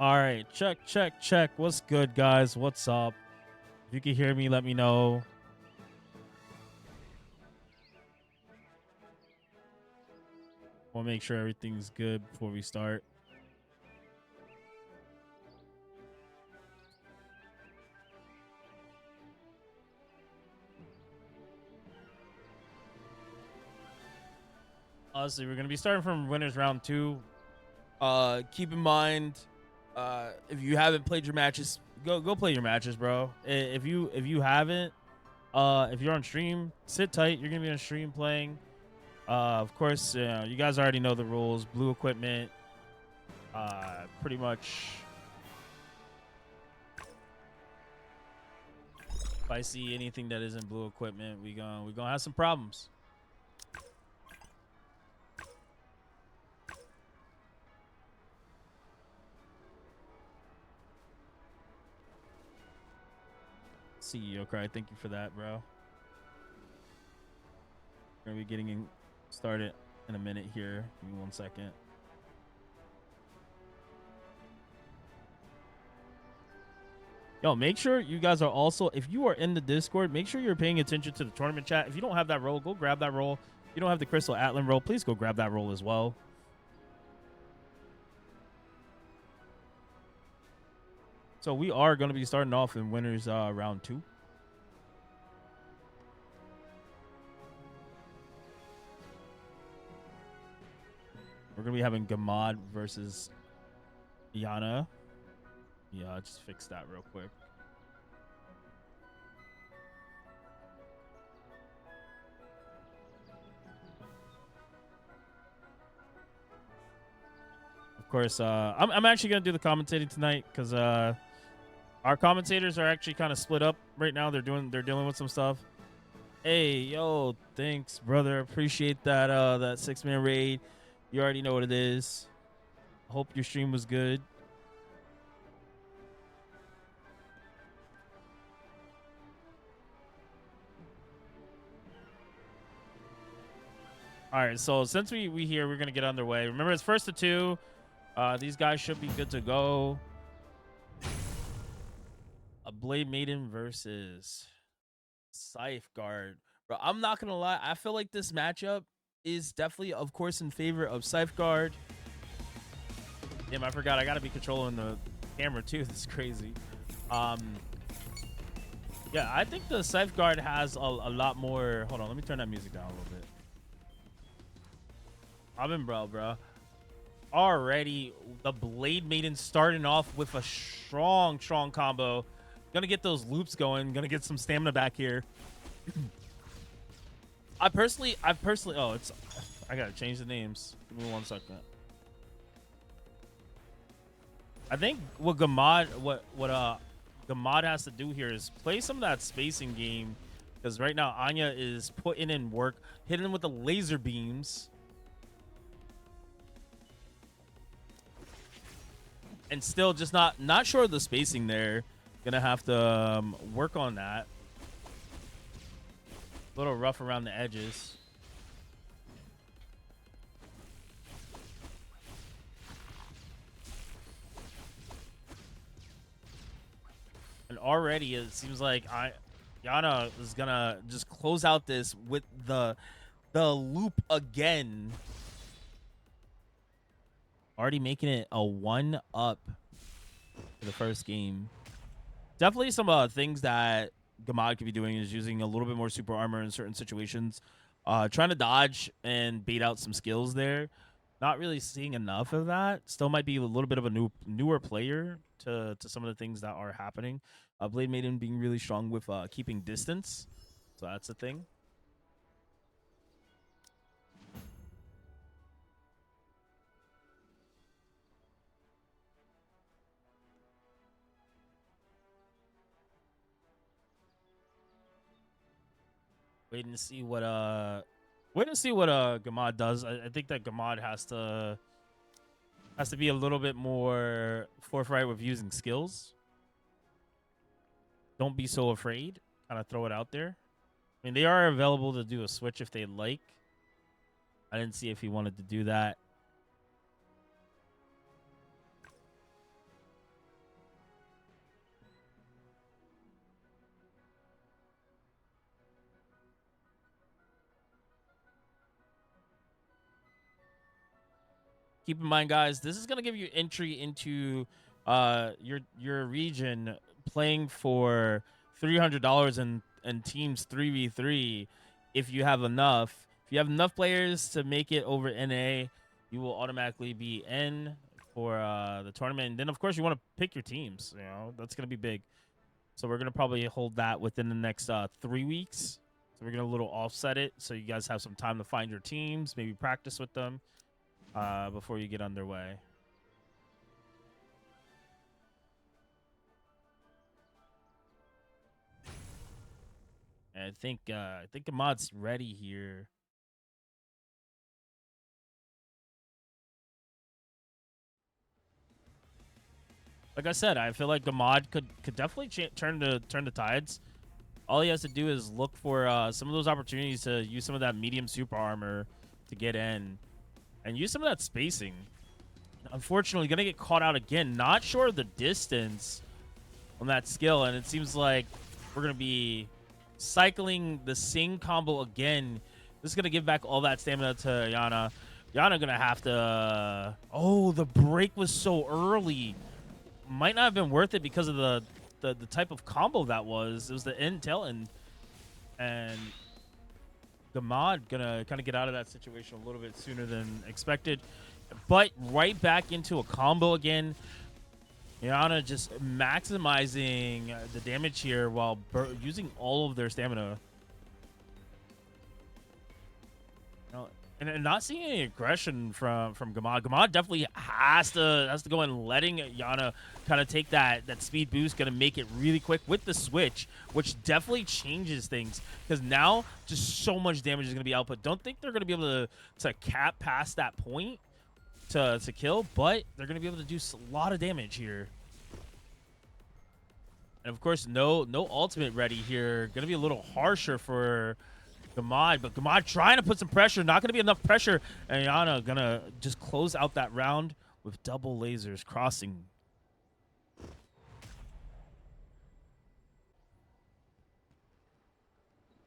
All right, check. What's good, guys? What's up? If you can hear me, let me know. Want to make sure everything's good before we start. Honestly, we're gonna be starting from winners round 2. Keep in mind, if you haven't played your matches, go play your matches, bro. If you haven't, if you're on stream, sit tight. You're gonna be on stream playing. Of course, you guys already know the rules. Blue equipment. Pretty much. If I see anything that isn't blue equipment, we gonna have some problems. CEO Cry, thank you for that, bro. We're gonna be getting started in a minute here. Give me 1 second. Yo, make sure you guys are also, if you are in the Discord, make sure you're paying attention to the tournament chat. If you don't have that role, go grab that role. If you don't have the Crystal Atlan role, please go grab that role as well. So we are going to be starting off in winners round 2. We're going to be having Gamad versus Yana. Yeah, I'll just fix that real quick. Of course, I'm actually going to do the commentating tonight because our commentators are actually kind of split up right now. They're dealing with some stuff. Hey, yo, thanks, brother. Appreciate that that 6-man raid. You already know what it is. Hope your stream was good. All right, so since we here, we're gonna get underway. Remember, it's first to 2. These guys should be good to go. A Blade Maiden versus Safeguard. Bro, I'm not gonna lie. I feel like this matchup is definitely, of course, in favor of Safeguard. Damn, I forgot. I gotta be controlling the camera too. This is crazy. Yeah, I think the Safeguard has a lot more. Hold on, let me turn that music down a little bit. Bro. Already, the Blade Maiden starting off with a strong combo. Gonna get those loops going. Gonna get some stamina back here. I personally. Oh, it's. I gotta change the names. Give me 1 second. I think what Gamad has to do here is play some of that spacing game, because right now Anya is putting in work, hitting with the laser beams, and still just not sure of the spacing there. Gonna have to work on that. A little rough around the edges. And already it seems like Yana is gonna just close out this with the loop again. Already making it a 1-up for the first game. Definitely some things that Gamad could be doing is using a little bit more super armor in certain situations. Trying to dodge and bait out some skills there. Not really seeing enough of that. Still might be a little bit of a newer player to some of the things that are happening. Blade Maiden being really strong with keeping distance. So that's the thing. Waiting to see what Gamad does. I think that Gamad has to be a little bit more forthright with using skills. Don't be so afraid. Kind of throw it out there. I mean, they are available to do a switch if they like. I didn't see if he wanted to do that. Keep in mind, guys, this is gonna give you entry into your region playing for $300 and teams 3v3 if you have enough. If you have enough players to make it over NA, you will automatically be in for the tournament. And then, of course, you want to pick your teams. You know, that's gonna be big. So we're gonna probably hold that within the next 3 weeks. So we're gonna a little offset it so you guys have some time to find your teams, maybe practice with them before you get underway. And I think Ahmad's ready here. Like I said, I feel like Gamad could definitely turn the tides. All he has to do is look for some of those opportunities to use some of that medium super armor to get in, and use some of that spacing. Unfortunately, gonna get caught out again. Not sure of the distance on that skill, and it seems like we're gonna be cycling the same combo again. This is gonna give back all that stamina to Yana. Yana gonna have to. Oh, the break was so early. Might not have been worth it because of the type of combo that was. It was the intel and Gamad gonna kind of get out of that situation a little bit sooner than expected, but right back into a combo again. Yana just maximizing the damage here while using all of their stamina. And not seeing any aggression from Gamad. Gamad definitely has to go in, letting Yana kind of take that speed boost. Going to make it really quick with the switch, which definitely changes things because now just so much damage is going to be output. Don't think they're going to be able to cap past that point to kill, but they're going to be able to do a lot of damage here. And of course, no ultimate ready here. Going to be a little harsher for Gamad, but Gamad trying to put some pressure. Not going to be enough pressure. And Yana going to just close out that round with double lasers crossing.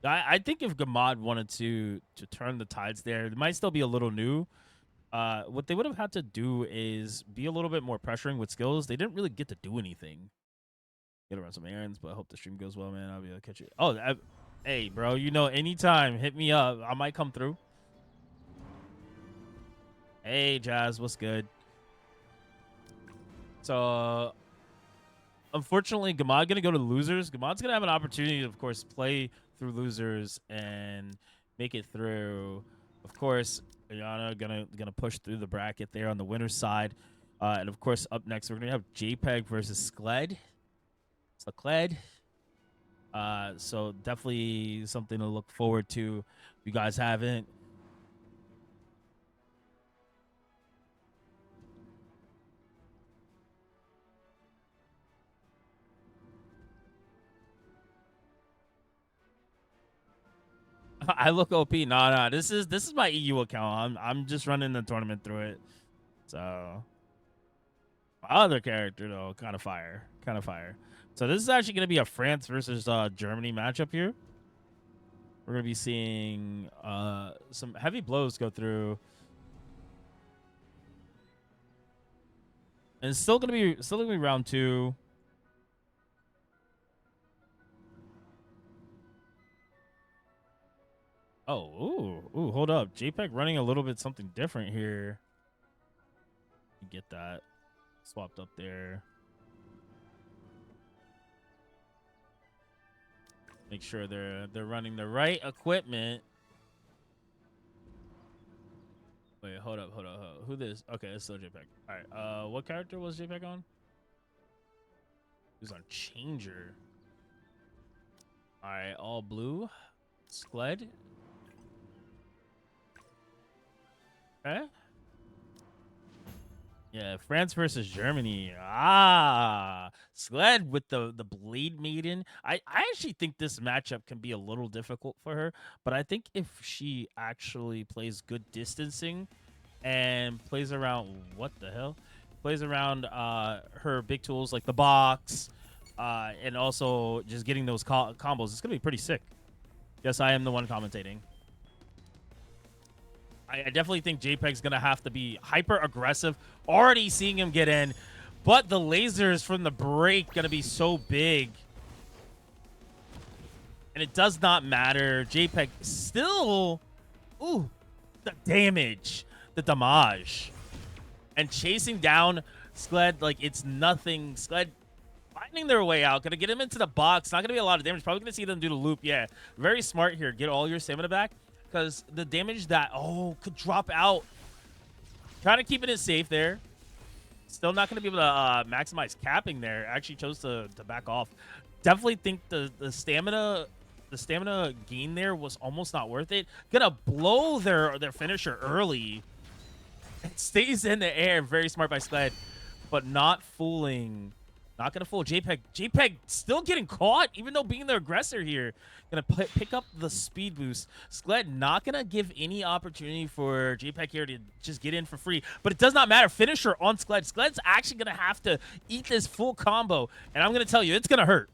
I think if Gamad wanted to turn the tides there, it might still be a little new. What they would have had to do is be a little bit more pressuring with skills. They didn't really get to do anything. Gotta run some errands, but I hope the stream goes well, man. I'll be able to catch it. Oh, hey, bro, you know, anytime, hit me up. I might come through. Hey, Jazz, what's good? So, unfortunately, Gamad gonna go to losers. Gamad's gonna have an opportunity to, of course, play through losers and make it through. Of course, Ayana gonna push through the bracket there on the winner's side. And of course, up next, we're gonna have JPEG versus Skled. So definitely something to look forward to if you guys haven't. I look OP. Nah. This is my EU account. I'm just running the tournament through it. So my other character though, kind of fire. So this is actually gonna be a France versus Germany matchup here. We're gonna be seeing some heavy blows go through, and it's still gonna be round 2. Oh, ooh, hold up. JPEG running a little bit something different here. You get that swapped up there. Make sure they're running the right equipment. Wait, hold up. Who this? Okay, it's still JPEG. All right. What character was JPEG on? He was on Changer. All right, all blue. Skled. Okay. Yeah, France versus Germany. Skled with the Blade Maiden. I actually think this matchup can be a little difficult for her, but I think if she actually plays good distancing and plays around plays around her big tools like the box, and also just getting those combos, it's gonna be pretty sick. Yes, I am the one commentating. I definitely think JPEG's going to have to be hyper aggressive. Already seeing him get in, but the lasers from the break going to be so big. And it does not matter. JPEG still, ooh, the damage, the damage. And chasing down Skled like it's nothing. Skled finding their way out. Gonna get him into the box. Not gonna be a lot of damage. Probably gonna see them do the loop. Yeah, very smart here. Get all your stamina back. Because the damage that, could drop out. Trying to keep it safe there. Still not going to be able to maximize capping there. Actually chose to back off. Definitely think the stamina gain there was almost not worth it. Gonna blow their finisher early. It stays in the air. Very smart by Skled. But not fooling. Not going to fool JPEG. JPEG still getting caught, even though being the aggressor here. Going to pick up the speed boost. Skled not going to give any opportunity for JPEG here to just get in for free. But it does not matter. Finisher on Skled. Skled's actually going to have to eat this full combo. And I'm going to tell you, it's going to hurt.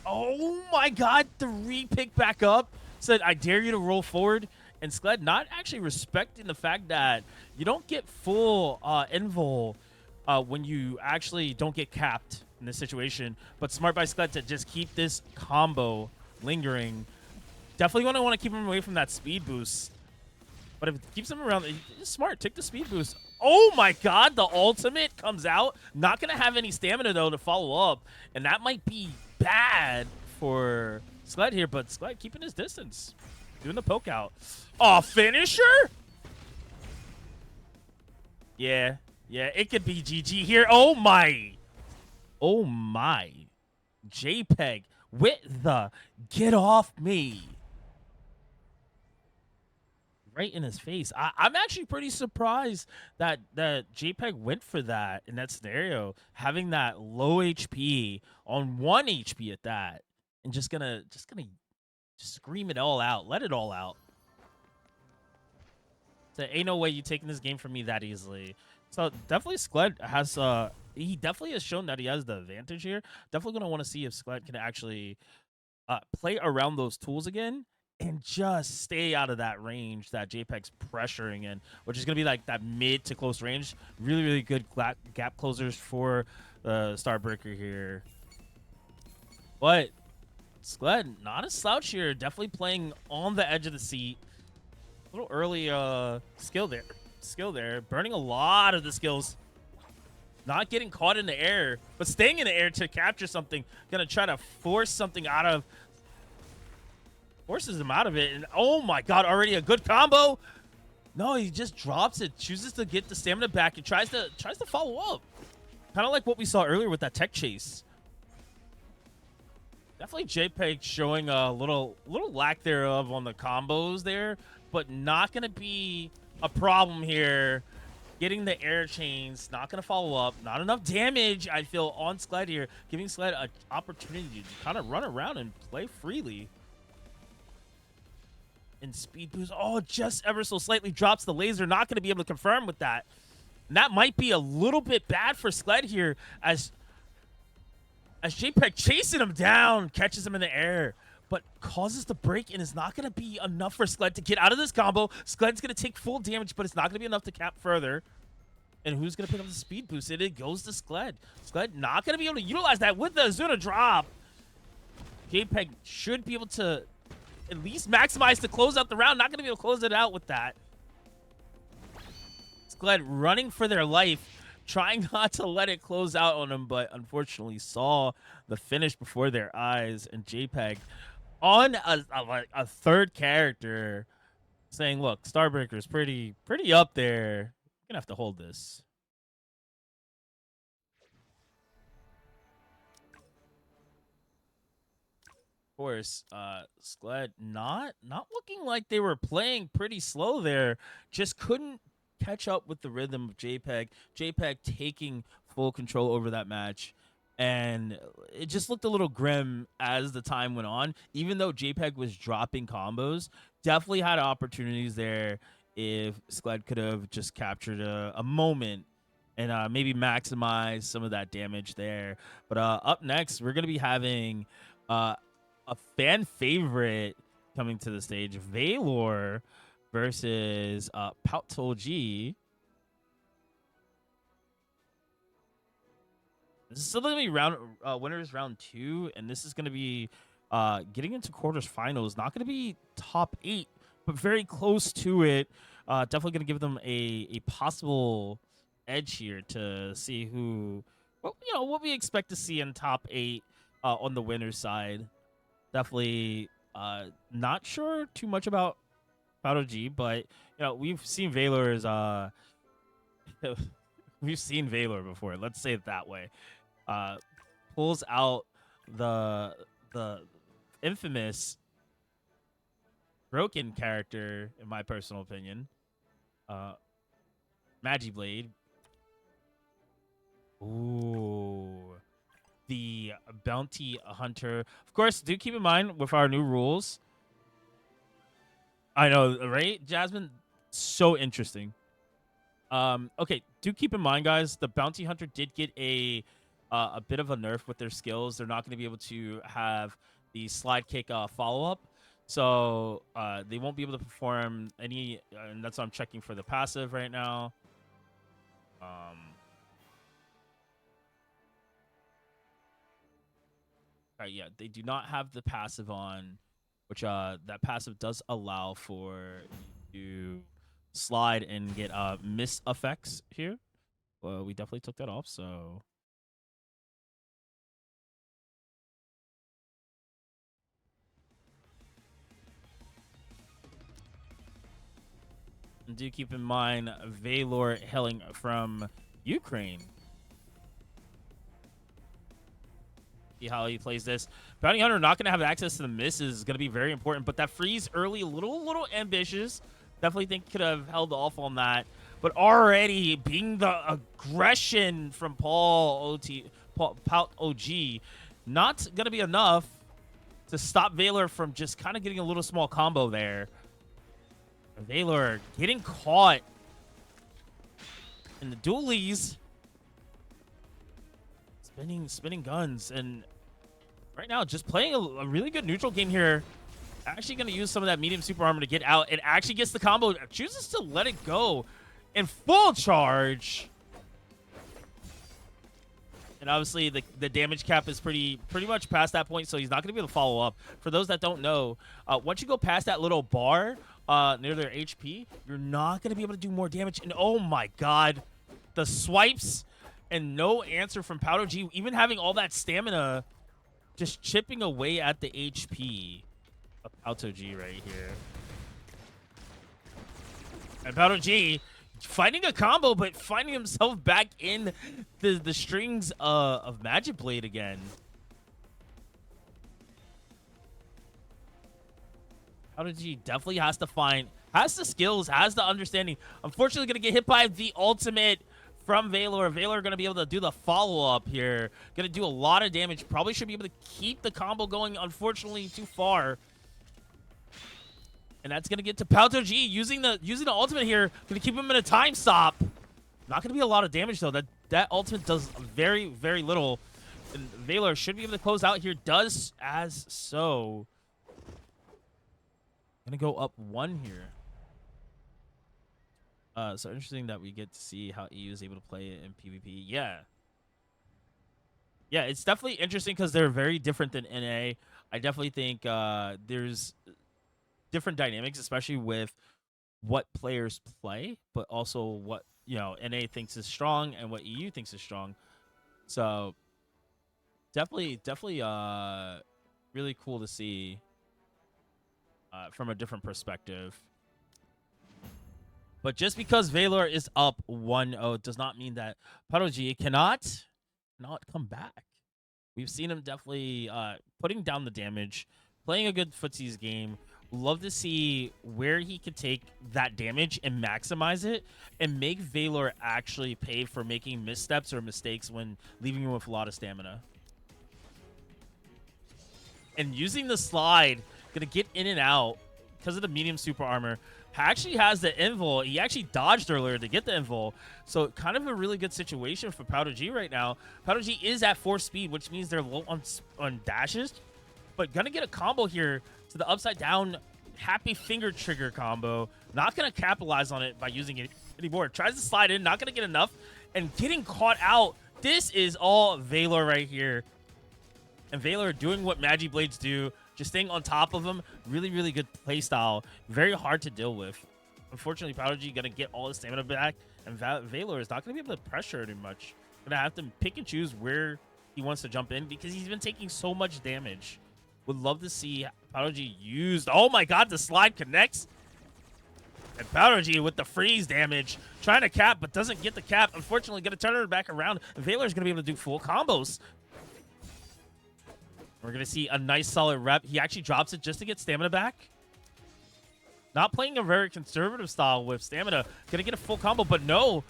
Oh my god. The re-pick back up. Said, I dare you to roll forward. And Skled not actually respecting the fact that you don't get full invul when you actually don't get capped in this situation. But smart by Skled to just keep this combo lingering. Definitely going to want to keep him away from that speed boost. But if it keeps him around, it's smart. Take the speed boost. Oh my god, the ultimate comes out. Not going to have any stamina, though, to follow up. And that might be bad for Skled here. But Skled keeping his distance. Doing the poke out. Oh, finisher? Yeah. Yeah, it could be GG here. Oh, my. Oh, my. JPEG with the get off me. Right in his face. I'm actually pretty surprised that JPEG went for that in that scenario. Having that low HP on 1 HP at that. And just gonna scream it all out. Let it all out. So ain't no way you taking this game from me that easily. So definitely Skled has he definitely has shown that he has the advantage here. Definitely gonna want to see if Skled can actually play around those tools again and just stay out of that range that JPEG's pressuring in, which is gonna be like that mid to close range. Really, really good gap closers for the Starbreaker here. But Skled, not a slouch here. Definitely playing on the edge of the seat. A little early skill there. Burning a lot of the skills. Not getting caught in the air, but staying in the air to capture something. Gonna try to force something out of... Forces him out of it. And oh my god, already a good combo. No, he just drops it. Chooses to get the stamina back and tries to follow up. Kind of like what we saw earlier with that tech chase. Definitely JPEG showing a little lack thereof on the combos there, but not going to be a problem here. Getting the air chains, not going to follow up. Not enough damage, I feel, on Skled here, giving Skled an opportunity to kind of run around and play freely. And speed boost, just ever so slightly drops the laser. Not going to be able to confirm with that. And that might be a little bit bad for Skled here as JPEG chasing him down, catches him in the air, but causes the break and is not going to be enough for Skled to get out of this combo. Skled's going to take full damage, but it's not going to be enough to cap further. And who's going to pick up the speed boost? It goes to Skled. Skled not going to be able to utilize that with the Azuna drop. JPEG should be able to at least maximize to close out the round. Not going to be able to close it out with that. Skled running for their life. Trying not to let it close out on them, but unfortunately saw the finish before their eyes. And JPEG on a third character saying, look, Starbreaker is pretty up there. You're going to have to hold this. Of course, Skled not looking like they were playing pretty slow there. Just couldn't catch up with the rhythm of JPEG. JPEG taking full control over that match. And it just looked a little grim as the time went on. Even though JPEG was dropping combos, definitely had opportunities there if Skled could have just captured a moment and maybe maximize some of that damage there. But up next, we're going to be having a fan favorite coming to the stage, Valor. versus G. This is still going to be winners round 2, and this is going to be getting into quarters finals. Not going to be top 8, but very close to it. Definitely going to give them a possible edge here to see who, well, what we expect to see in top 8 on the winners side. Definitely not sure too much about G, but we've seen Valor's we've seen Valor before. Let's say it that way. Pulls out the infamous broken character, in my personal opinion, Magiblade. Ooh, the bounty hunter. Of course, do keep in mind with our new rules. I know, right, Jasmine? So interesting. Okay, do keep in mind, guys, the bounty hunter did get a bit of a nerf with their skills. They're not going to be able to have the slide kick follow-up. So they won't be able to perform any, and that's why I'm checking for the passive right now. All right, yeah, they do not have the passive on, which that passive does allow for you to slide and get miss effects here. Well, we definitely took that off, so... And do keep in mind, Valor hailing from Ukraine. See how he plays this. Bounty Hunter not going to have access to the misses is going to be very important, but that freeze early, a little ambitious. Definitely think could have held off on that. But already being the aggression from Pout OG, not going to be enough to stop Valor from just kind of getting a little small combo there. Valor getting caught in the dualies, spinning guns, and right now just playing a really good neutral game here. Actually going to use some of that medium super armor to get out, and actually gets the combo. Chooses to let it go in full charge. And obviously the damage cap is pretty much past that point, so he's not going to be able to follow up. For those that don't know, once you go past that little bar near their HP, you're not going to be able to do more damage. And oh my god, the swipes and no answer from Powder G, even having all that stamina, just chipping away at the HP of Powder G right here. And Powder G finding a combo, but finding himself back in the strings of Magic Blade again. Powder G definitely has the skills, has the understanding. Unfortunately, going to get hit by the ultimate from Valor. Valor going to be able to do the follow-up here. Going to do a lot of damage. Probably should be able to keep the combo going. Unfortunately, too far. And that's going to get to Powder G using the ultimate here. Going to keep him in a time stop. Not going to be a lot of damage, though. That ultimate does very, very little. And Valor should be able to close out here. Does as so. Going to go up 1 here. So interesting that we get to see how EU is able to play it in PvP. Yeah. Yeah, it's definitely interesting because they're very different than NA. I definitely think there's different dynamics, especially with what players play, but also what NA thinks is strong and what EU thinks is strong. So definitely really cool to see from a different perspective. But just because Valor is up 1-0 does not mean that Powder G cannot come back. We've seen him definitely putting down the damage, playing a good footsies game. Love to see where he could take that damage and maximize it and make Valor actually pay for making missteps or mistakes when leaving him with a lot of stamina. And using the slide, going to get in and out because of the medium super armor. Actually has the invul. He actually dodged earlier to get the invul. So kind of a really good situation for Powder G right now. Powder G is at 4 speed, which means they're low on dashes. But going to get a combo here to the upside down happy finger trigger combo. Not going to capitalize on it by using it anymore. Tries to slide in, not going to get enough, and getting caught out. This is all Valor right here. And Valor doing what Magi Blades do, just staying on top of him. Really, really good playstyle. Very hard to deal with. Unfortunately, Powder G going to get all his stamina back, and Valor is not going to be able to pressure it much. Going to have to pick and choose where he wants to jump in because he's been taking so much damage. Would love to see Powder G used. Oh my god, the slide connects. And Powder G with the freeze damage. Trying to cap, but doesn't get the cap. Unfortunately, going to turn it back around. Valor's going to be able to do full combos. We're going to see a nice solid rep. He actually drops it just to get stamina back. Not playing a very conservative style with stamina. Going to get a full combo, but no.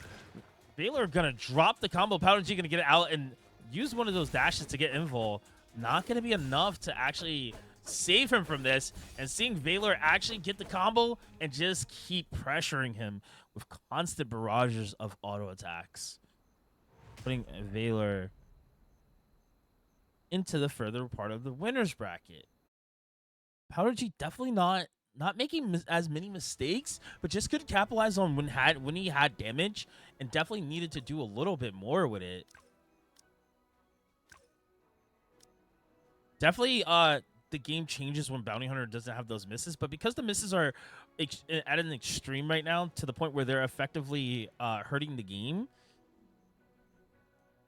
Valor going to drop the combo. Powder G going to get it out and use one of those dashes to get invul. Not going to be enough to actually save him from this. And seeing Valor actually get the combo and just keep pressuring him with constant barrages of auto attacks. Putting Valor into the further part of the winner's bracket. Powder G definitely not making as many mistakes, but just could capitalize on when he had damage, and definitely needed to do a little bit more with it. Definitely, the game changes when Bounty Hunter doesn't have those misses, but because the misses are at an extreme right now to the point where they're effectively hurting the game,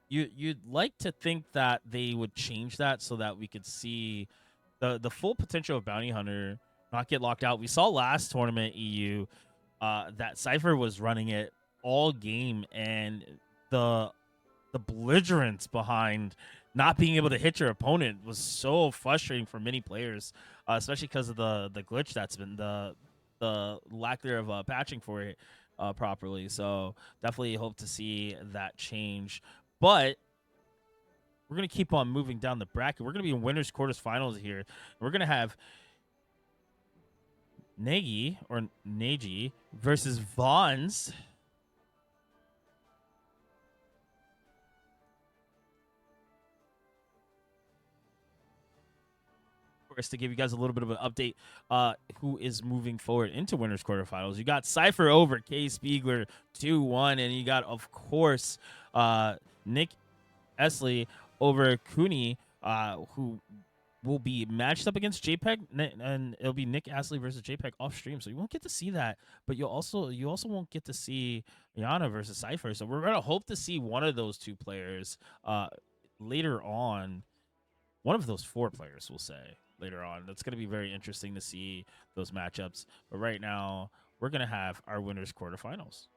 you'd like to think that they would change that so that we could see the full potential of Bounty Hunter not get locked out. We saw last tournament EU that Cypher was running it all game, and the belligerence behind not being able to hit your opponent was so frustrating for many players, especially because of the glitch that's been the lack there of patching for it properly. So definitely hope to see that change. But we're going to keep on moving down the bracket. We're going to be in winners quarters finals here. We're going to have Nagi versus Vons. To give you guys a little bit of an update, who is moving forward into winners quarterfinals. You got Cypher over K Spiegler 2-1, and you got, of course, Nick Esley over Cooney, who will be matched up against JPEG, and it'll be Nick Astley versus JPEG off stream. So you won't get to see that, but you also won't get to see Yana versus Cypher. So we're gonna hope to see one of those two players later on. One of those four players, we'll say, later on. That's going to be very interesting to see those matchups. But right now, we're going to have our winners quarterfinals.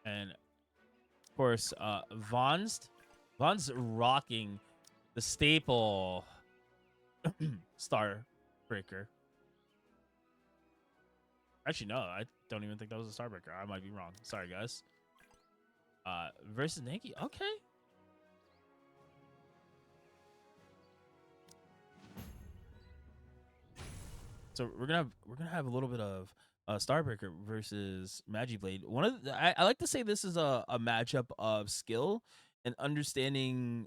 And, of course, Von's rocking the staple Star Breaker. Actually, no, I don't even think that was a Starbreaker. I might be wrong. Sorry, guys. Versus Nagi. Okay. So we're gonna have a little bit of Starbreaker versus Magiblade. One of I like to say this is a matchup of skill and understanding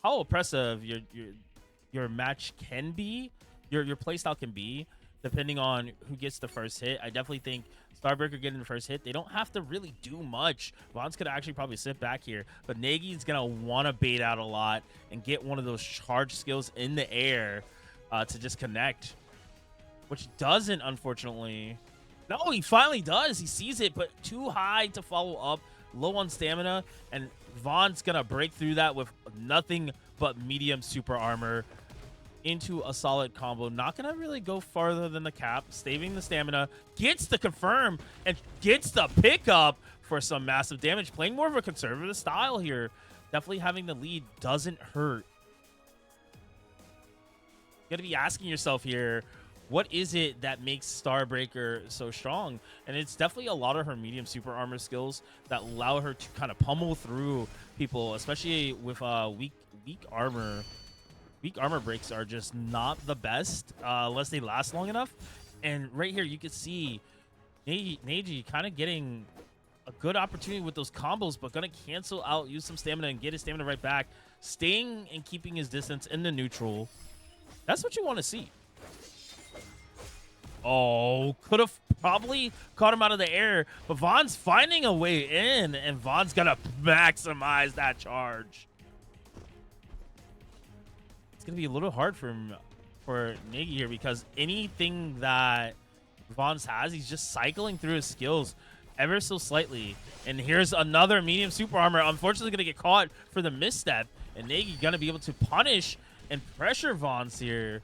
how oppressive your match can be, your playstyle can be, depending on who gets the first hit. I definitely think Starbreaker getting the first hit, they don't have to really do much. Vons could actually probably sit back here, but Nagi's going to want to bait out a lot and get one of those charge skills in the air to just connect, which doesn't, unfortunately. No, he finally does. He sees it, but too high to follow up, low on stamina, and Von's going to break through that with nothing but medium super armor into a solid combo. Not gonna really go farther than the cap, staving the stamina, gets the confirm and gets the pickup for some massive damage. Playing more of a conservative style here. Definitely having the lead doesn't hurt. You gotta be asking yourself here, what is it that makes Starbreaker so strong? And it's definitely a lot of her medium super armor skills that allow her to kind of pummel through people, especially with weak armor. Weak armor breaks are just not the best unless they last long enough. And right here, you can see Nagi kind of getting a good opportunity with those combos, but gonna cancel out, use some stamina, and get his stamina right back. Staying and keeping his distance in the neutral. That's what you want to see. Oh, could have probably caught him out of the air, but Vaughn's finding a way in, and Vaughn's gonna maximize that charge. It's gonna be a little hard for him, for Niggy here, because anything that Vaughn's has, he's just cycling through his skills ever so slightly. And here's another medium super armor, unfortunately gonna get caught for the misstep, and Niggy gonna be able to punish and pressure Vaughn's here.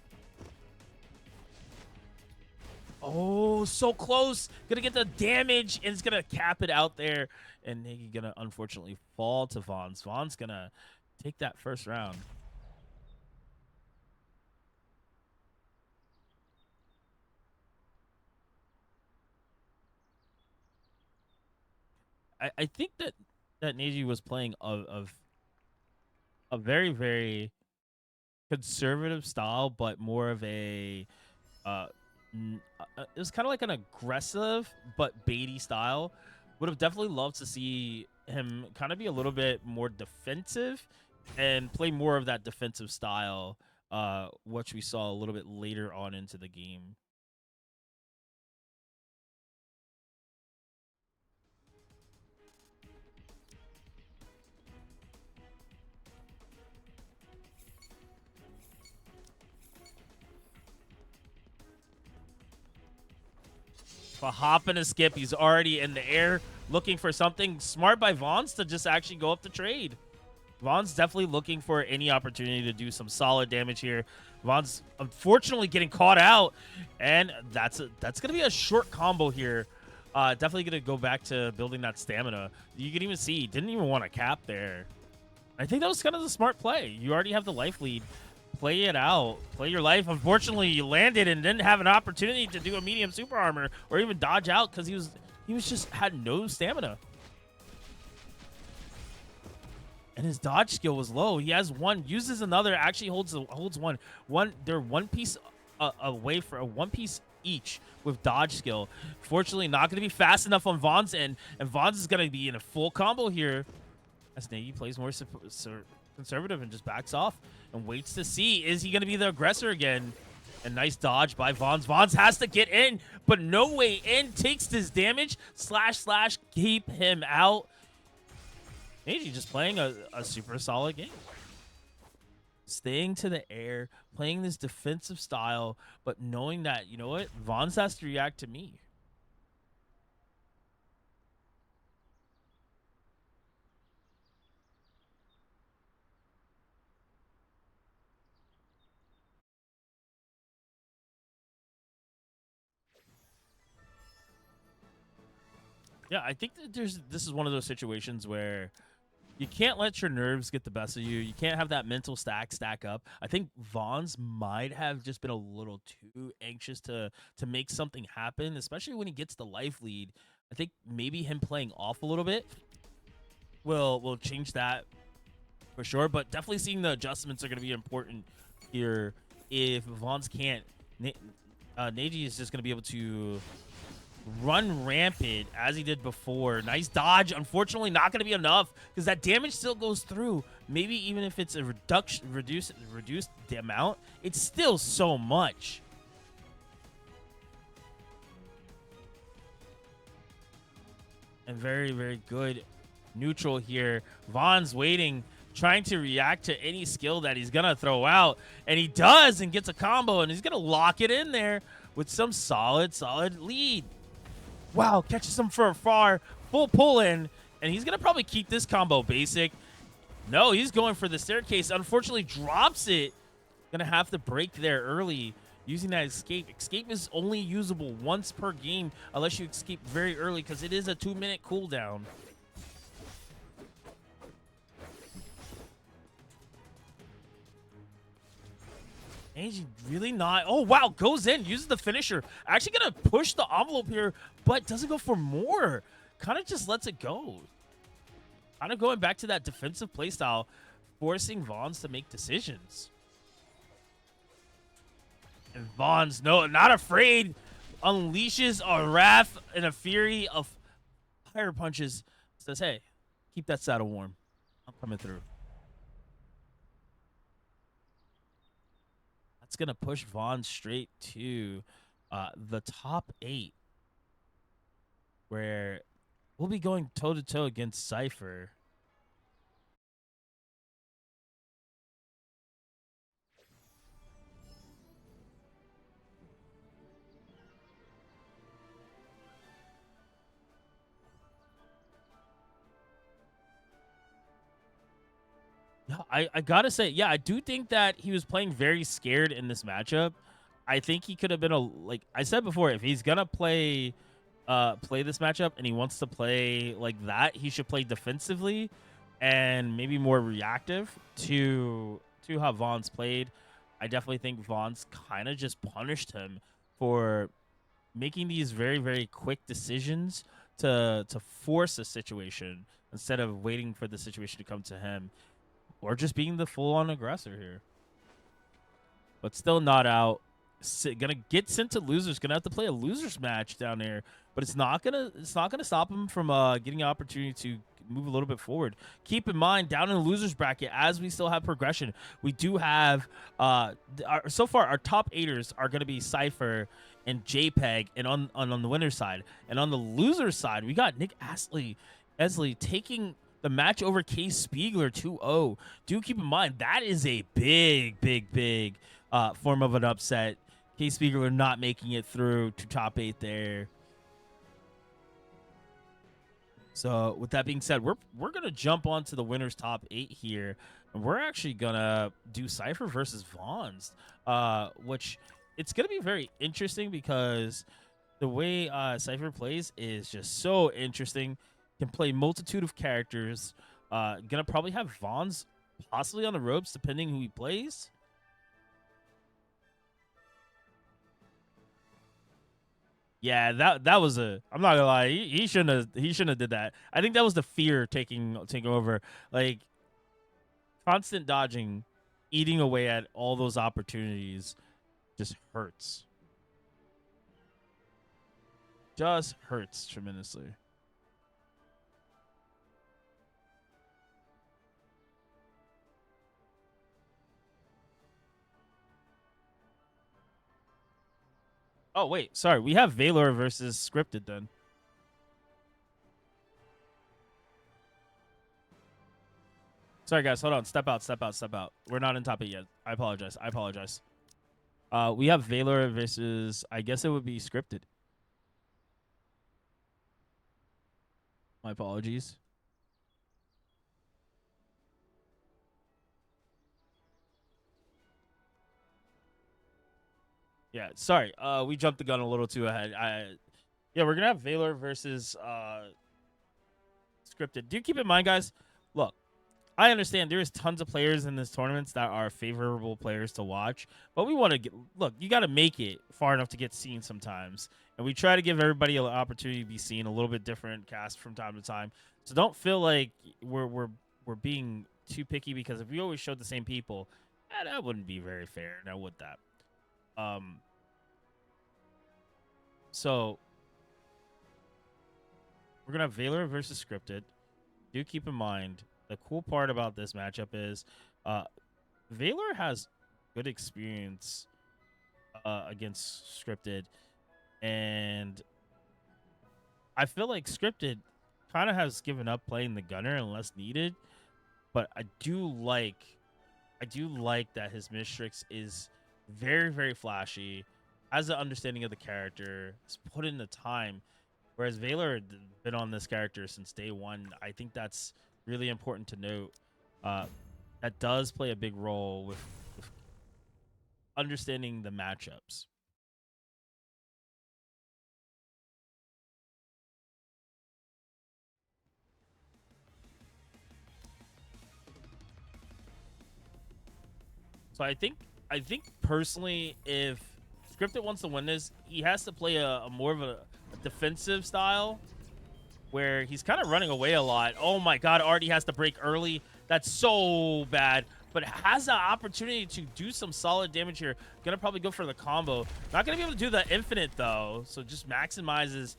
Oh, so close. Gonna get the damage, and it's gonna cap it out there. And Niggy gonna unfortunately fall to Vaughn's. Vaughn's gonna take that first round. I think that Neji was playing of a very, very conservative style, but more of a it was kind of like an aggressive but baity style. Would have definitely loved to see him kind of be a little bit more defensive and play more of that defensive style, which we saw a little bit later on into the game. A hop and a skip. He's already in the air looking for something. Smart by Vaughn's to just actually go up the trade. Vaughn's definitely looking for any opportunity to do some solid damage here. Vaughn's unfortunately getting caught out, and that's going to be a short combo here. Definitely going to go back to building that stamina. You can even see he didn't even want to cap there. I think that was kind of the smart play. You already have the life lead. Play it out. Play your life. Unfortunately, you landed and didn't have an opportunity to do a medium super armor or even dodge out because he was just had no stamina. And his dodge skill was low. He has one, uses another, actually holds one. They're one piece away for a one piece each with dodge skill. Fortunately, not going to be fast enough on Vaughn's end, and Vaughn's is going to be in a full combo here as Nagi plays more conservative and just backs off and waits to see, is he going to be the aggressor again? And nice dodge by Vaughn's. Vaughn's has to get in, but no way in. Takes this damage. Slash. Keep him out. Nagi just playing a super solid game. Staying to the air, playing this defensive style, but knowing that, you know what? Vaughn's has to react to me. Yeah, I think that this is one of those situations where you can't let your nerves get the best of you. You can't have that mental stack up. I think Vaughn's might have just been a little too anxious to make something happen, especially when he gets the life lead. I think maybe him playing off a little bit will change that for sure. But definitely seeing the adjustments are going to be important here. If Vaughn's can't, Neji is just going to be able to run rampant as he did before. Nice dodge. Unfortunately, not going to be enough because that damage still goes through. Maybe even if it's a reduced the amount, it's still so much. And very, very good neutral here. Vaughn's waiting, trying to react to any skill that he's going to throw out. And he does and gets a combo, and he's going to lock it in there with some solid lead. Wow, catches him for a far, full pull in, and he's going to probably keep this combo basic. No, he's going for the staircase. Unfortunately, drops it. Going to have to break there early using that escape. Escape is only usable once per game unless you escape very early because it is a 2-minute cooldown. Angie really not. Oh, wow. Goes in. Uses the finisher. Actually going to push the envelope here, but doesn't go for more. Kind of just lets it go. Kind of going back to that defensive playstyle, forcing Vaughn's to make decisions. And Vaughn's, no, not afraid, unleashes a wrath and a fury of fire punches, says, hey, keep that saddle warm. I'm coming through. That's going to push Vaughn straight to the top 8, where we'll be going toe-to-toe against Cypher. Yeah, I gotta say, yeah, I do think that he was playing very scared in this matchup. I think he could have been like I said before, if he's gonna play this matchup and he wants to play like that, he should play defensively and maybe more reactive to how Vaughn's played. I definitely think Vaughn's kind of just punished him for making these very, very quick decisions to force a situation instead of waiting for the situation to come to him, or just being the full-on aggressor here. But still not out. Gonna get sent to losers. Gonna have to play a losers match down there. But it's not gonna stop him from getting an opportunity to move a little bit forward. Keep in mind, down in the losers bracket, as we still have progression, we do have so far our top 8ers are gonna be Cypher and JPEG, and on the winner's side, and on the loser's side, we got Nick Esley taking the match over Case Spiegler 2-0. Do keep in mind that is a big form of an upset. Case Spiegler not making it through to top 8 there. So with that being said, we're gonna jump onto the winner's top 8 here, and we're actually gonna do Cypher versus Vaughn's, which it's gonna be very interesting because the way Cypher plays is just so interesting. Can play multitude of characters. Gonna probably have Vaughn's possibly on the ropes depending who he plays. Yeah, that was a. I'm not gonna lie. He shouldn't have did that. I think that was the fear taking over. Like constant dodging, eating away at all those opportunities, just hurts. Just hurts tremendously. Oh wait, sorry. We have Valor versus Scripted then. Sorry guys, hold on. Step out, step out, step out. We're not in top 8 yet. I apologize. I apologize. We have Valor versus, I guess it would be Scripted. My apologies. Yeah, sorry. We jumped the gun a little too ahead. Yeah, we're gonna have Valor versus Scripted. Do keep in mind, guys. Look, I understand there is tons of players in this tournament that are favorable players to watch, but we want to get look. You got to make it far enough to get seen sometimes, and we try to give everybody an opportunity to be seen. A little bit different cast from time to time, so don't feel like we're being too picky, because if we always showed the same people, that wouldn't be very fair. Now would that? So we're gonna have Valor versus Scripted. Do keep in mind the cool part about this matchup is Valor has good experience against Scripted, and I feel like Scripted kind of has given up playing the gunner unless needed. But I do like that his Mistrix is very, very flashy, has an understanding of the character, has put in the time, whereas Valor had been on this character since day one. I think that's really important to note. That does play a big role with understanding the matchups. So I think personally, if Scripted wants to win this, he has to play a more of a defensive style, where he's kind of running away a lot. Oh my god, Artie has to break early. That's so bad. but has the opportunity to do some solid damage here. Gonna probably go for the combo. Not gonna be able to do the infinite though, so just maximizes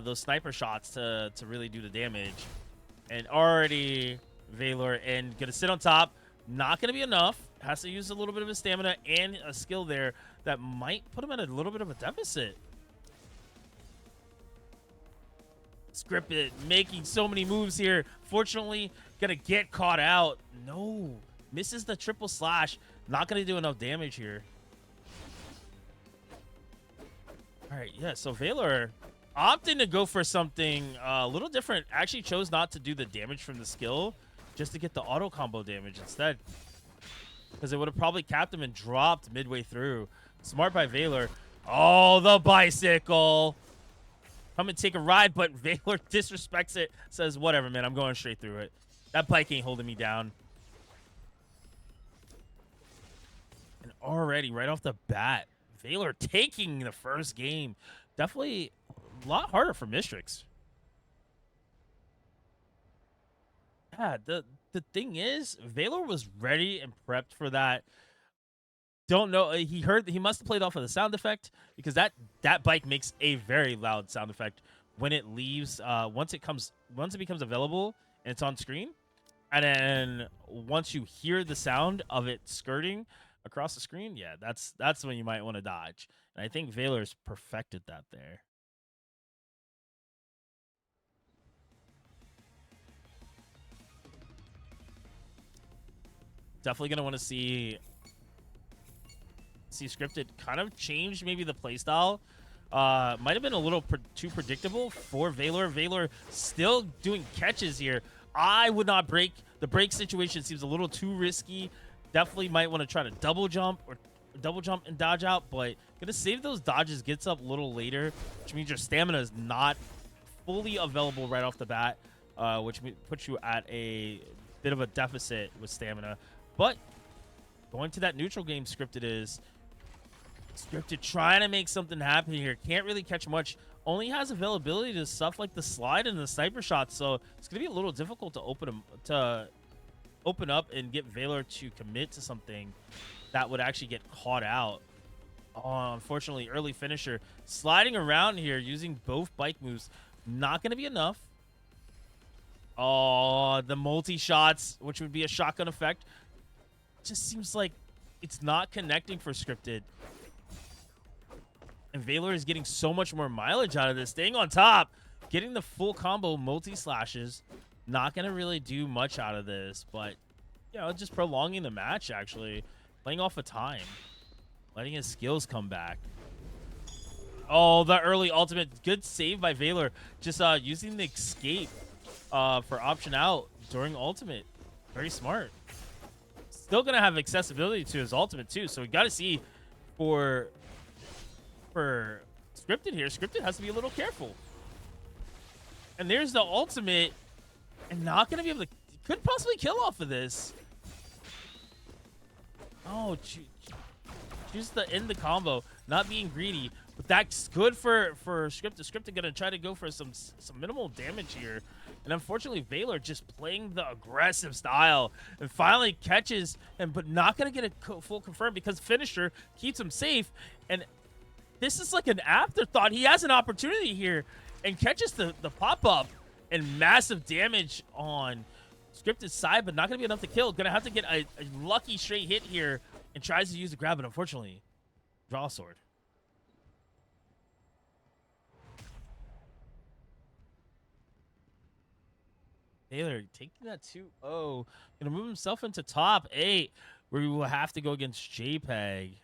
those sniper shots to really do the damage. And already Valor and gonna sit on top. Not gonna be enough. Has to use a little bit of his stamina and a skill there that might put him at a little bit of a deficit. Scripted making so many moves here. Fortunately, gonna get caught out. No, misses the triple slash. Not gonna do enough damage here. All right, yeah. So Valor opting to go for something a little different. Actually chose not to do the damage from the skill, just to get the auto combo damage instead, because it would have probably capped him and dropped midway through. Smart by Valor. Oh, the bicycle. Come and take a ride, but Valor disrespects it. Says, whatever, man. I'm going straight through it. That bike ain't holding me down. And already, right off the bat, Valor taking the first game. Definitely a lot harder for Mistrix. Yeah, the thing is, Valor was ready and prepped for that. Don't know. He must have played off of the sound effect, because that bike makes a very loud sound effect when it leaves. Once it becomes available and it's on screen, and then once you hear the sound of it skirting across the screen, yeah, that's when you might want to dodge. And I think Valor's perfected that there. Definitely gonna want to see Scripted kind of change maybe the playstyle. Might have been a little too predictable for Valor. Valor still doing catches here. I would not break. The break situation seems a little too risky. Definitely might want to try to double jump and dodge out, but gonna save those dodges. Gets up a little later, which means your stamina is not fully available right off the bat, which puts you at a bit of a deficit with stamina. But going to that neutral game, Scripted trying to make something happen here. Can't really catch much. Only has availability to stuff like the slide and the sniper shots, so it's gonna be a little difficult to open up and get Valor to commit to something that would actually get caught out. Oh, unfortunately, early finisher. Sliding around here using both bike moves. Not gonna be enough. Oh, the multi-shots, which would be a shotgun effect. Just seems like it's not connecting for Scripted. And Valor is getting so much more mileage out of this. Staying on top, getting the full combo multi-slashes. Not going to really do much out of this, but, you know, just prolonging the match, actually. Playing off of time. Letting his skills come back. Oh, the early ultimate. Good save by Valor. Just using the escape for option out during ultimate. Very smart. Still going to have accessibility to his ultimate, too, so we got to see for Scripted here. Scripted has to be a little careful. And there's the ultimate, and not going to be able to, could possibly kill off of this. Oh, choose to end the combo, not being greedy, but that's good for Scripted. Scripted going to try to go for some minimal damage here. And unfortunately, Valor just playing the aggressive style and finally catches him, but not going to get a full confirm because finisher keeps him safe. And this is like an afterthought. He has an opportunity here and catches the pop-up, and massive damage on Scripted's side, but not going to be enough to kill. Going to have to get a lucky straight hit here and tries to use the grab, but unfortunately, draw a sword. Taylor taking that 2-0. Going to move himself into top 8, where we will have to go against JPEG.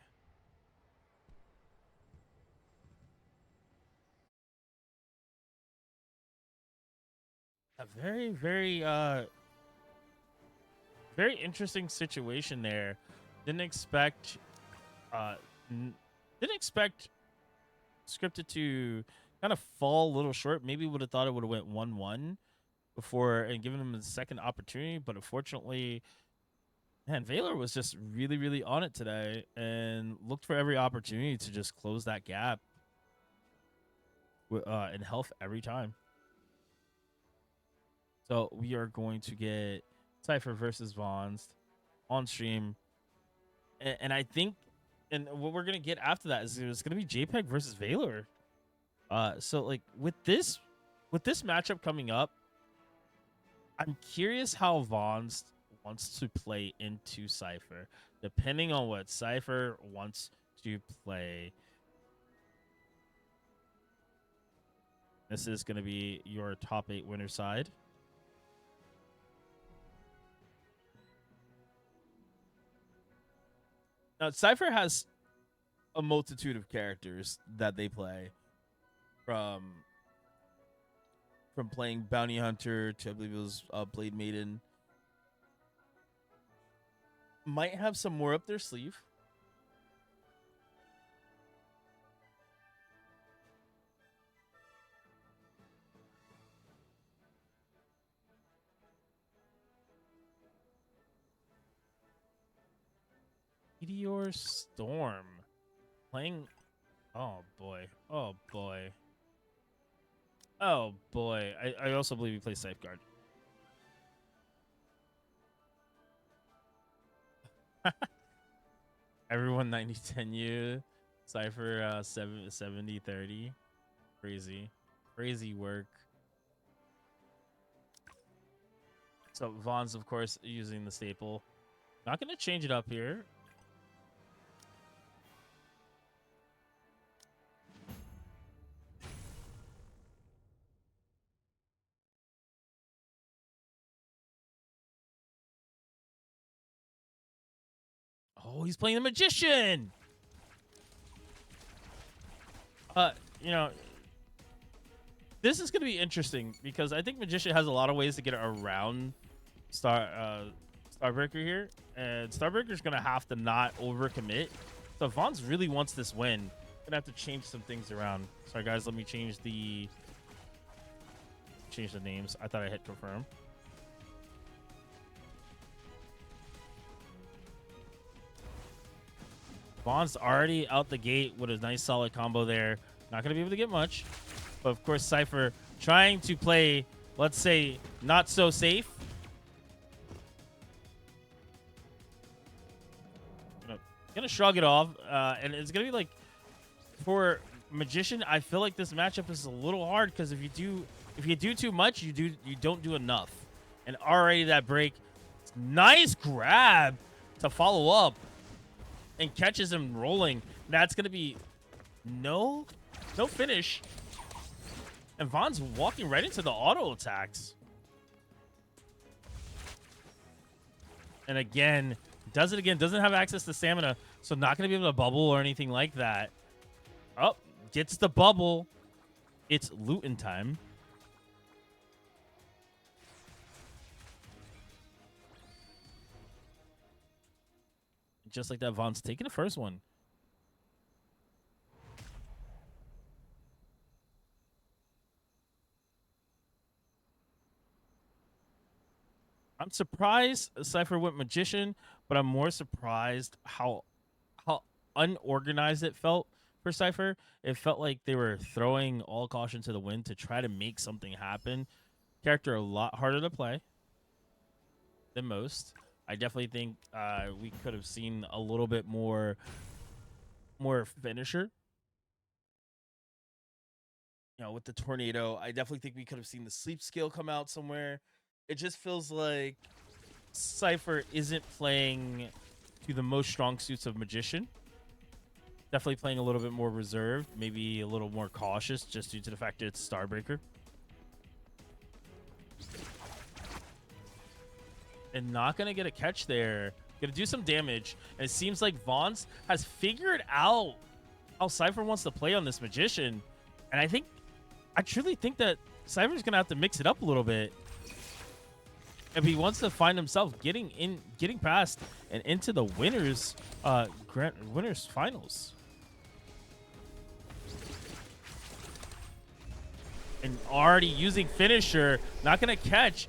A very, very, very interesting situation there. Didn't expect Scripted to kind of fall a little short. Maybe would have thought it would have went 1-1 before and given him a second opportunity, but unfortunately, man, Valor was just really, really on it today and looked for every opportunity to just close that gap in health every time. So we are going to get Cypher versus Vons. on stream, and I think, and what we're gonna get after that is it's gonna be JPEG versus Valor. So like with this matchup coming up, I'm curious how Vons wants to play into Cypher, depending on what Cypher wants to play. This is going to be your top 8 winner side. Now, Cypher has a multitude of characters that they play, from playing Bounty Hunter to, I believe it was Blade Maiden. Might have some more up their sleeve. Meteor Storm playing. Oh boy. Oh boy. Oh boy. I also believe he plays Safeguard. Everyone 90-10 you. Cypher 70-30. Crazy. Crazy work. So Vaughn's, of course, using the staple. Not going to change it up here. Oh, he's playing the Magician. You know, this is going to be interesting because I think Magician has a lot of ways to get around Starbreaker here, and Starbreaker's going to have to not overcommit. So if Vons really wants this win, gonna have to change some things around. Sorry guys, let me change the names. I thought I hit confirm. Vaughn's already out the gate with a nice solid combo there. Not going to be able to get much. But of course, Cypher trying to play, let's say, not so safe. Gonna shrug it off. And it's going to be like, for Magician, I feel like this matchup is a little hard because if you do too much, you don't do enough. And already that break, nice grab to follow up. And catches him rolling. That's going to be no finish. And Vaughn's walking right into the auto attacks. And again, does it again. Doesn't have access to stamina. So not going to be able to bubble or anything like that. Oh, gets the bubble. It's looting time. Just like that, Vaughn's taking the first one. I'm surprised Cypher went Magician, but I'm more surprised how unorganized it felt for Cypher. It felt like they were throwing all caution to the wind to try to make something happen. Character a lot harder to play than most. I definitely think we could have seen a little bit more finisher. You know, with the tornado, I definitely think we could have seen the sleep skill come out somewhere. It just feels like Cypher isn't playing to the most strong suits of Magician. Definitely playing a little bit more reserved, maybe a little more cautious, just due to the fact that it's Starbreaker. And not going to get a catch there. Going to do some damage. And it seems like Vaughn's has figured out how Cypher wants to play on this Magician. And I truly think that Cypher's going to have to mix it up a little bit if he wants to find himself getting past and into the winners finals. And already using finisher, not going to catch.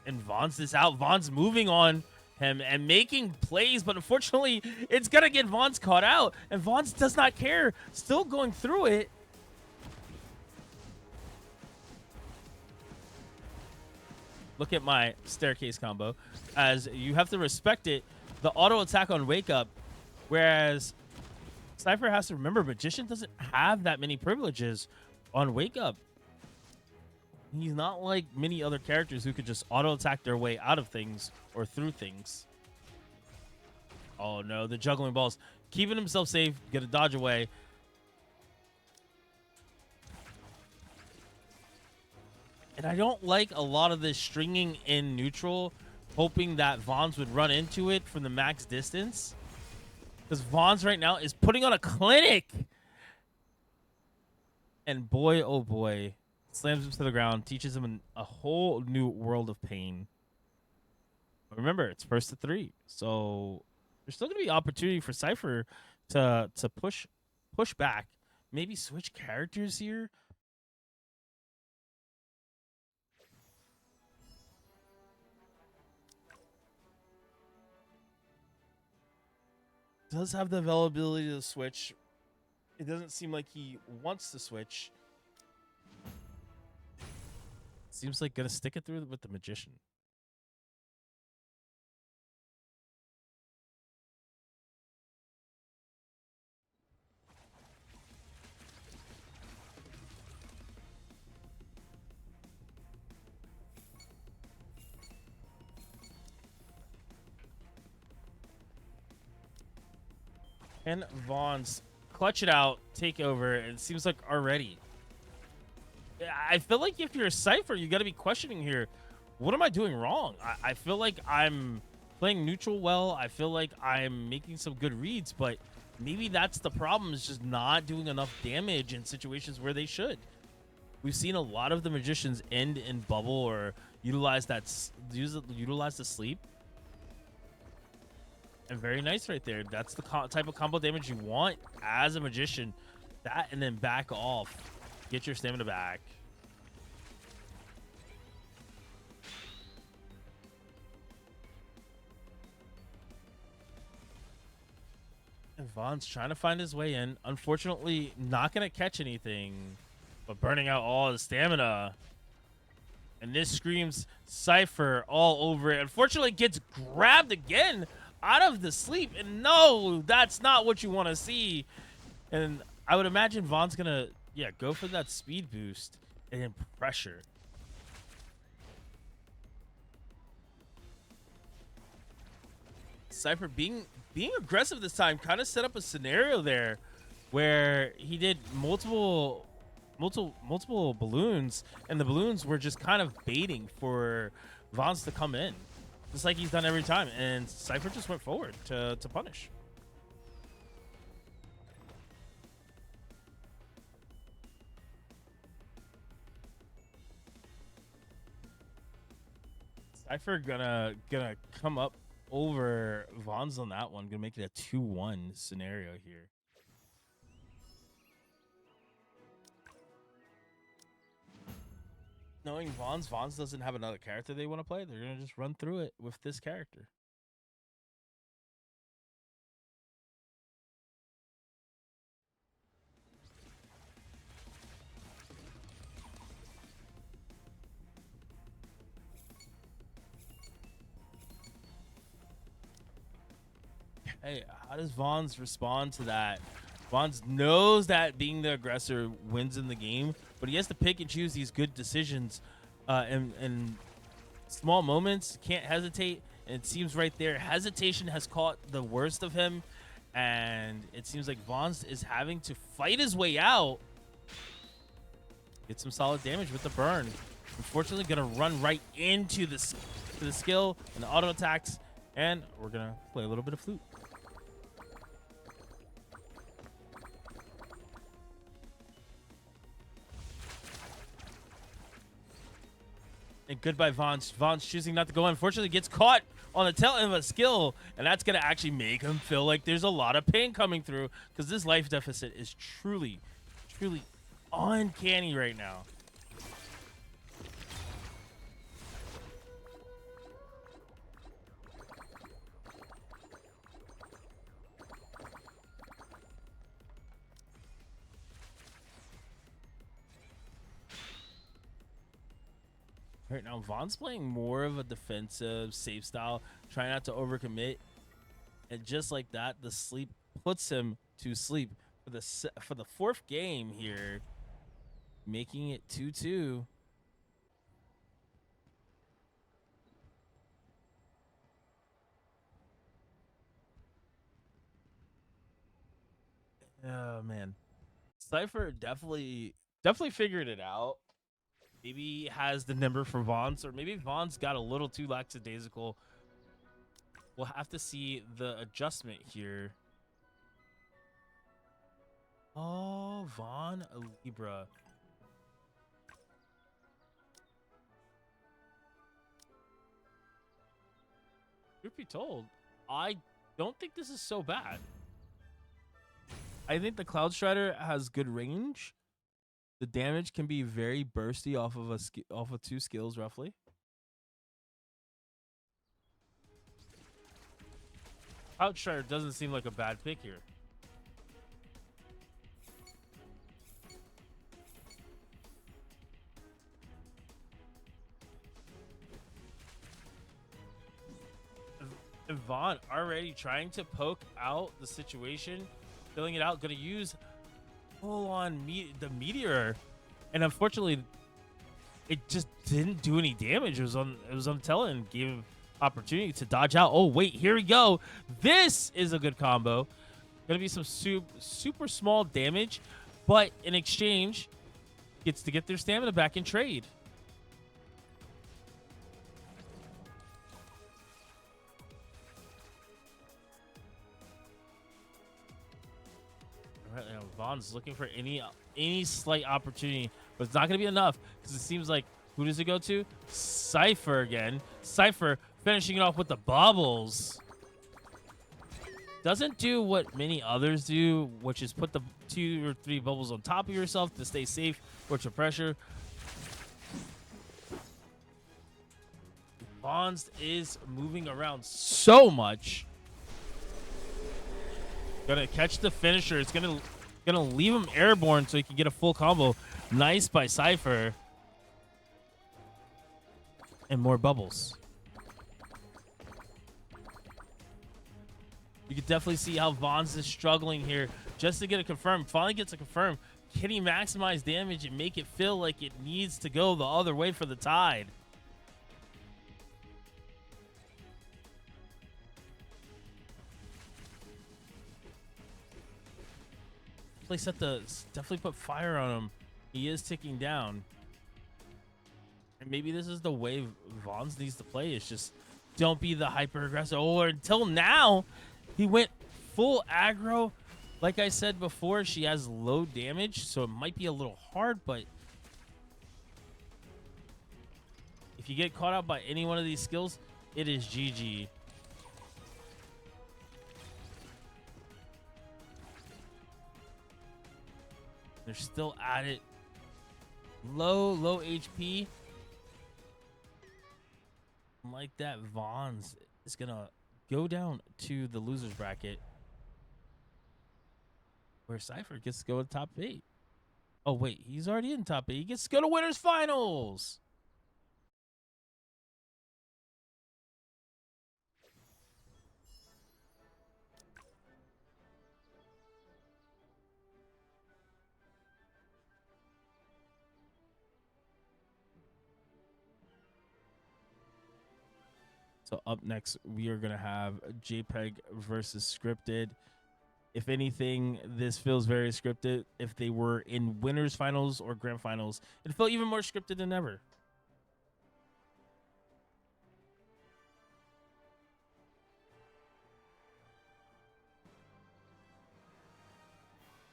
And Vaughn's is out. Vaughn's moving on him and making plays, but unfortunately, it's going to get Vaughn's caught out. And Vaughn's does not care. Still going through it. Look at my staircase combo. As you have to respect it. the auto attack on Wake Up, whereas Cypher has to remember Magician doesn't have that many privileges on Wake Up. He's not like many other characters who could just auto attack their way out of things or through things. Oh no, the juggling balls. Keeping himself safe, get a dodge away. And I don't like a lot of this stringing in neutral, hoping that Vons would run into it from the max distance. Because Vons right now is putting on a clinic. And boy, oh boy, slams him to the ground, teaches him a whole new world of pain. But remember, it's first to 3. So there's still going to be opportunity for Cypher to push back. Maybe switch characters here. Does have the availability to switch. It doesn't seem like he wants to switch. Seems like gonna stick it through with the Magician. And Vaughn's clutch it out, take over. It seems like already. I feel like if you're a Cypher, you got to be questioning here. What am I doing wrong? I feel like I'm playing neutral well. I feel like I'm making some good reads, but maybe that's the problem, is just not doing enough damage in situations where they should. We've seen a lot of the Magicians end in bubble or utilize the sleep. And very nice right there. That's the type of combo damage you want as a Magician. That and then back off. Get your stamina back. And Vaughn's trying to find his way in. Unfortunately, not going to catch anything, but burning out all his stamina. And this screams Cypher all over it. Unfortunately, gets grabbed again out of the sleep. And no, that's not what you want to see. And I would imagine Vaughn's going to, go for that speed boost and then pressure. Cypher being aggressive this time kind of set up a scenario there where he did multiple balloons, and the balloons were just kind of baiting for Vons to come in, just like he's done every time, and Cypher just went forward to punish. Cypher gonna come up over Vons on that one, gonna make it a 2-1 scenario here. Knowing Vons doesn't have another character they want to play, they're going to just run through it with this character. Hey, how does Vons respond to that? Vons knows that being the aggressor wins in the game, but he has to pick and choose these good decisions in small moments. Can't hesitate. And it seems right there, hesitation has caught the worst of him. And it seems like Vons is having to fight his way out. Get some solid damage with the burn. Unfortunately, going to run right into the skill and the auto attacks. And we're going to play a little bit of flute. And goodbye, Vons. Vons choosing not to go in. Unfortunately, gets caught on the tail end of a skill, and that's going to actually make him feel like there's a lot of pain coming through, because this life deficit is truly, truly uncanny right now. Right now, Vaughn's playing more of a defensive, safe style, trying not to overcommit. And just like that, the sleep puts him to sleep for the fourth game here, making it 2-2. Oh man, Cypher definitely figured it out. Maybe has the number for Vaughn's, or maybe Vaughn's got a little too lackadaisical. We'll have to see the adjustment here. Oh, Vaughn Libra. Truth be told, I don't think this is so bad. I think the Cloud Strider has good range. The damage can be very bursty off of 2 skills roughly. Cloud Strider doesn't seem like a bad pick here. Vaughn already trying to poke out the situation, filling it out, gonna use full on the meteor, and unfortunately it just didn't do any damage. It was on Talon, gave him opportunity to dodge out. Oh wait, here we go. This is a good combo. Gonna be some super small damage, but in exchange gets to get their stamina back in trade. All right, now Vaughn's looking for any slight opportunity, but it's not going to be enough because it seems like, who does it go to? Cypher again. Cypher finishing it off with the bubbles. Doesn't do what many others do, which is put the 2 or 3 bubbles on top of yourself to stay safe or to pressure. Vaughn's is moving around so much. Gonna catch the finisher. It's gonna leave him airborne so he can get a full combo. Nice by Cypher. And more bubbles. You can definitely see how Vaughn's is struggling here just to get it confirmed. Finally gets it confirmed. Can he maximize damage and make it feel like it needs to go the other way for the tide? Definitely put fire on him. He is ticking down. And maybe this is the way Vaughn's needs to play. It's just don't be the hyper aggressive. Or until now, he went full aggro. Like I said before, she has low damage, so it might be a little hard, but if you get caught out by any one of these skills, it is GG. They're still at it. Low HP. Like that, Vaughn's is going to go down to the loser's bracket, where Cypher gets to go to top 8. Oh, wait. He's already in top 8. He gets to go to winners finals. So up next, we are going to have JPEG versus Scripted. If anything, this feels very scripted. If they were in winners finals or grand finals, it felt even more scripted than ever.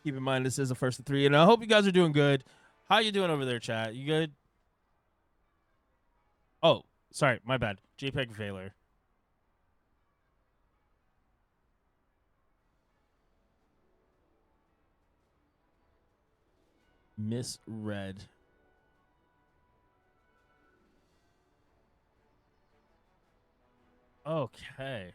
Keep in mind, this is the first of 3, and I hope you guys are doing good. How you doing over there, chat? You good? Oh, sorry, my bad. JPEG Valor. Misread. Okay.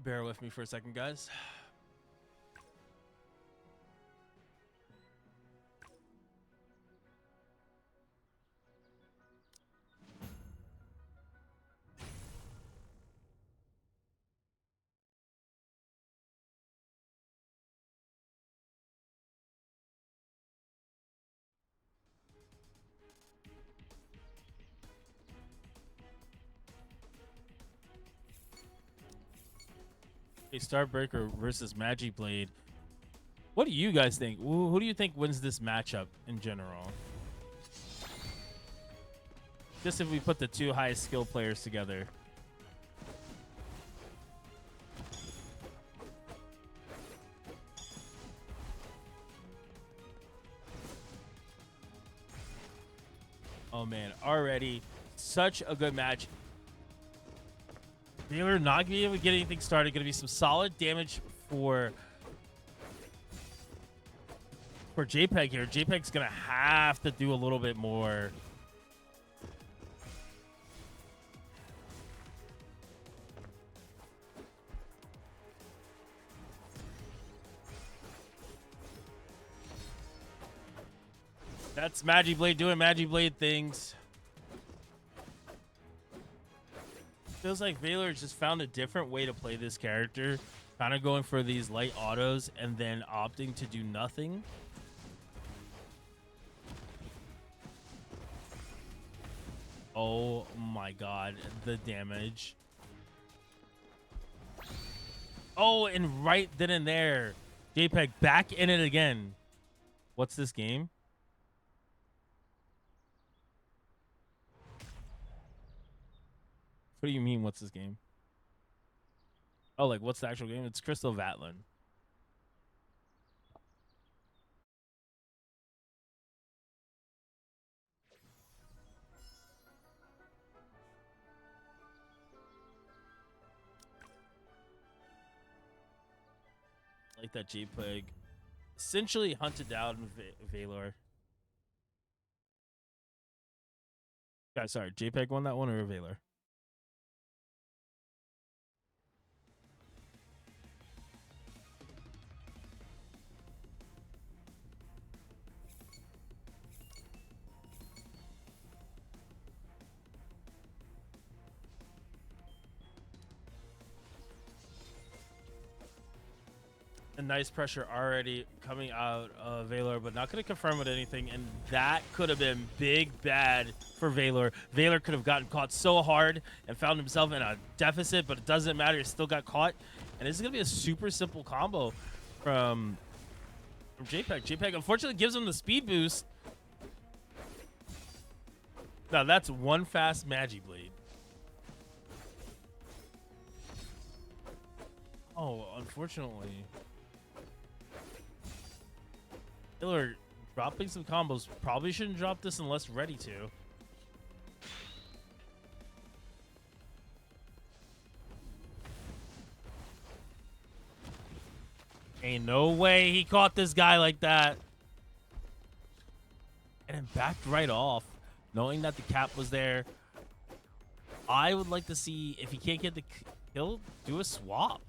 Bear with me for a second, guys. A Starbreaker versus Magi Blade. What do you guys think? Who do you think wins this matchup in general? Just if we put the two highest skill players together. Oh man, already such a good match. Baylor not gonna be able to get anything started. Gonna be some solid damage for JPEG here. JPEG's gonna have to do a little bit more. That's Magi Blade doing Magi Blade things. Feels like Baylor just found a different way to play this character. Kind of going for these light autos and then opting to do nothing. Oh my god, the damage. Oh, and right then and there, JPEG back in it again. What's this game? What do you mean, what's this game? Oh, like, what's the actual game? It's Crystal Vatlin. Like that JPEG essentially hunted down Valor. Guys, sorry, JPEG won that one or Valor? A nice pressure already coming out of Valor, but not going to confirm with anything. And that could have been big bad for Valor. Valor could have gotten caught so hard and found himself in a deficit, but it doesn't matter. He still got caught. And this is going to be a super simple combo from JPEG. JPEG unfortunately gives him the speed boost. Now that's one fast Magi Blade. Oh, unfortunately. Valor dropping some combos. Probably shouldn't drop this unless ready to. Ain't no way he caught this guy like that. And then backed right off, knowing that the cap was there. I would like to see, if he can't get the kill, do a swap.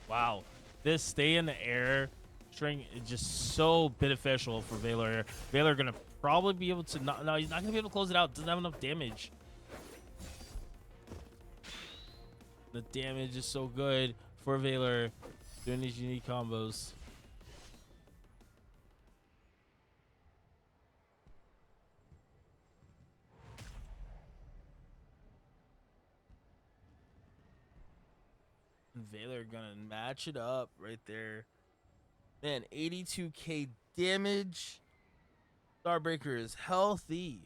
Wow, this stay in the air string is just so beneficial for Valor. Valor gonna probably be able to no, he's not gonna be able to close it out. Doesn't have enough damage. The damage is so good for Valor doing these unique combos. Valor gonna match it up right there. Man, 82k damage. Starbreaker is healthy.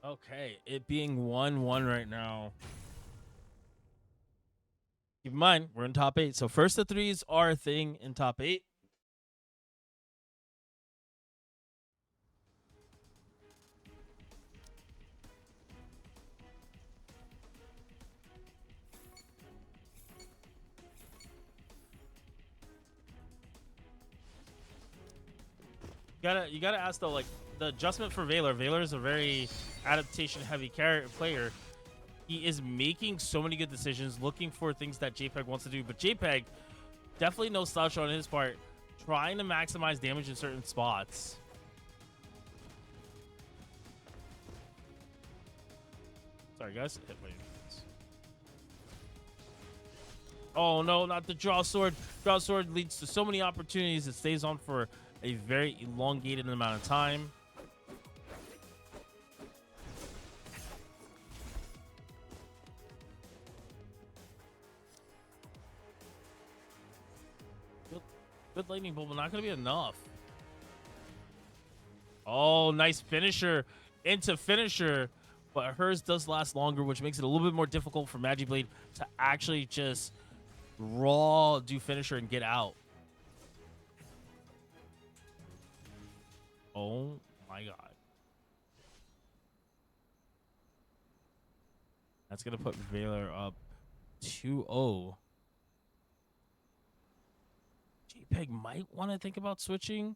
Okay, it being 1-1 right now. Keep in mind, we're in top 8. So first the threes are a thing in top 8. You gotta ask though, like the adjustment for Valor. Valor is a very adaptation heavy player. He is making so many good decisions, looking for things that JPEG wants to do. But JPEG, definitely no slouch on his part, trying to maximize damage in certain spots. Sorry, guys. Oh, no, not the draw sword. Draw sword leads to so many opportunities. It stays on for a very elongated amount of time. Good lightning bolt, but not going to be enough. Oh, nice finisher into finisher. But hers does last longer, which makes it a little bit more difficult for Magiblade to actually just raw do finisher and get out. Oh my god. That's going to put Valor up 2-0. JPEG might want to think about switching.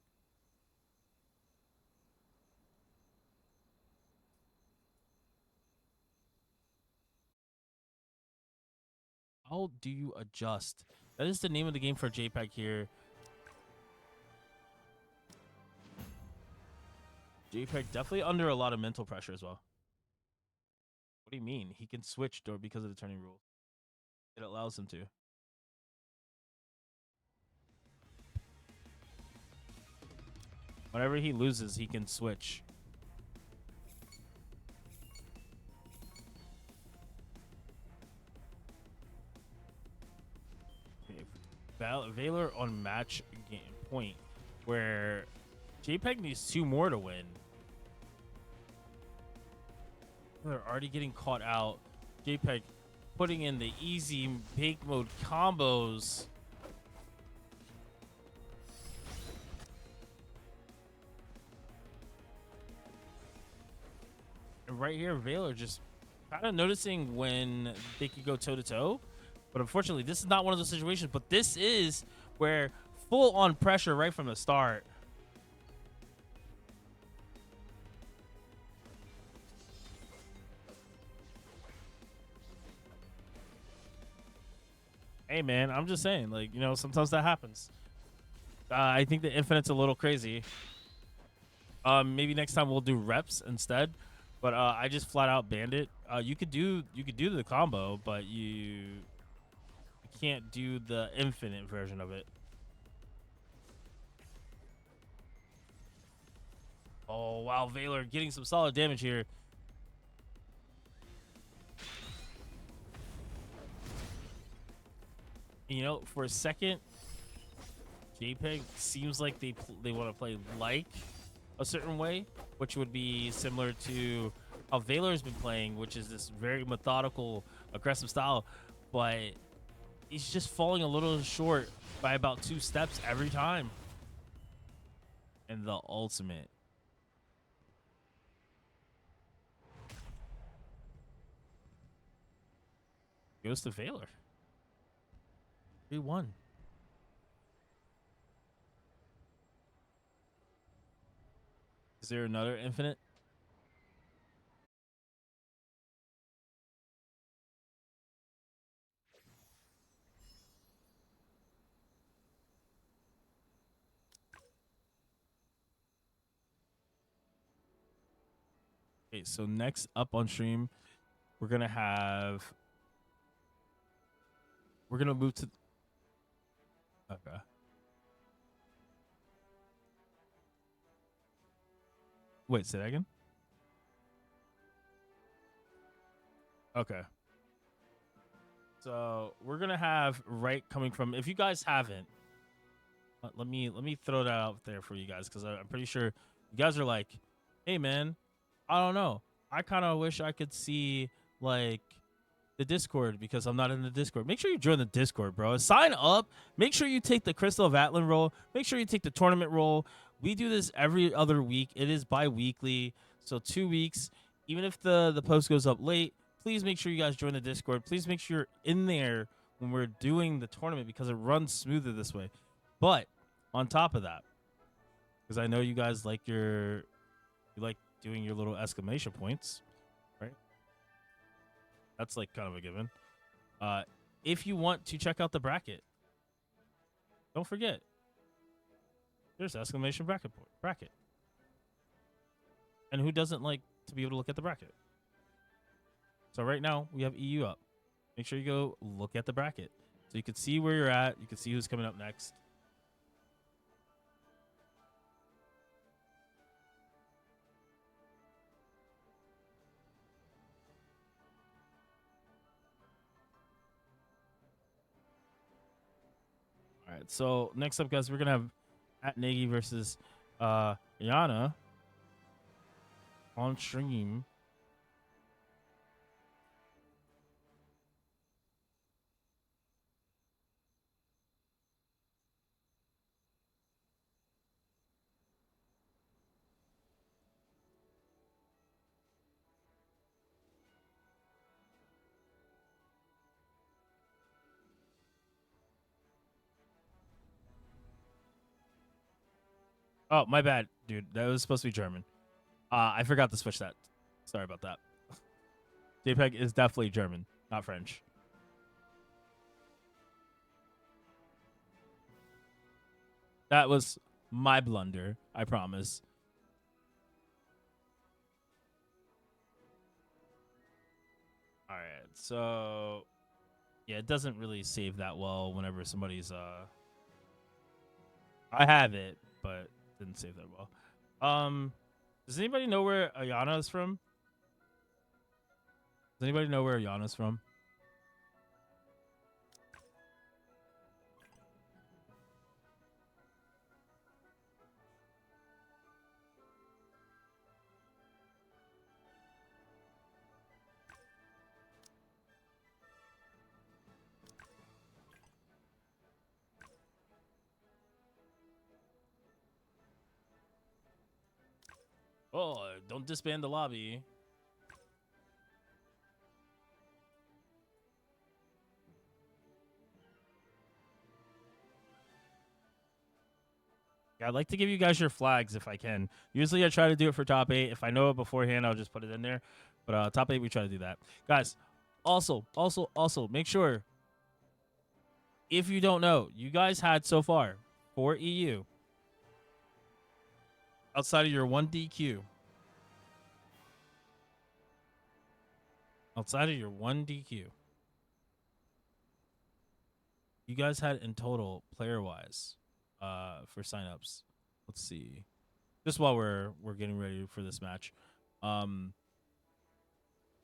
How do you adjust? That is the name of the game for JPEG here. JPEG definitely under a lot of mental pressure as well. What do you mean? He can switch door because of the turning rule. It allows him to. Whenever he loses, he can switch. Okay. Valor on match game point, where JPEG needs 2 more to win. They're already getting caught out. JPEG putting in the easy bake mode combos. And right here, Valor just kind of noticing when they could go toe-to-toe. But unfortunately, this is not one of those situations. But this is where full-on pressure right from the start. Hey, man, I'm just saying, like, you know, sometimes that happens. I think the Infinite's a little crazy. Maybe next time we'll do reps instead. But I just flat out banned it. You could do the combo, but you can't do the infinite version of it. Oh wow, Valor getting some solid damage here. You know, for a second, JPEG seems like they want to play like a certain way, which would be similar to how Valor's been playing, which is this very methodical, aggressive style. But he's just falling a little short by about 2 steps every time. And the ultimate. Goes to Valor. 3-1. Is there another infinite? Okay, so next up on stream, we're gonna move to. Okay. Wait, say that again. Okay. So we're gonna have right coming from. If you guys haven't, let me throw that out there for you guys because I'm pretty sure you guys are like, hey man, I don't know. I kind of wish I could see like the Discord because I'm not in the Discord. Make sure you join the Discord, bro. Sign up. Make sure you take the Crystal of Atlan role. Make sure you take the tournament role. We do this every other week. It is bi-weekly, so 2 weeks. Even if the post goes up late, please make sure you guys join the Discord. Please make sure you're in there when we're doing the tournament because it runs smoother this way. But on top of that, because I know you guys like you like doing your little exclamation points, right? That's like kind of a given. If you want to check out the bracket, don't forget there's exclamation bracket. And who doesn't like to be able to look at the bracket? So right now we have EU up. Make sure you go look at the bracket so you can see where you're at. You can see who's coming up next. All right, so next up, guys, we're gonna have at Nagy versus Yana on stream. Oh, my bad, dude. That was supposed to be German. I forgot to switch that. Sorry about that. JPEG is definitely German, not French. That was my blunder, I promise. All right, so yeah, it doesn't really save that well whenever somebody's I have it, but didn't save that well. Does anybody know where Ayana is from? Does anybody know where Ayana's from? Oh, don't disband the lobby. Yeah, I'd like to give you guys your flags if I can. Usually I try to do it for top 8. If I know it beforehand, I'll just put it in there. But top 8, we try to do that. Guys, also, make sure, if you don't know, you guys had so far, for EU, outside of your 1 DQ, you guys had in total, player-wise, for signups. Let's see. Just while we're getting ready for this match. You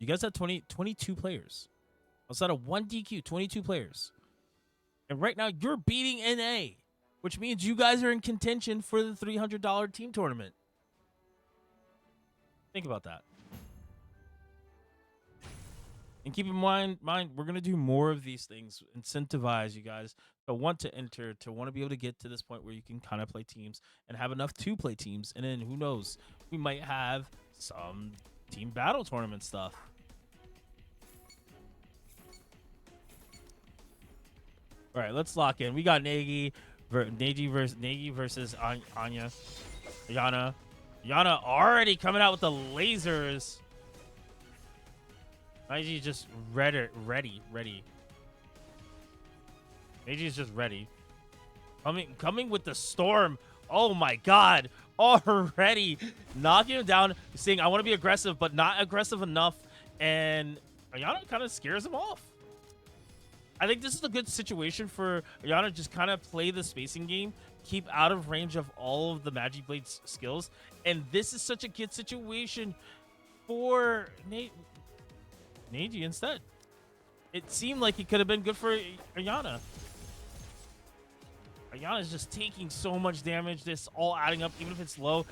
guys had 22 players. Outside of 1 DQ, 22 players. And right now, you're beating NA, which means you guys are in contention for the $300 team tournament. Think about that. And keep in mind, we're going to do more of these things, incentivize you guys to want to enter, to want to be able to get to this point where you can kind of play teams and have enough to play teams. And then who knows, we might have some team battle tournament stuff. All right, let's lock in. We got Nagy versus Anya. Yana already coming out with the lasers. Neji's just ready. Neji's just ready. Coming with the storm. Oh my god. Already knocking him down, saying I want to be aggressive, but not aggressive enough. And Ayana kind of scares him off. I think this is a good situation for Ayana to just kind of play the spacing game, keep out of range of all of the Magic Blade's skills. And this is such a good situation for Neji instead. It seemed like it could have been good for Ayana. Ayana's just taking so much damage. This all adding up, even if it's low.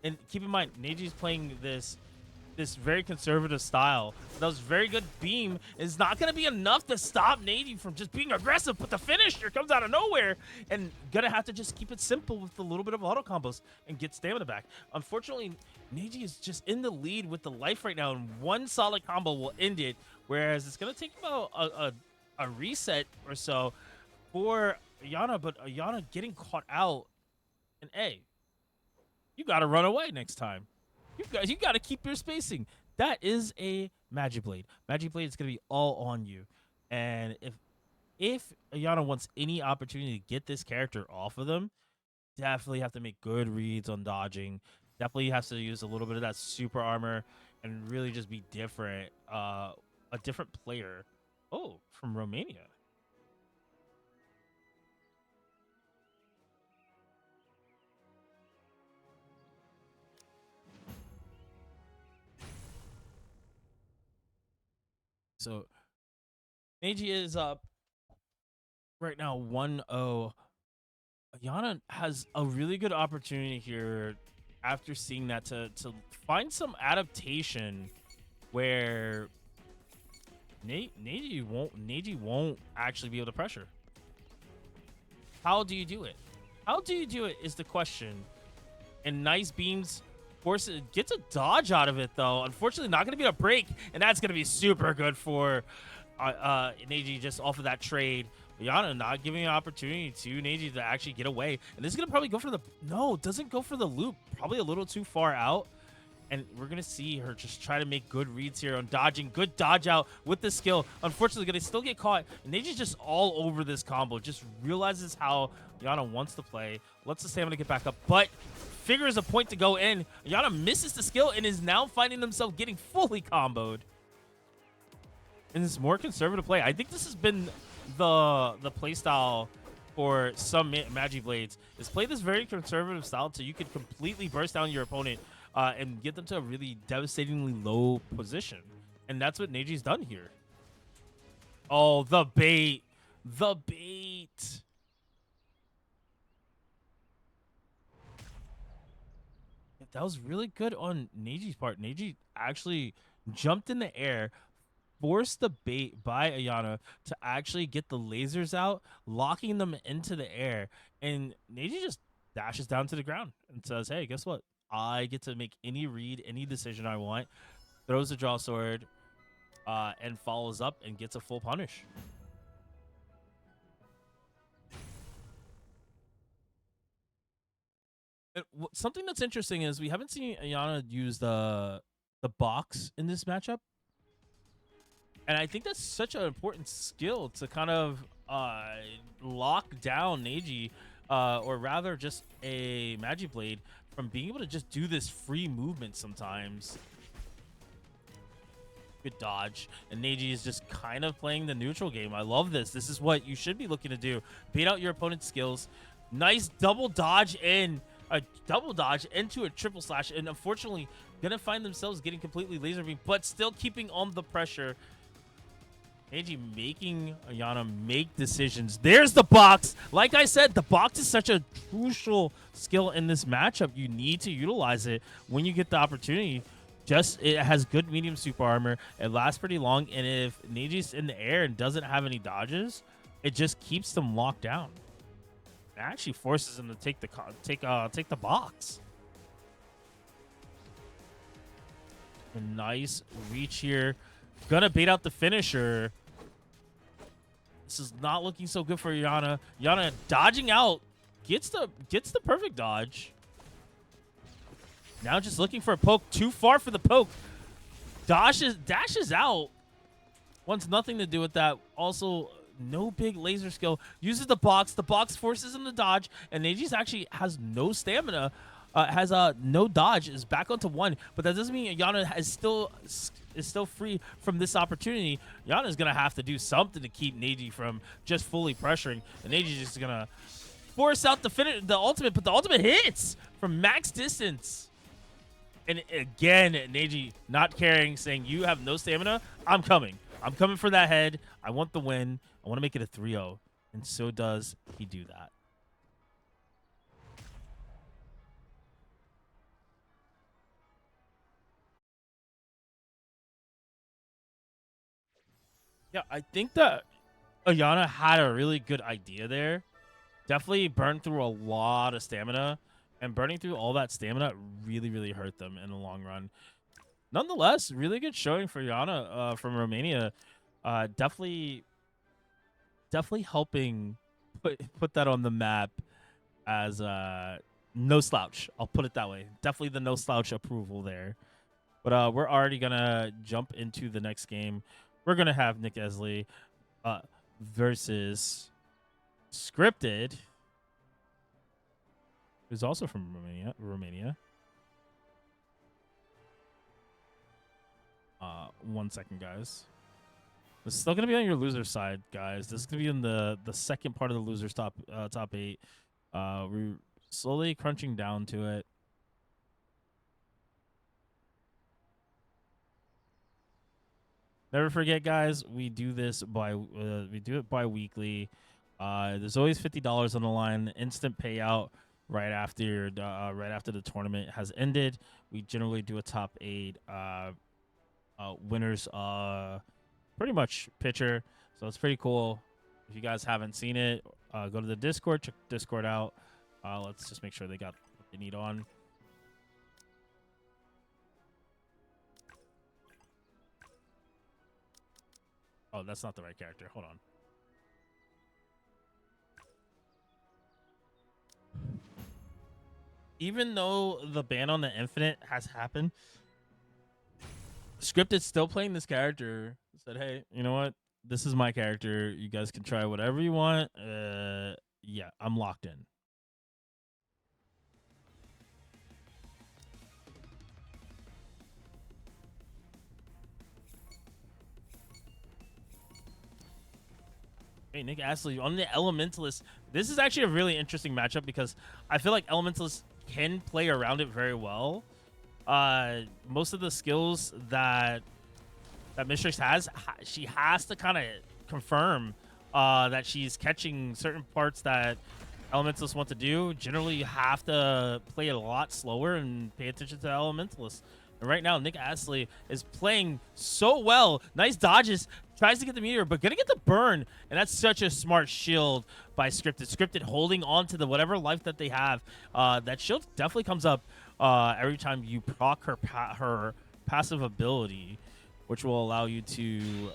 And keep in mind, Neji's playing this this very conservative style. That was very good beam is not going to be enough to stop Nady from just being aggressive, but the finisher comes out of nowhere and gonna have to just keep it simple with a little bit of auto combos and get stamina back. Unfortunately, Nady is just in the lead with the life right now, and one solid combo will end it, whereas it's gonna take about a reset or so for Ayana, but Ayana getting caught out. And hey, you gotta run away next time. You gotta keep your spacing. That is a Magic Blade. Magic Blade is gonna be all on you. And if Ayana wants any opportunity to get this character off of them, definitely have to make good reads on dodging. Definitely has to use a little bit of that super armor and really just be different. A different player. Oh, from Romania. So Neji is up right now 1-0. Ayana has a really good opportunity here after seeing that to find some adaptation where Neji won't actually be able to pressure. How do you do it? How do you do it is the question. And nice beams gets a dodge out of it though. Unfortunately, not gonna be a break, and that's gonna be super good for Neji just off of that trade. Ayana not giving an opportunity to Neji to actually get away. And this is gonna probably go for the doesn't go for the loop. Probably a little too far out. And we're going to see her just try to make good reads here on dodging. Good dodge out with the skill. Unfortunately, going to still get caught. And Neji's just all over this combo. Just realizes how Ayana wants to play. Lets the stamina get back up. But figures a point to go in. Ayana misses the skill and is now finding themselves getting fully comboed. And this more conservative play. I think this has been the play style for some Magi Blades. Is play this very conservative style so you could completely burst down your opponent and get them to a really devastatingly low position. And that's what Neji's done here. Oh, the bait. The bait. That was really good on Neji's part. Neji actually jumped in the air, forced the bait by Ayana to actually get the lasers out, locking them into the air. And Neji just dashes down to the ground and says, hey, guess what? I get to make any read, any decision I want. Throws the draw sword and follows up and gets a full punish. Something that's interesting is we haven't seen Ayana use the box in this matchup. And I think that's such an important skill to kind of lock down Neji, or rather just a Magic Blade, from being able to just do this free movement sometimes. Good dodge. And Neji is just kind of playing the neutral game. I love this. This is what you should be looking to do. Bait out your opponent's skills. Nice double dodge in. A double dodge into a triple slash. And unfortunately, going to find themselves getting completely laser beam, but still keeping on the pressure. Neji making Ayana make decisions. There's the box. Like I said, the box is such a crucial skill in this matchup. You need to utilize it when you get the opportunity. It has good medium super armor. It lasts pretty long. And if Neji's in the air and doesn't have any dodges, it just keeps them locked down. It actually forces them to take the box. A nice reach here. Gonna bait out the finisher. This is not looking so good for Ayana. Ayana dodging out. Gets the perfect dodge. Now just looking for a poke. Too far for the poke. Dashes out. Wants nothing to do with that. Also, no big laser skill. Uses the box. The box forces him to dodge. And Neji's actually has no stamina. Has no dodge, is back onto 1, but that doesn't mean Ayana is still free from this opportunity. Ayana's gonna have to do something to keep Neji from just fully pressuring, and Neji's just gonna force out the ultimate, but the ultimate hits from max distance. And again, Neji not caring, saying, you have no stamina, I'm coming for that head. I want the win. I want to make it a 3-0, and so does he do that. Yeah, I think that Ayana had a really good idea there. Definitely burned through a lot of stamina, and burning through all that stamina really, really hurt them in the long run. Nonetheless, really good showing for Yana from Romania. Definitely helping put that on the map as no slouch. I'll put it that way. Definitely the no slouch approval there. But we're already gonna jump into the next game. We're gonna have Nick Esley versus Scripted, who's also from Romania. 1 second, guys. This is still gonna be on your loser side, guys. This is gonna be in the second part of the losers top 8. We're slowly crunching down to it. Never forget, guys. We do this we do it bi-weekly. There's always $50 on the line. Instant payout right after the tournament has ended. We generally do a top 8 winners pretty much pitcher. So it's pretty cool. If you guys haven't seen it, go to the Discord, check Discord out. Let's just make sure they got what they need on. Oh, that's not the right character. Hold on. Even though the ban on the Infinite has happened, Scripted's still playing this character. Said, hey, you know what? This is my character. You guys can try whatever you want. Yeah, I'm locked in. Hey, Nick Astley on the Elementalist. This is actually a really interesting matchup because I feel like Elementalist can play around it very well. Most of the skills that Mistress has, she has to kind of confirm that she's catching certain parts that Elementalists want to do. Generally, you have to play it a lot slower and pay attention to Elementalists. And right now, Nick Astley is playing so well. Nice dodges. Tries to get the meteor, but gonna get the burn. And that's such a smart shield by Scripted. Scripted holding on to the whatever life that they have. That shield definitely comes up every time you proc her passive ability, which will allow you to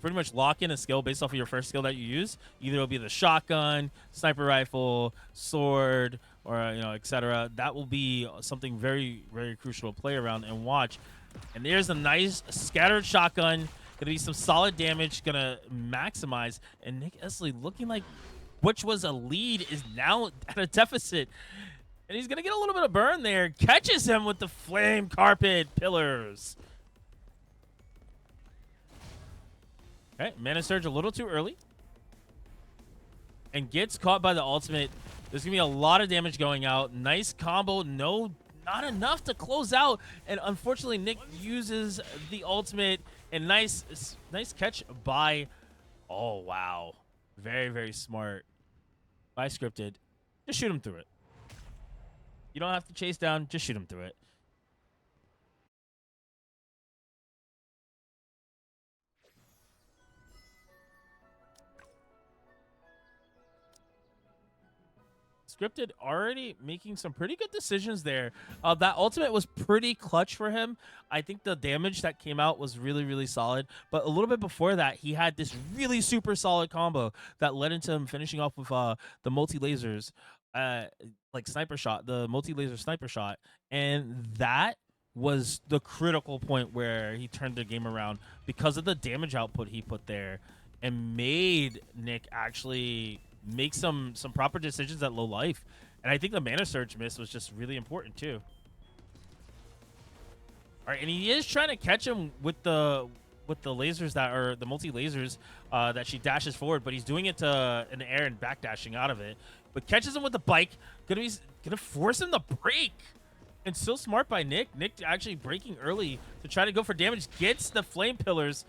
pretty much lock in a skill based off of your first skill that you use. Either it'll be the shotgun, sniper rifle, sword, or etc. That will be something very, very crucial to play around and watch. And there's a nice scattered shotgun. Gonna be some solid damage. Gonna maximize. And Nick Esley looking like which was a lead is now at a deficit. And he's gonna get a little bit of burn there. Catches him with the flame carpet pillars. Okay, Mana Surge a little too early. And gets caught by the ultimate. There's going to be a lot of damage going out. Nice combo. No, not enough to close out. And unfortunately, Nick uses the ultimate. And nice catch by... Oh, wow. Very, very smart by Scripted. Just shoot him through it. You don't have to chase down. Just shoot him through it. Scripted already making some pretty good decisions there. That ultimate was pretty clutch for him. I think the damage that came out was really, really solid. But a little bit before that, he had this really super solid combo that led into him finishing off with the multi-lasers, like sniper shot, the multi-laser sniper shot. And that was the critical point where he turned the game around because of the damage output he put there and made Nick actually make some proper decisions at low life. And I think the Mana Surge miss was just really important too. All right, and he is trying to catch him with the lasers that are the multi lasers that she dashes forward, but he's doing it to in the air and backdashing out of it. But catches him with the bike, gonna force him to break. And so smart by Nick. Nick actually breaking early to try to go for damage, gets the flame pillars.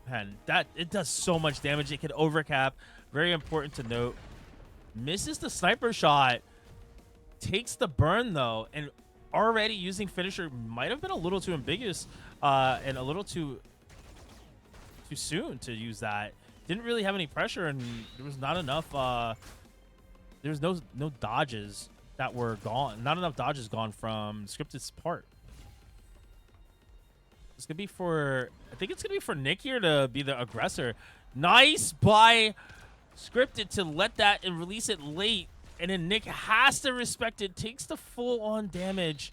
Man, it does so much damage. It can overcap. Very important to note. Misses the sniper shot. Takes the burn, though. And already using finisher might have been a little too ambiguous and a little too too soon to use that. Didn't really have any pressure, and there was not enough. There's no dodges that were gone. Not enough dodges gone from Scripted's part. It's gonna be for. I think it's gonna be for Nick here to be the aggressor. Nice by Scripted to let that and release it late, and then Nick has to respect it. Takes the full-on damage,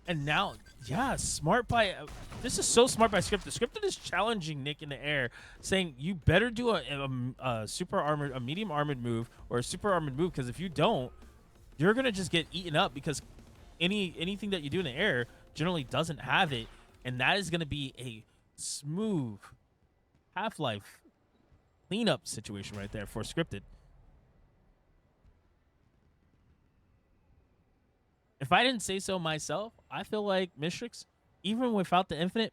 and now, yeah, smart by. This is so smart by Scripted. Scripted is challenging Nick in the air, saying you better do a super armored, a medium armored move or a super armored move, because if you don't, you're gonna just get eaten up, because anything that you do in the air generally doesn't have it, and that is gonna be a smooth Half-Life cleanup situation right there for Scripted. If I didn't say so myself, I feel like Mistrix, even without the infinite,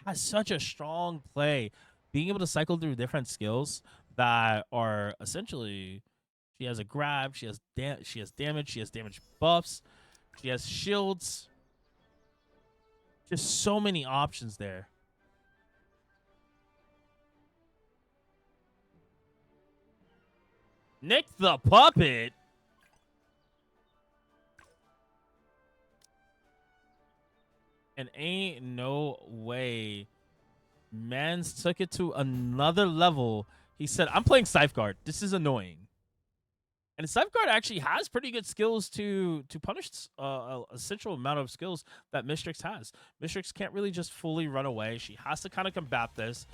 has such a strong play. Being able to cycle through different skills that are essentially, she has a grab, she has damage, she has damage buffs, she has shields. Just so many options there. Nick the Puppet. And ain't no way. Mans took it to another level. He said, I'm playing Safeguard. This is annoying. And Safeguard actually has pretty good skills to punish a essential amount of skills that Mistrix has. Mistrix can't really just fully run away. She has to kind of combat this.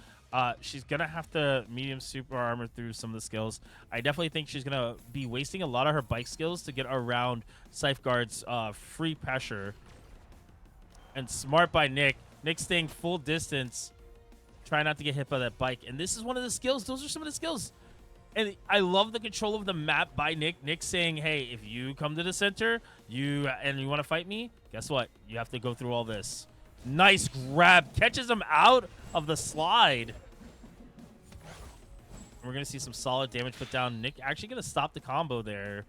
She's going to have to medium super armor through some of the skills. I definitely think she's going to be wasting a lot of her bike skills to get around Safeguard's free pressure. And smart by Nick. Nick staying full distance. Try not to get hit by that bike. And this is one of the skills. Those are some of the skills. And I love the control of the map by Nick. Nick saying, hey, if you come to the center and you want to fight me, guess what? You have to go through all this. Nice grab. Catches him out of the slide. We're going to see some solid damage put down. Nick actually going to stop the combo there.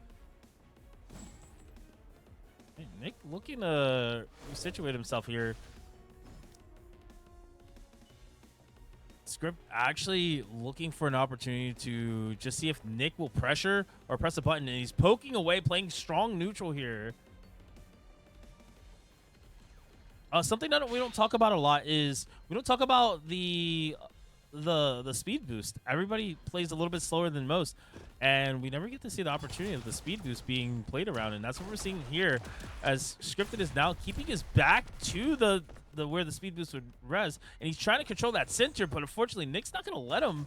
Hey, Nick looking to situate himself here. Script actually looking for an opportunity to just see if Nick will pressure or press a button, and he's poking away, playing strong neutral here. Something that we don't talk about a lot is we don't talk about the speed boost. Everybody plays a little bit slower than most, and we never get to see the opportunity of the speed boost being played around, and that's what we're seeing here, as Scripted is now keeping his back to the where the speed boost would res, and he's trying to control that center, but unfortunately Nick's not going to let him.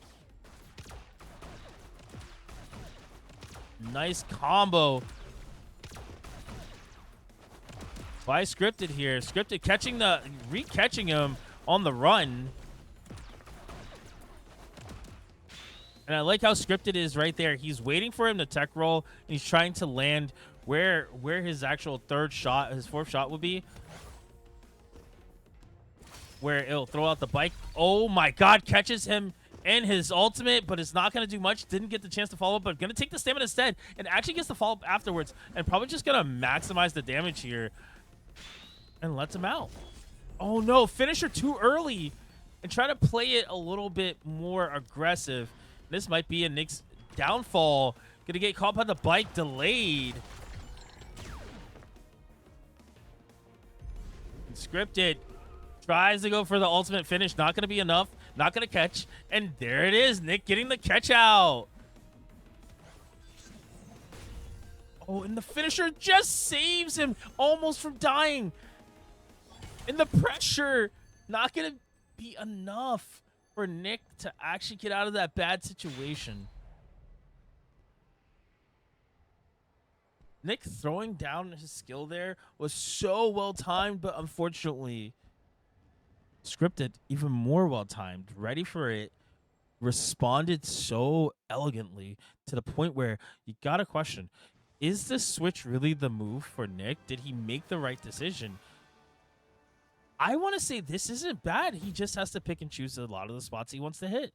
Nice combo by Scripted here. Scripted catching him on the run. And I like how Scripted is right there. He's waiting for him to tech roll, and he's trying to land where his actual fourth shot would be. Where it'll throw out the bike. Oh my god, catches him in his ultimate, but it's not going to do much. Didn't get the chance to follow up, but going to take the stamina instead, and actually gets the follow-up afterwards, and probably just going to maximize the damage here and lets him out. Oh no, finisher too early, and try to play it a little bit more aggressive. This might be a Nick's downfall. Going to get caught by the bike, delayed. And Scripted tries to go for the ultimate finish. Not going to be enough. Not going to catch. And there it is. Nick getting the catch out. Oh, and the finisher just saves him almost from dying. And the pressure not going to be enough for Nick to actually get out of that bad situation. Nick throwing down his skill there was so well timed, but unfortunately Scripted even more well timed, ready for it, responded so elegantly to the point where you gotta question, is this switch really the move for Nick? Did he make the right decision? I want to say this isn't bad. He just has to pick and choose a lot of the spots he wants to hit.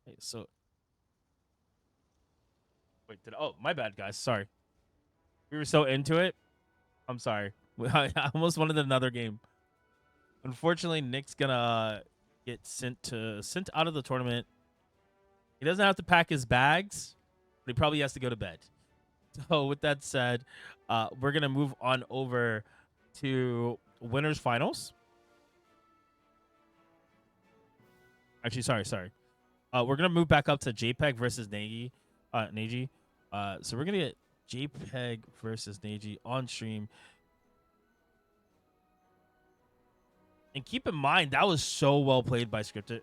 Okay, so wait, oh, my bad, guys. Sorry. We were so into it. I'm sorry. I almost wanted another game. Unfortunately, Nick's gonna get sent out of the tournament. He doesn't have to pack his bags, but he probably has to go to bed. So with that said, we're gonna move on over to winners finals. Actually, sorry. We're gonna move back up to JPEG versus Neji. So we're gonna get JPEG versus Neji on stream. And keep in mind that was so well played by Scripted.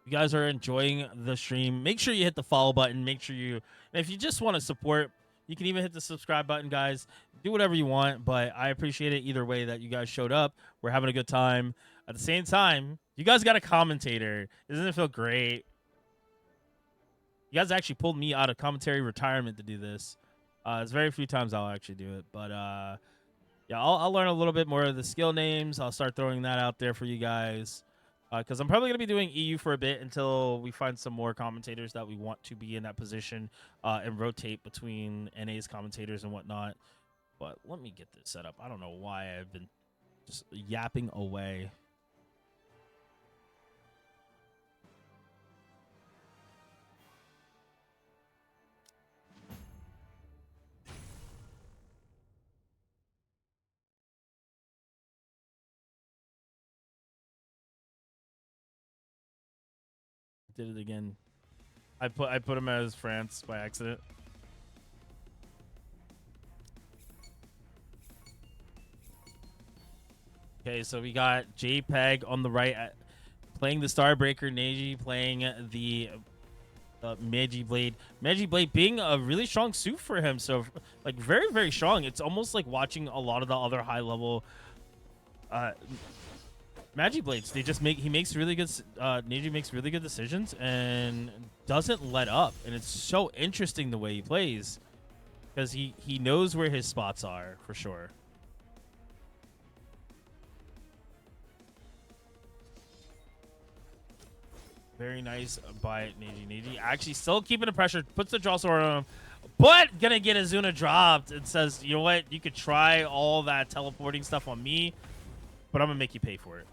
You guys are enjoying the stream, make sure you hit the follow button. Make sure you, and if you just want to support, you can even hit the subscribe button, guys. Do whatever you want, but I appreciate it either way that you guys showed up. We're having a good time. At the same time, you guys got a commentator. Doesn't it feel great? You guys actually pulled me out of commentary retirement to do this. It's very few times I'll actually do it, but yeah, I'll learn a little bit more of the skill names. I'll start throwing that out there for you guys. Because I'm probably going to be doing EU for a bit until we find some more commentators that we want to be in that position and rotate between NA's commentators and whatnot. But let me get this set up. I don't know why I've been just yapping away. Did it again. I put him as France by accident. Okay, so we got JPEG on the right playing the Starbreaker, Neji playing the Magi Blade. Magi Blade being a really strong suit for him, so like very very strong. It's almost like watching a lot of the other high level Magi Blades. He makes really good Neji makes really good decisions and doesn't let up, and it's so interesting the way he plays because he knows where his spots are for sure. Very nice by Neji. Neji actually still keeping the pressure, puts the draw sword on him, but gonna get Azuna dropped and says, you know what, you could try all that teleporting stuff on me, but I'm gonna make you pay for it.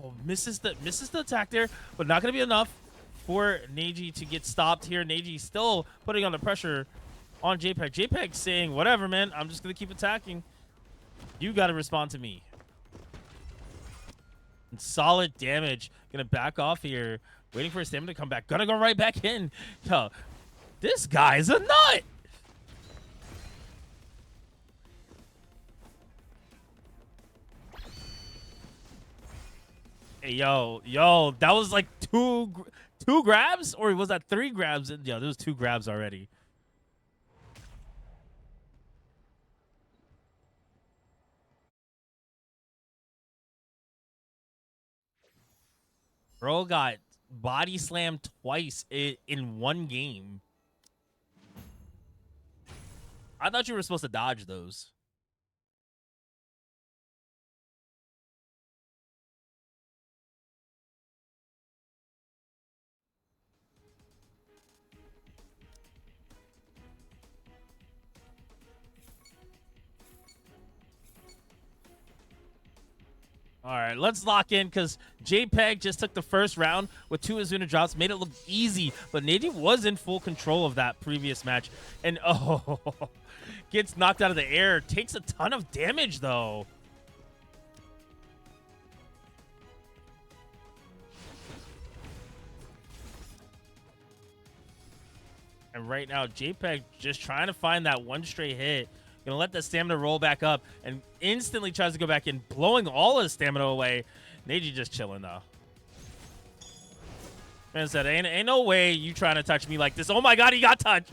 Oh, misses the attack there, but not gonna be enough for Neji to get stopped here. Neji still putting on the pressure on JPEG. JPEG saying, whatever, man, I'm just gonna keep attacking. You gotta respond to me. And solid damage. Gonna back off here. Waiting for his stamina to come back. Gonna go right back in. Yo, this guy's a nut. Hey, yo, that was like two grabs, or was that 3 grabs? Yeah, there was 2 grabs already. Bro got body slammed twice in one game. I thought you were supposed to dodge those. All right, let's lock in because JPEG just took the first round with 2 Azuna drops, made it look easy, but Neji was in full control of that previous match. And, oh, gets knocked out of the air. Takes a ton of damage, though. And right now, JPEG just trying to find that one straight hit. Gonna let the stamina roll back up and instantly tries to go back in, blowing all his stamina away. Neji just chilling though. Man said, ain't no way you trying to touch me like this. Oh my god, he got touched.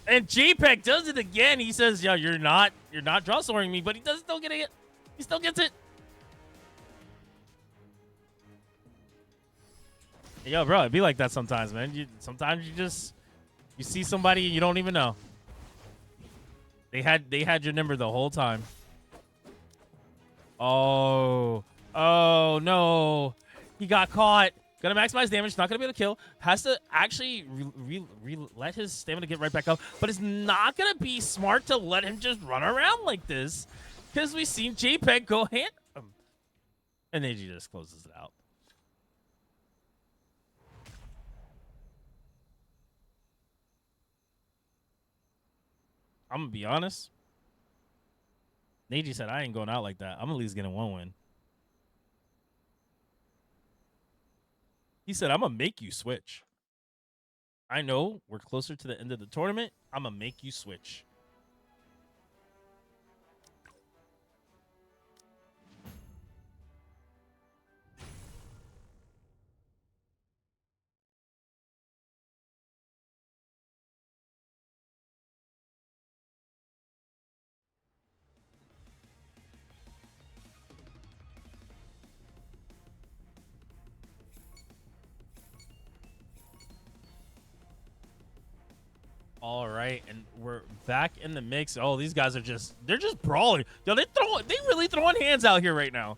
And JPEG does it again. He says, "Yo, you're not draw scoring me," but he does still get it. He still gets it. Yo, bro, it'd be like that sometimes, man. Sometimes you just You see somebody and you don't even know. They had your number the whole time. Oh. Oh, no. He got caught. Gonna maximize damage. Not gonna be able to kill. Has to actually let his stamina get right back up. But it's not gonna be smart to let him just run around like this. Because we've seen JPEG go hand him. And AG just closes it out. I'm gonna be honest. Neji said, I ain't going out like that. I'm at least getting one win. He said, I'm gonna make you switch. I know we're closer to the end of the tournament. I'm gonna make you switch. All right, and we're back in the mix. Oh, these guys are they're just brawling. Yo, they really throwing hands out here right now.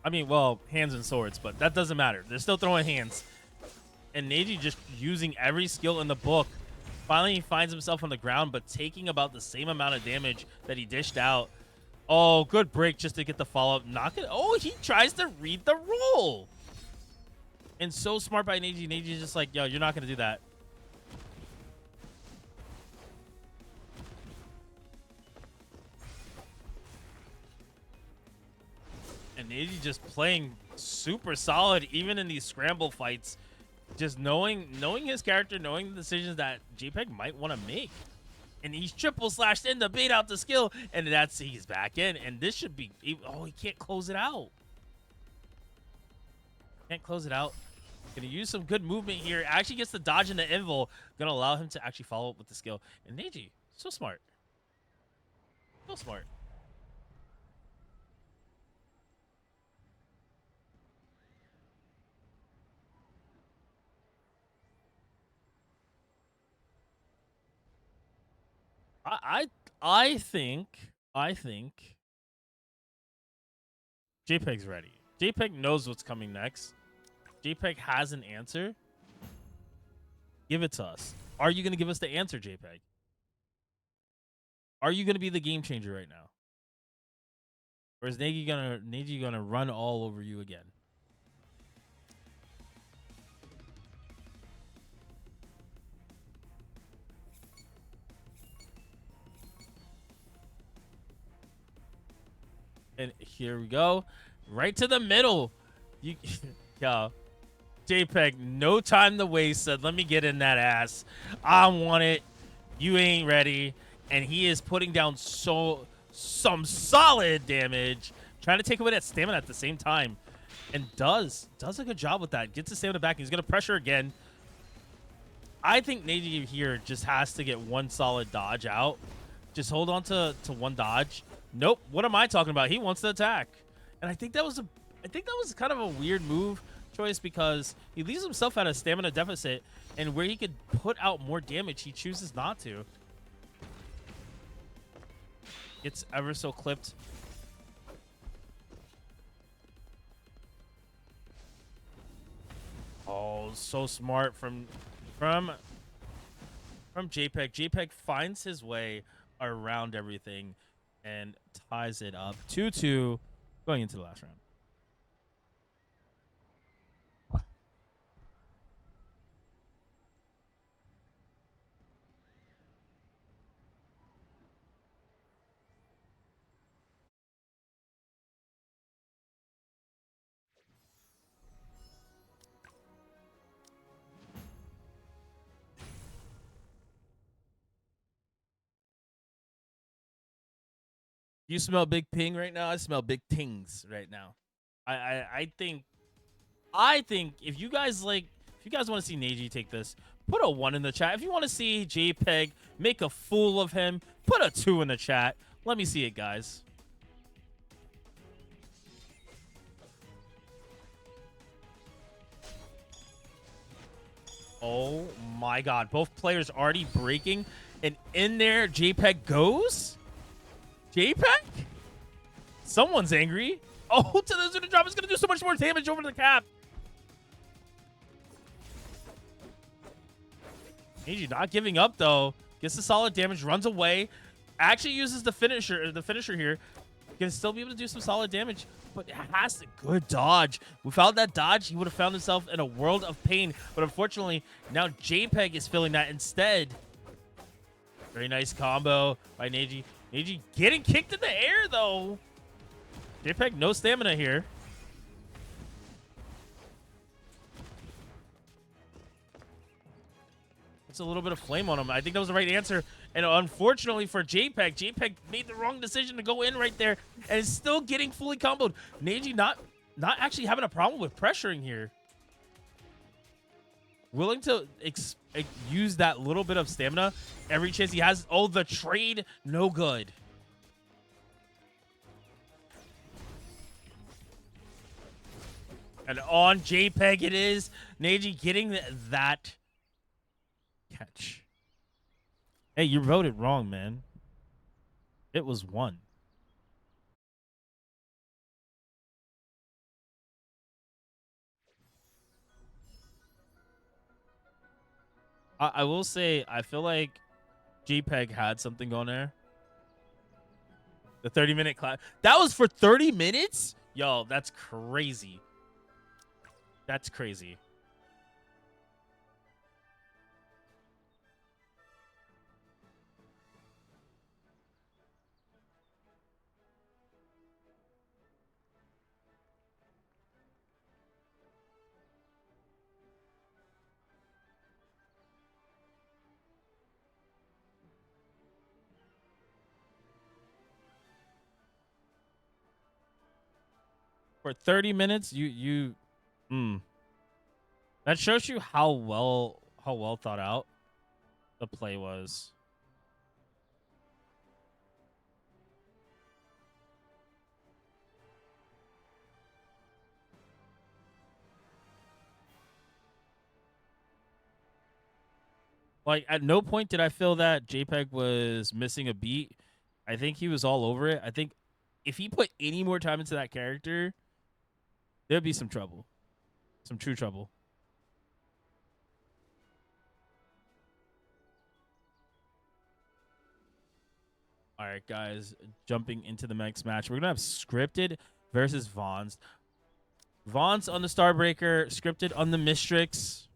I mean, well, hands and swords, but that doesn't matter. They're still throwing hands. And Neji just using every skill in the book. Finally, he finds himself on the ground, but taking about the same amount of damage that he dished out. Oh, good break just to get the follow-up. Knock it. Oh, he tries to read the roll. And so smart by Neji. Neji's just like, yo, you're not going to do that. And Neji just playing super solid, even in these scramble fights. Just knowing his character, knowing the decisions that JPEG might want to make. And he's triple slashed in to bait out the skill. And he's back in. And this should be, oh, he can't close it out. Can't close it out. Gonna use some good movement here. Actually gets the dodge in the invul. Gonna allow him to actually follow up with the skill. And Neji, so smart. So smart. I think JPEG's ready. JPEG knows what's coming next. JPEG has an answer. Give it to us. Are you going to give us the answer, JPEG? Are you going to be the game changer right now? Or is Neji gonna run all over you again? And here we go. Right to the middle. You yo. JPEG, no time to waste. Said, let me get in that ass. I want it. You ain't ready. And he is putting down some solid damage. Trying to take away that stamina at the same time. And does a good job with that. Gets the stamina back. He's going to pressure again. I think Neji here just has to get one solid dodge out. Just hold on to one dodge. Nope. What am I talking about? He wants to attack. And I think that was kind of a weird move choice because he leaves himself at a stamina deficit, and where he could put out more damage, he chooses not to. Gets ever so clipped. Oh, so smart from JPEG. JPEG finds his way around everything and ties it up 2-2 going into the last round. You smell big ping right now? I smell big tings right now. I think if you guys want to see Neji take this, put a 1 in the chat. If you want to see JPEG make a fool of him, put a 2 in the chat. Let me see it, guys. Oh my god. Both players already breaking. And in there, JPEG goes? JPEG? Someone's angry. Oh, to the Zuna drop is going to do so much more damage over the cap. Neji not giving up, though. Gets the solid damage, runs away. Actually uses the finisher here. Can still be able to do some solid damage, but has a good dodge. Without that dodge, he would have found himself in a world of pain. But unfortunately, now JPEG is filling that instead. Very nice combo by Neji. Neji getting kicked in the air, though. JPEG, no stamina here. It's a little bit of flame on him. I think that was the right answer. And unfortunately for JPEG, JPEG made the wrong decision to go in right there and is still getting fully comboed. Neji not actually having a problem with pressuring here. Willing to use that little bit of stamina every chance he has. Oh, the trade, no good. And on JPEG it is. Neji getting that catch. Hey, you voted wrong, man. It was 1. I will say, I feel like JPEG had something on there. The 30-minute class. That was for 30 minutes? Yo, that's crazy. That's crazy. For 30 minutes, that shows you how well thought out the play was. Like, at no point did I feel that JPEG was missing a beat. I think he was all over it. I think if he put any more time into that character, there'd be some trouble. Some true trouble. All right, guys, jumping into the next match. We're going to have Scripted versus Vons. Vons on the Starbreaker, Scripted on the Mistrix.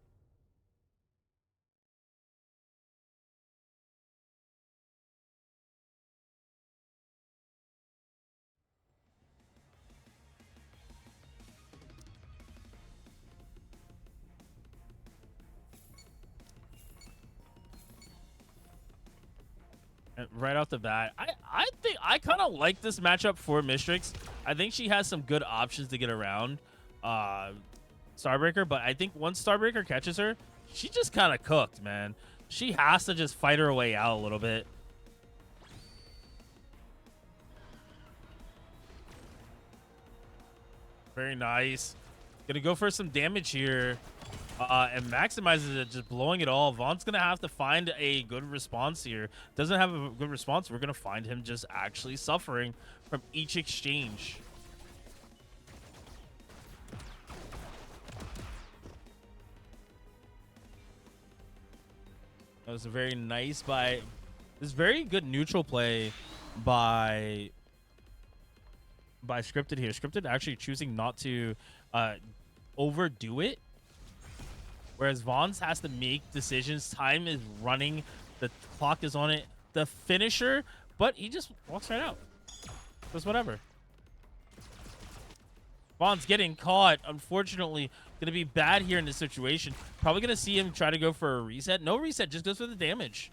Right off the bat, I think I kind of like this matchup for Mistrix. I think she has some good options to get around Starbreaker, but I think once Starbreaker catches her, she just kind of cooked, man. She has to just fight her way out a little bit. Very nice. Gonna go for some damage here. And maximizes it, just blowing it all. Vaughn's going to have to find a good response here. Doesn't have a good response. We're going to find him just actually suffering from each exchange. That was a very nice by... This very good neutral play by Scripted here. Scripted actually choosing not to overdo it. Whereas Vons has to make decisions. Time is running. The clock is on it. The finisher, but he just walks right out. Just whatever. Vons getting caught. Unfortunately, going to be bad here in this situation. Probably going to see him try to go for a reset. No reset, just goes for the damage.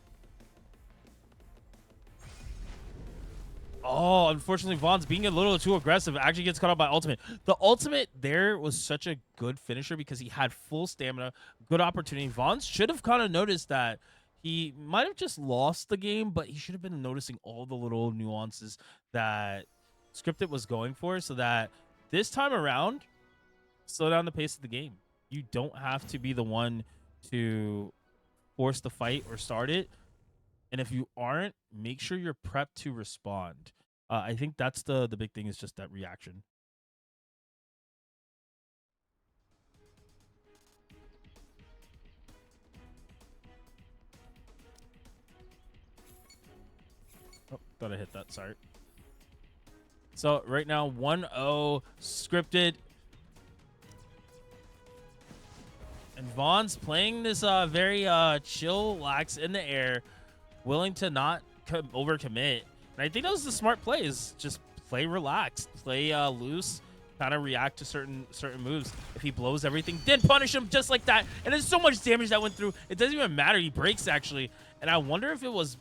Oh, unfortunately, Vaughn's being a little too aggressive. Actually gets caught up by ultimate. The ultimate there was such a good finisher because he had full stamina, good opportunity. Vaughn should have kind of noticed that he might have just lost the game, but he should have been noticing all the little nuances that Scripted was going for so that this time around, slow down the pace of the game. You don't have to be the one to force the fight or start it. And if you aren't, make sure you're prepped to respond. I think that's the big thing, is just that reaction. Oh, thought I hit that. Sorry. So right now, 1-0 scripted. And Vaughn's playing this very chill, lax in the air, willing to not overcommit. And I think that was the smart play, is just play relaxed, play loose, kind of react to certain moves. If he blows everything, then punish him just like that. And there's so much damage that went through. It doesn't even matter. He breaks, actually. And I wonder if it was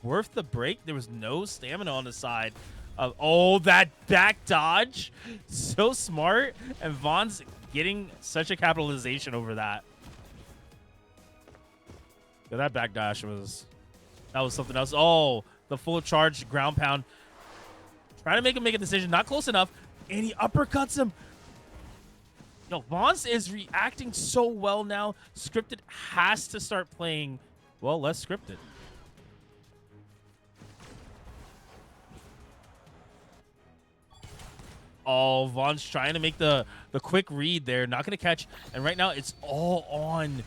worth the break. There was no stamina on the side. Oh, that back dodge. So smart. And Vaughn's getting such a capitalization over that. Yeah, that back dash was something else. Oh, the full charge ground pound. Trying to make him make a decision. Not close enough. And he uppercuts him. Yo, Vaughn's is reacting so well now. Scripted has to start playing, well, less scripted. Oh, Vaughn's trying to make the quick read there. Not going to catch. And right now, it's all on.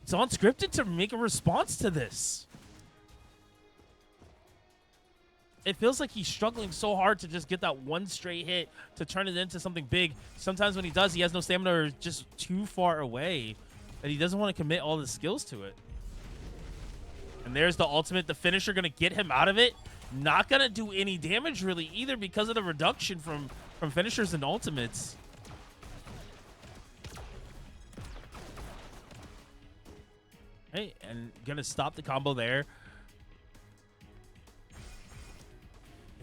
It's on scripted to make a response to this. It feels like he's struggling so hard to just get that one straight hit to turn it into something big. Sometimes when he does, he has no stamina or is just too far away that he doesn't want to commit all the skills to it. And there's the ultimate. The finisher going to get him out of it. Not going to do any damage really either because of the reduction from finishers and ultimates. Hey, and going to stop the combo there.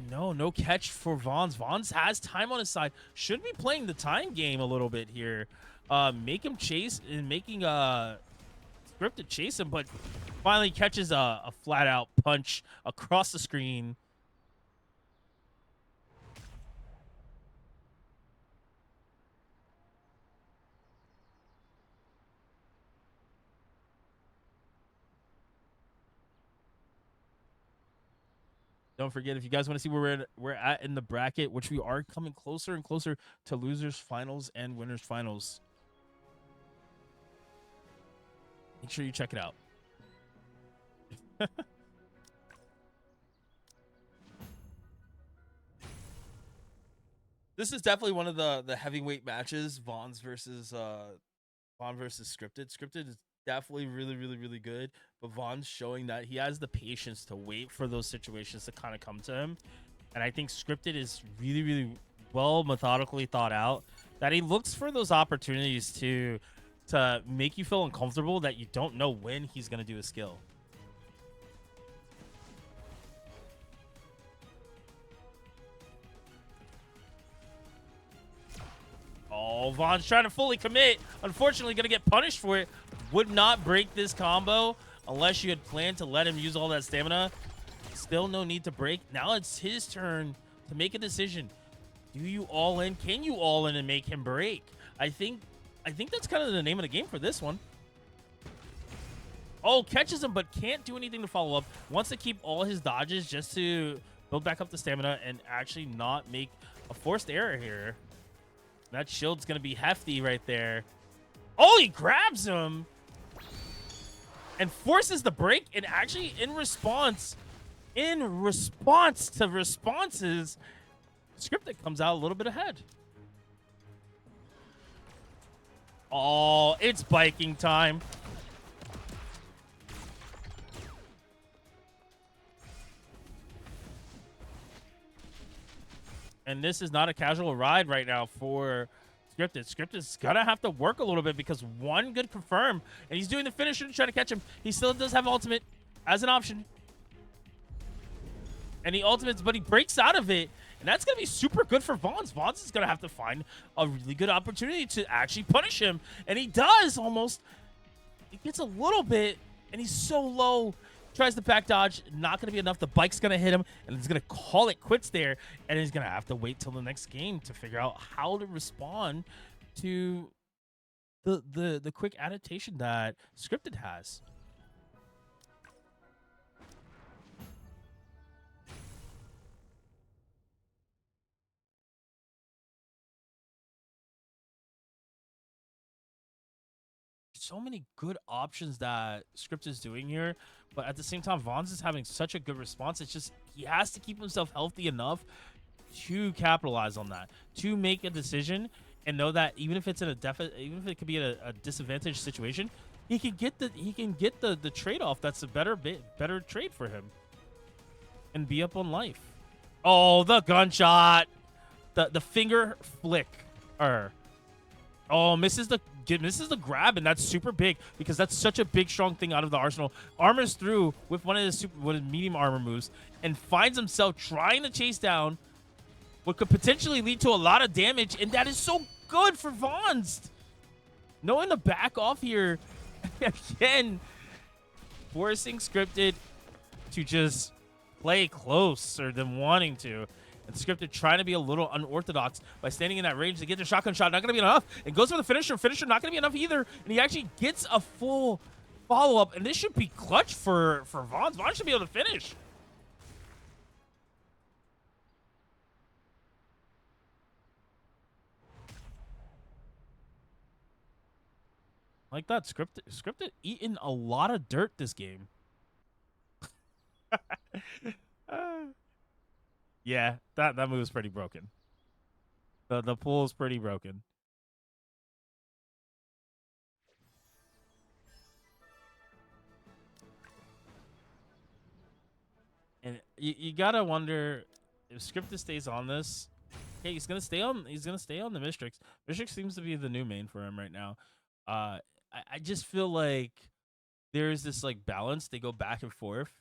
No catch for Vaughn's. Vaughn's has time on his side. Should be playing the time game a little bit here. Make him chase and making Scripted chase him, but finally catches a flat-out punch across the screen. Don't forget, if you guys want to see where we're at in the bracket, which we are coming closer and closer to losers finals and winners finals, make sure you check it out. This is definitely one of the heavyweight matches. Vaughn versus Scripted. Scripted is definitely really good, but Vaughn's showing that he has the patience to wait for those situations to kind of come to him. And I think Scripted is really well methodically thought out, that he looks for those opportunities to make you feel uncomfortable, that you don't know when he's going to do a skill. Oh, Vaughn's trying to fully commit. Unfortunately, going to get punished for it. Would not break this combo unless you had planned to let him use all that stamina. Still no need to break. Now it's his turn to make a decision. Do you all in? Can you all in and make him break? I think that's kind of the name of the game for this one. Oh, catches him, but can't do anything to follow up. Wants to keep all his dodges just to build back up the stamina and actually not make a forced error here. That shield's going to be hefty right there. Oh, he grabs him and forces the break. And actually, in response to responses, Scripted comes out a little bit ahead. Oh, it's biking time. And this is not a casual ride right now for Scripted. Scripted's gonna have to work a little bit because one good confirm, and he's doing the finisher to try to catch him. He still does have ultimate as an option. And he ultimates, but he breaks out of it. And that's going to be super good for Vaughn's. Vaughn's is going to have to find a really good opportunity to actually punish him. And he does almost. He gets a little bit, and he's so low. Tries the back dodge. Not going to be enough. The bike's going to hit him, and he's going to call it quits there. And he's going to have to wait till the next game to figure out how to respond to the quick adaptation that Scripted has. So many good options that Script is doing here, but at the same time, Vons is having such a good response. It's just he has to keep himself healthy enough to capitalize on that, to make a decision, and know that even if it's in a deficit, even if it could be in a disadvantaged situation, he can get the trade off that's a better trade for him, and be up on life. Oh, the gunshot, the finger flick, oh, misses the grab, and that's super big because that's such a big strong thing out of the arsenal. Armors through with one of his medium armor moves and finds himself trying to chase down what could potentially lead to a lot of damage, and that is so good for Vons. Knowing to back off here again, forcing Scripted to just play closer than wanting to. And Scripted trying to be a little unorthodox by standing in that range to get the shotgun shot. Not going to be enough. And goes for the finisher. Finisher not going to be enough either. And he actually gets a full follow-up. And this should be clutch for Vons. Vons should be able to finish. Like that. Scripted eating a lot of dirt this game. Yeah, that move is pretty broken. The pool is pretty broken. And you gotta wonder if Scripted stays on this. Okay, he's gonna stay on. He's gonna stay on the Mistrix. Mistrix seems to be the new main for him right now. I just feel like there's this like balance. They go back and forth.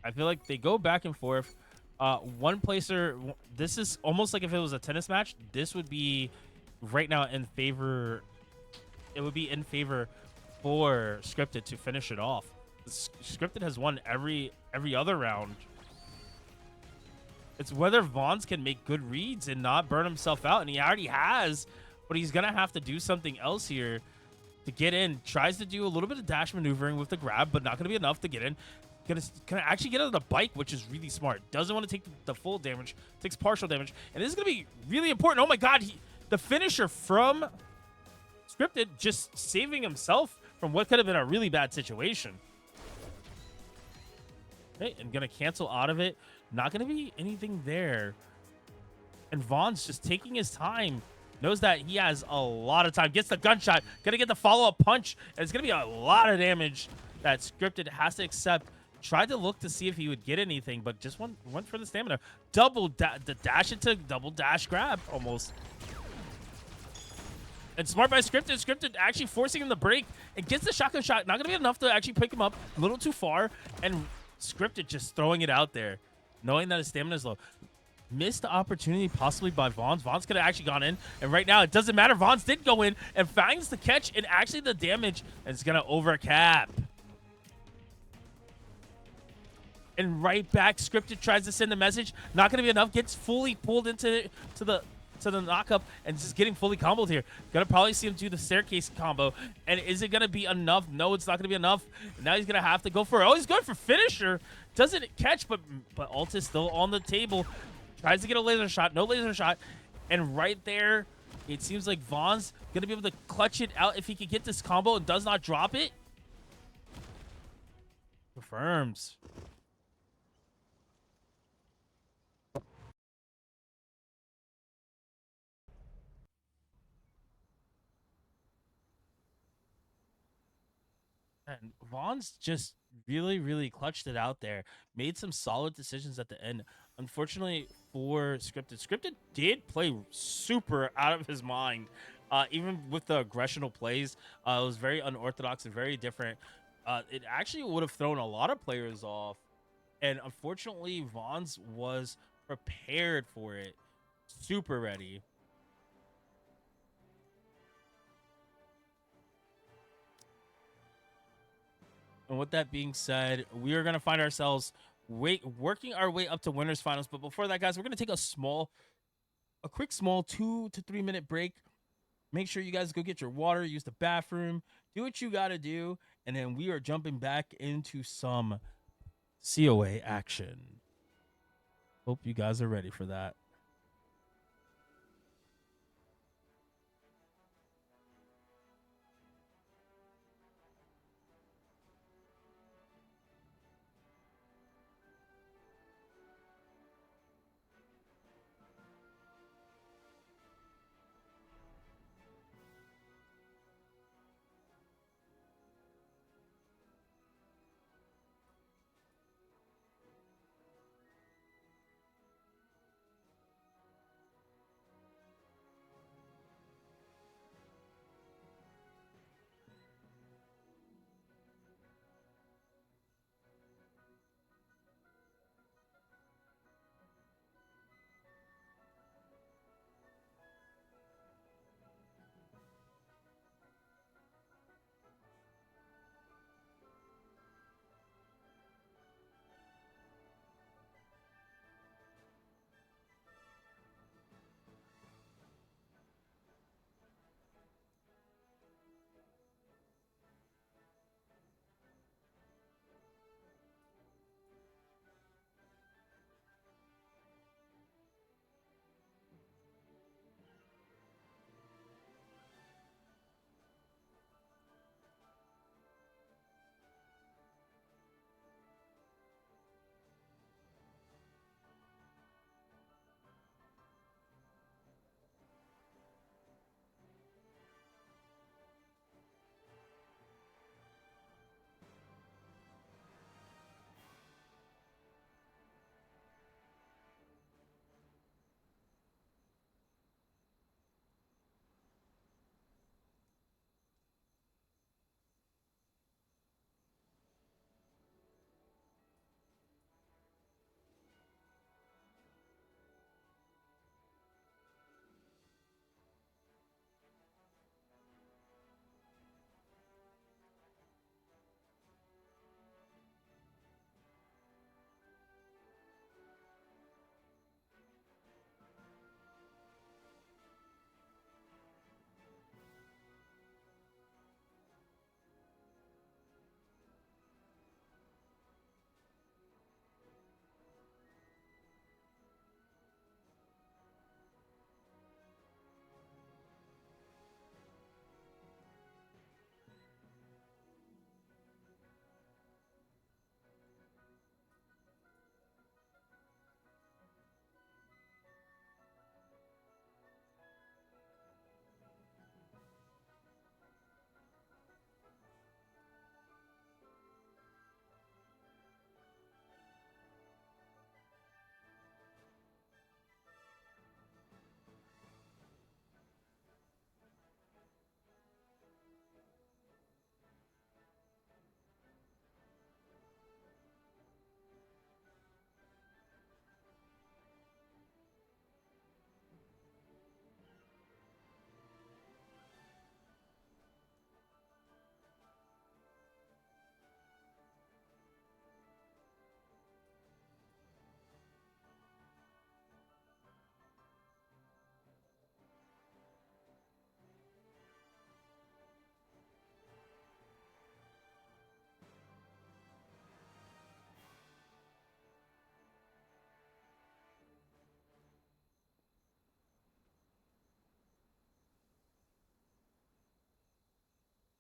I feel like they go back and forth. One placer. This is almost like if it was a tennis match. This would be right now in favor. It would be in favor for Scripted to finish it off. Scripted has won every other round. It's whether Vons can make good reads and not burn himself out, and he already has, but he's gonna have to do something else here to get in. Tries to do a little bit of dash maneuvering with the grab, but not gonna be enough to get in. Gonna actually get on the bike, which is really smart. Doesn't want to take the full damage, takes partial damage, and this is gonna be really important. Oh my god, the finisher from Scripted just saving himself from what could have been a really bad situation. Okay, and gonna cancel out of it. Not gonna be anything there. And Vons just taking his time. Knows that he has a lot of time. Gets the gunshot. Gonna get the follow-up punch. And it's gonna be a lot of damage that Scripted has to accept. Tried to look to see if he would get anything, but just went for the stamina. The dash into double dash grab almost. And smart by Scripted. Scripted actually forcing him to break and gets the shotgun shot. Not going to be enough to actually pick him up. A little too far. And Scripted just throwing it out there, knowing that his stamina is low. Missed the opportunity possibly by Vons. Vons could have actually gone in. And right now, it doesn't matter. Vons did go in and finds the catch and actually the damage. And it's going to overcap. And right back, Scripted tries to send the message. Not going to be enough. Gets fully pulled into the knockup and just getting fully comboed here. Gonna probably see him do the staircase combo. And is it gonna be enough? No, it's not gonna be enough. Now he's gonna have to go for it. Oh, he's going for finisher. Doesn't catch, but ult is still on the table. Tries to get a laser shot. No laser shot. And right there, it seems like Vons gonna be able to clutch it out if he can get this combo and does not drop it. Confirms. And Vaughn's just really clutched it out there. Made some solid decisions at the end. Unfortunately for Scripted did play super out of his mind. Even with the aggressional plays, it was very unorthodox and very different. It actually would have thrown a lot of players off. And unfortunately, Vons was prepared for it. Super ready. And with that being said, we are going to find ourselves working our way up to winners finals. But before that, guys, we're gonna take a quick small 2 to 3 minute break. Make sure you guys go get your water, use the bathroom, do what you gotta do, and then we are jumping back into some COA action. Hope you guys are ready for that.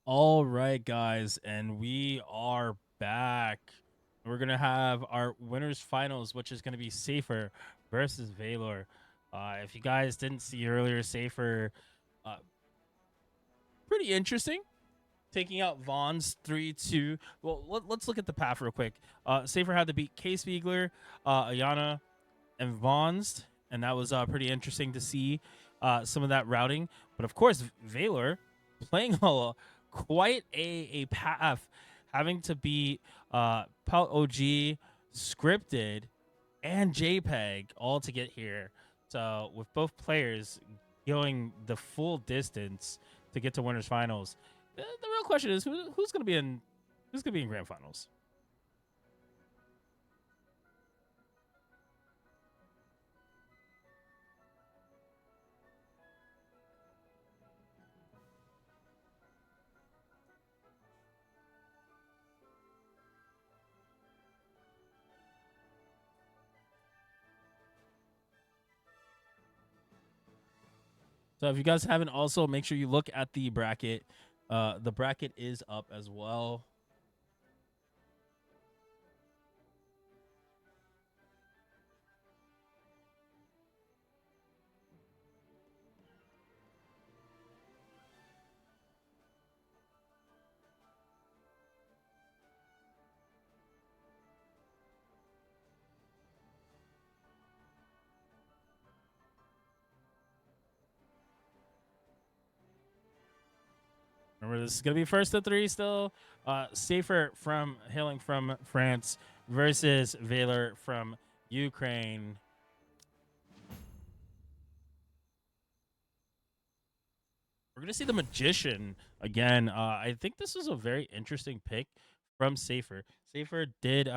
All right, guys, and we are back. We're gonna have our winners finals, which is gonna be Safer versus Valor. If you guys didn't see earlier, Safer, uh, pretty interesting, taking out Vaughn's 3-2. Well, let's look at the path real quick. Safer had to beat K Spiegler, Ayana, and Vaughn's, and that was pretty interesting to see some of that routing. But of course, Valor playing quite a path, having to beat Pelt OG, Scripted, and JPEG all to get here. So with both players going the full distance to get to winners finals, the real question is who's going to be in grand finals. So if you guys haven't, also make sure you look at the bracket. The bracket is up as well. Remember, this is gonna be first to three still. Safer from hailing from France versus Valor from Ukraine. We're gonna see the Magician again. I think this is a very interesting pick from Safer. Cypher did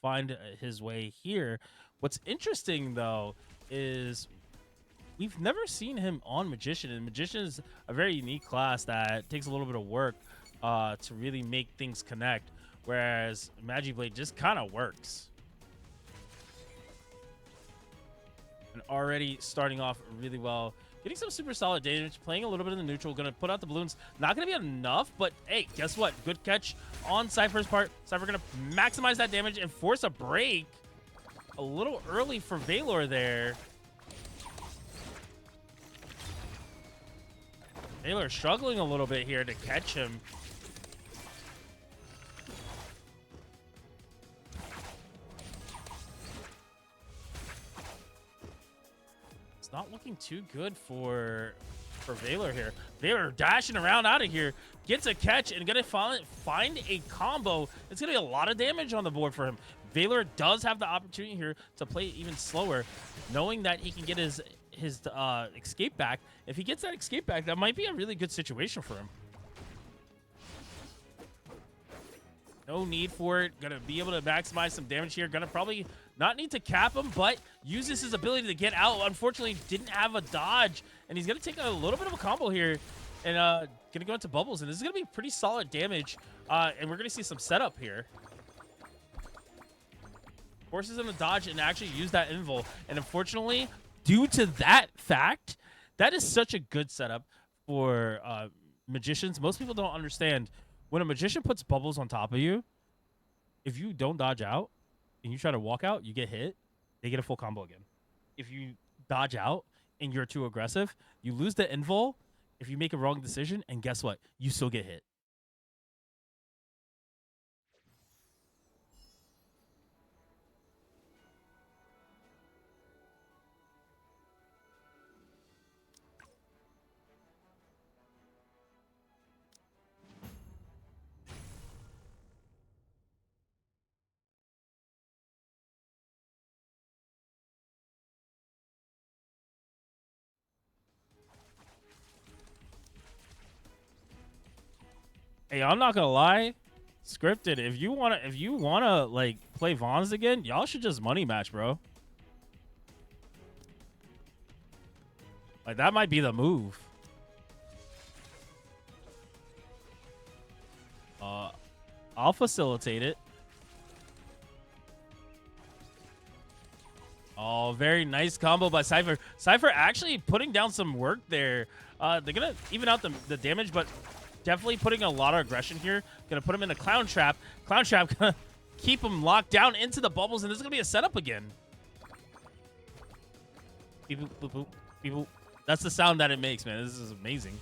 find his way here. What's interesting though is we've never seen him on Magician, and Magician is a very unique class that takes a little bit of work to really make things connect, whereas Magiblade just kind of works. And already starting off really well, getting some super solid damage, playing a little bit in the neutral, gonna put out the balloons. Not gonna be enough, but hey, guess what? Good catch on Cypher's part. Cypher gonna maximize that damage and force a break. A little early for Valor there. Valor struggling a little bit here to catch him. It's not looking too good for Valor here. Valor dashing around out of here, gets a catch and gonna find a combo. It's gonna be a lot of damage on the board for him. Valor does have the opportunity here to play even slower, knowing that he can get his escape back. If he gets that escape back, that might be a really good situation for him. No need for it. Gonna be able to maximize some damage here. Gonna probably not need to cap him, but uses his ability to get out. Unfortunately, didn't have a dodge, and he's gonna take a little bit of a combo here, and gonna go into bubbles. And this is gonna be pretty solid damage, and we're gonna see some setup here. Forces him to dodge and actually use that invul, and unfortunately, due to that fact, that is such a good setup for magicians. Most people don't understand when a magician puts bubbles on top of you. If you don't dodge out and you try to walk out, you get hit. They get a full combo again. If you dodge out and you're too aggressive, you lose the invul. If you make a wrong decision, and guess what? You still get hit. Hey, I'm not gonna lie. Scripted, if you wanna like play Vons again, y'all should just money match, bro. Like that might be the move. I'll facilitate it. Oh, very nice combo by Cypher. Cypher actually putting down some work there. They're gonna even out the damage, but definitely putting a lot of aggression here. Gonna put him in a clown trap. Clown trap gonna keep him locked down into the bubbles, and this is gonna be a setup again. Beep, boop, boop, boop, beep, boop. That's the sound that it makes, man. This is amazing.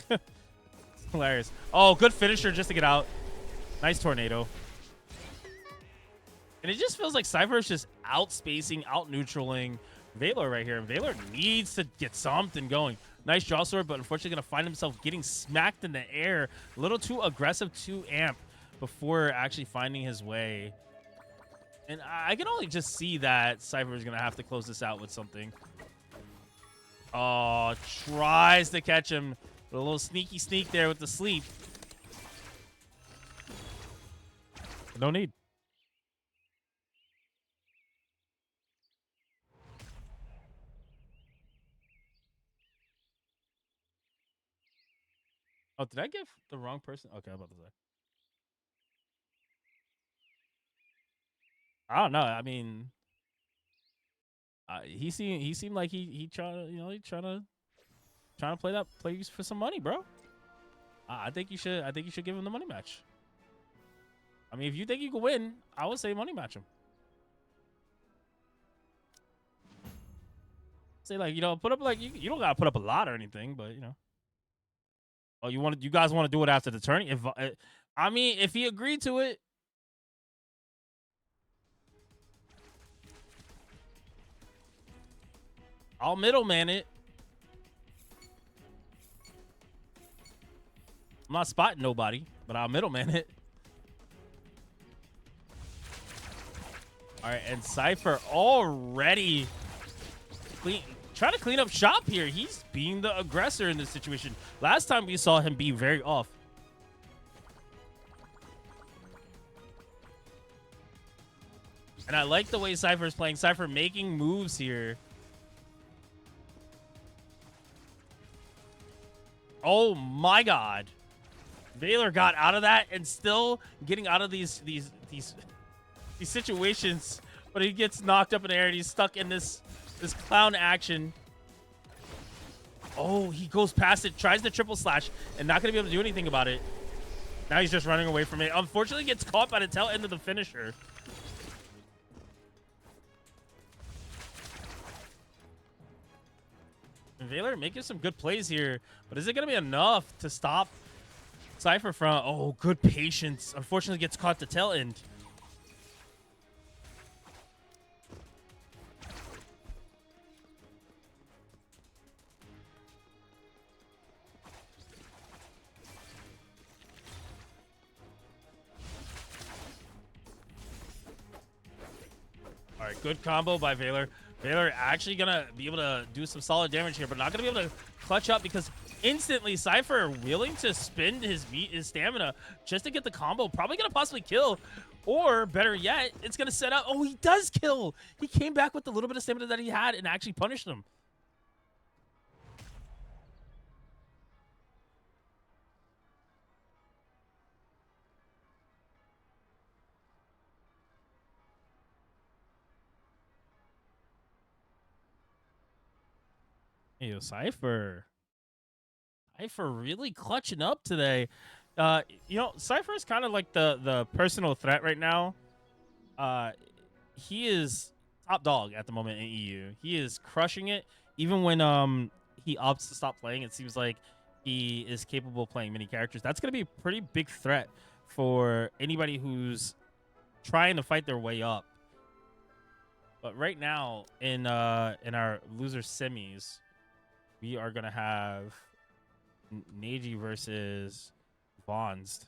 It's hilarious. Oh, good finisher just to get out. Nice tornado. And it just feels like Cypher is just outspacing, out-neutraling Valor right here. And Valor needs to get something going. Nice draw sword, but unfortunately going to find himself getting smacked in the air. A little too aggressive, too amp before actually finding his way. And I can only just see that Cypher is going to have to close this out with something. Oh, tries to catch him. A little sneaky sneak there with the sleep. No need. Oh, did I give the wrong person? Okay, I'm about to say. I don't know. I mean, He seemed like he trying to, he trying to play for some money, bro. I think you should give him the money match. I mean, if you think you can win, I would say money match him. Say like, put up like you don't gotta put up a lot or anything, but Oh, you guys want to do it after the tourney? I mean, if he agreed to it. I'll middleman it. I'm not spotting nobody, but I'll middleman it. All right, and Cypher already trying to clean up shop here. He's being the aggressor in this situation. Last time we saw him be very off. And I like the way Cypher's playing. Cypher making moves here. Oh my God. Valor got out of that and still getting out of these situations, but he gets knocked up in the air and he's stuck in this clown action. Oh, he goes past it, tries the triple slash, and not gonna be able to do anything about it. Now he's just running away from it. Unfortunately, gets caught by the tail end of the finisher. And Valor making some good plays here, but is it gonna be enough to stop Cypher from? Oh, good patience. Unfortunately, gets caught the tail end. All right, good combo by Valor. Valor actually gonna be able to do some solid damage here, but not gonna be able to clutch up because instantly Cypher willing to spend his stamina just to get the combo. Probably gonna possibly kill, or better yet, it's gonna set up. Oh, he does kill. He came back with the little bit of stamina that he had and actually punished him. Hey, yo, Cypher really clutching up today. Cypher is kind of like the personal threat right now. He is top dog at the moment in EU. He is crushing it. Even when he opts to stop playing, it seems like he is capable of playing many characters. That's gonna be a pretty big threat for anybody who's trying to fight their way up. But right now in our loser semis, we are gonna have Neji versus Vons.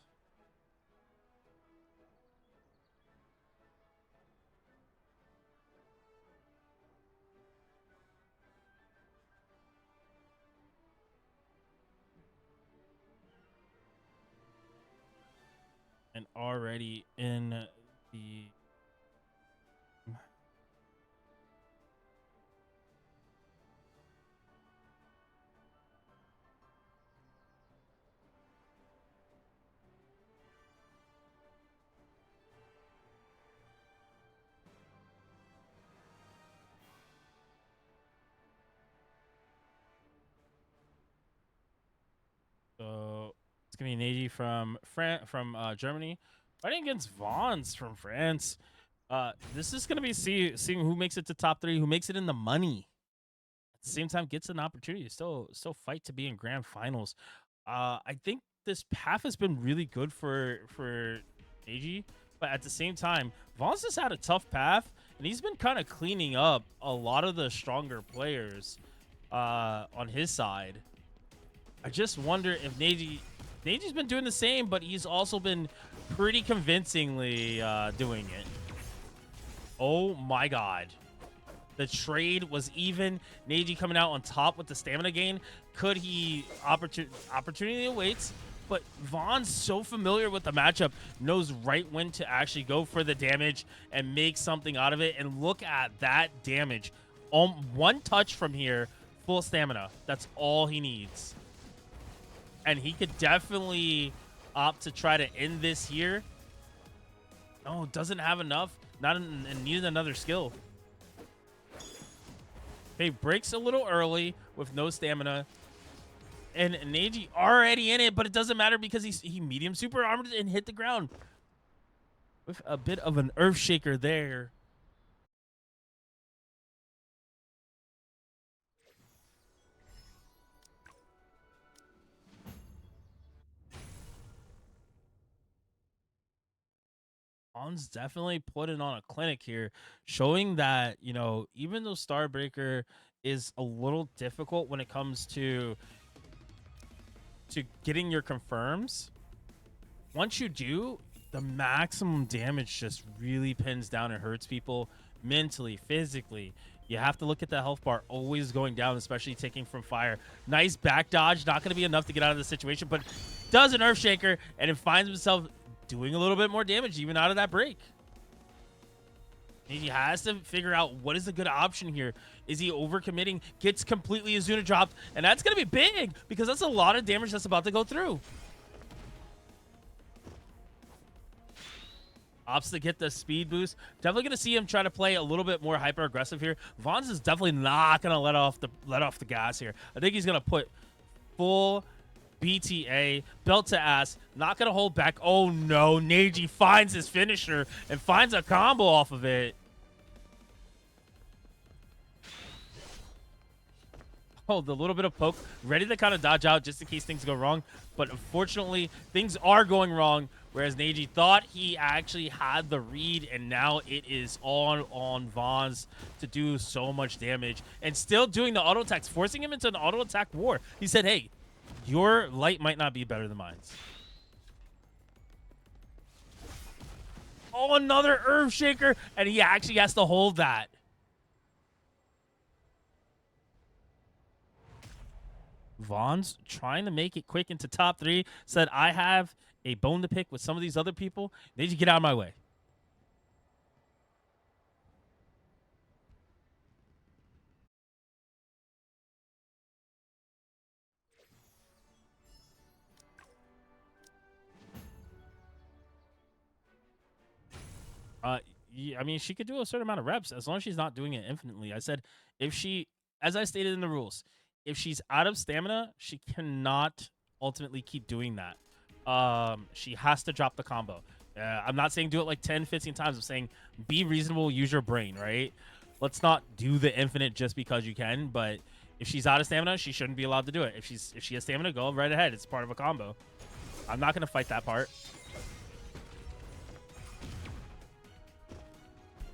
And already in the So it's gonna be Neji from Germany fighting against Vons from France. This is gonna be seeing who makes it to top 3, who makes it in the money. At the same time, gets an opportunity to still fight to be in grand finals. I think this path has been really good for Neji, but at the same time, Vons has had a tough path, and he's been kind of cleaning up a lot of the stronger players on his side. I just wonder if Neji's been doing the same, but he's also been pretty convincingly doing it. Oh my God. The trade was even. Neji coming out on top with the stamina gain. Could he? Opportunity awaits, but Von's so familiar with the matchup, knows right when to actually go for the damage and make something out of it. And look at that damage. One touch from here, full stamina. That's all he needs. And he could definitely opt to try to end this here. No, doesn't have enough. Not and needed another skill. Okay, breaks a little early with no stamina. And Neji already in it, but it doesn't matter because he medium super armored and hit the ground with a bit of an earth shaker there. On's definitely putting on a clinic here, showing that, you know, even though Starbreaker is a little difficult when it comes to getting your confirms, once you do, the maximum damage just really pins down and hurts people mentally, physically. You have to look at the health bar always going down, especially taking from fire. Nice back dodge, not going to be enough to get out of the situation, but does an earth shaker and it finds himself doing a little bit more damage even out of that break. He has to figure out what is a good option here. Is he overcommitting? Gets completely Azuna dropped, and that's going to be big because that's a lot of damage that's about to go through. Opts to get the speed boost. Definitely going to see him try to play a little bit more hyper aggressive here. Vons is definitely not going to let off the gas here. I think he's going to put full BTA, belt to ass, not going to hold back. Oh no, Neji finds his finisher and finds a combo off of it. Oh, the little bit of poke, ready to kind of dodge out just in case things go wrong. But unfortunately, things are going wrong. Whereas Neji thought he actually had the read, and now it is all on Vons to do so much damage. And still doing the auto attacks, forcing him into an auto attack war. He said, hey, your light might not be better than mine. Oh, another Earth Shaker, and he actually has to hold that. Vaughn's trying to make it quick into top 3. Said, I have a bone to pick with some of these other people. They just get out of my way. Yeah, I mean, she could do a certain amount of reps as long as she's not doing it infinitely. I said, if she, as I stated in the rules, if she's out of stamina, she cannot ultimately keep doing that. She has to drop the combo. I'm not saying do it like 10, 15 times. I'm saying be reasonable, use your brain, right? Let's not do the infinite just because you can, but if she's out of stamina, she shouldn't be allowed to do it. If she has stamina, go right ahead. It's part of a combo. I'm not gonna fight that part.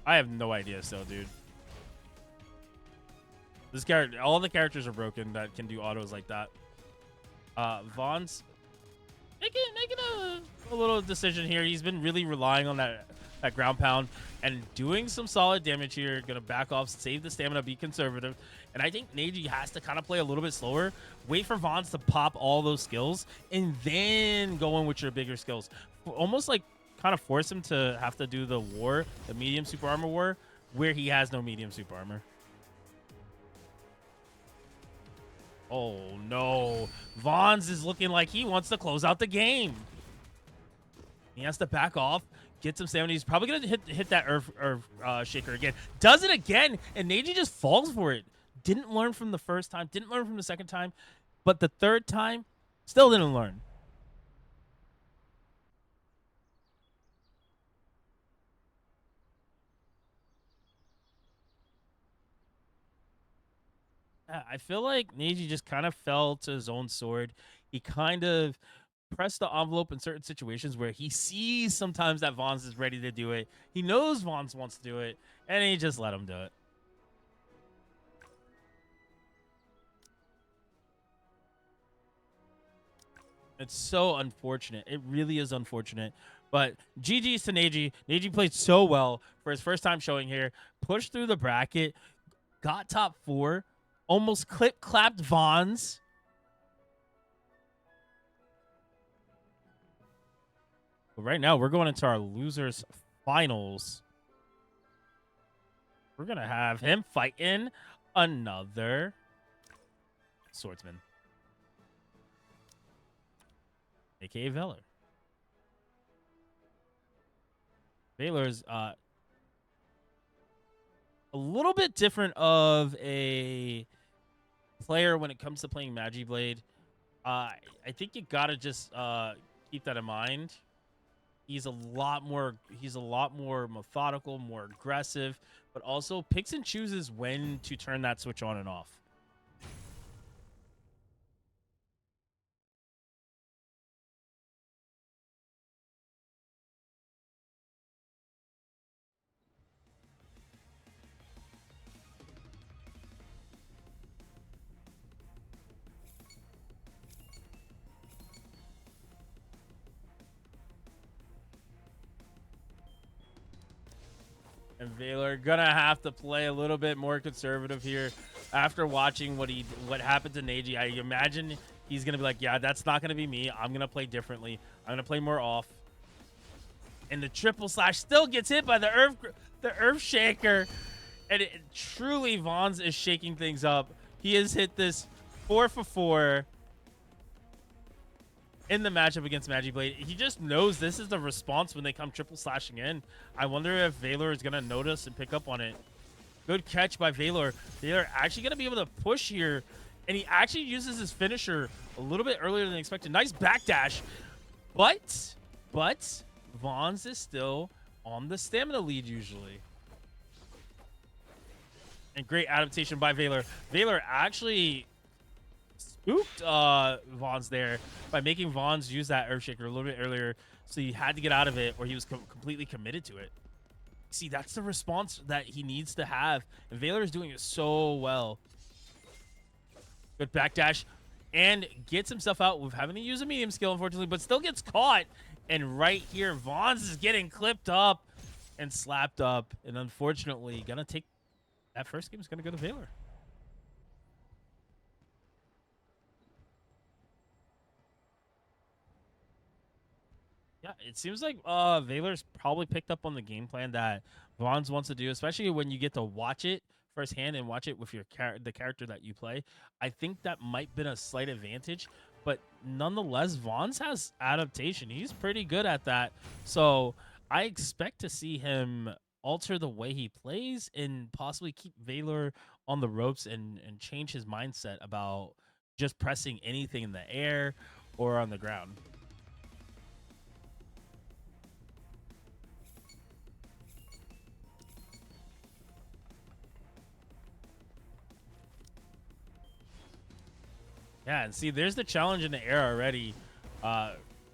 I have no idea still, dude. This character, all the characters are broken that can do autos like that. Vaughn's making a little decision here. He's been really relying on that ground pound and doing some solid damage here. Gonna back off, save the stamina, be conservative. And I think Neji has to kind of play a little bit slower, wait for Vaughn's to pop all those skills, and then go in with your bigger skills. Almost like kind of force him to have to do the war, the medium super armor war, where he has no medium super armor. Oh no, Vaughn's is looking like he wants to close out the game. He has to back off, get some stamina. He's probably gonna hit that earth shaker again. Does it again, and Neji just falls for it. Didn't learn from the first time, didn't learn from the second time, but the third time, still didn't learn. I feel like Neji just kind of fell to his own sword. He kind of pressed the envelope in certain situations where he sees sometimes that Vons is ready to do it. He knows Vons wants to do it, and he just let him do it. It's so unfortunate. It really is unfortunate. But GG's to Neji. Neji played so well for his first time showing here. Pushed through the bracket, got top 4, almost clapped Vons. But right now, we're going into our losers finals. We're going to have him fighting another swordsman, a.k.a. Valor. Valor's a little bit different of a player when it comes to playing Magiblade. I think you gotta just keep that in mind. He's a lot more methodical, more aggressive, but also picks and chooses when to turn that switch on and off. And Valor gonna have to play a little bit more conservative here after watching what happened to Neji. I imagine he's gonna be like, yeah, that's not gonna be me. I'm gonna play differently. I'm gonna play more off. And the triple slash still gets hit by the Earth Shaker. And truly, Vons is shaking things up. He has hit this 4 for 4 in the matchup against Magiblade. He just knows this is the response when they come triple slashing in. I wonder if Valor is going to notice and pick up on it. Good catch by Valor. Valor actually going to be able to push here. And he actually uses his finisher a little bit earlier than expected. Nice backdash. But Vons is still on the stamina lead usually. And great adaptation by Valor. Valor actually spooked Vons there by making Vons use that Earthshaker a little bit earlier. So he had to get out of it or he was completely committed to it. See, that's the response that he needs to have. And Valor is doing it so well. Good backdash. And gets himself out with having to use a medium skill, unfortunately, but still gets caught. And right here, Vons is getting clipped up and slapped up. And unfortunately, gonna take that first game is gonna go to Valor. Yeah, it seems like Valor's probably picked up on the game plan that Vons wants to do, especially when you get to watch it firsthand and watch it with your the character that you play. I think that might been a slight advantage, but nonetheless, Vons has adaptation. He's pretty good at that. So I expect to see him alter the way he plays and possibly keep Valor on the ropes and change his mindset about just pressing anything in the air or on the ground. Yeah, and see, there's the challenge in the air already.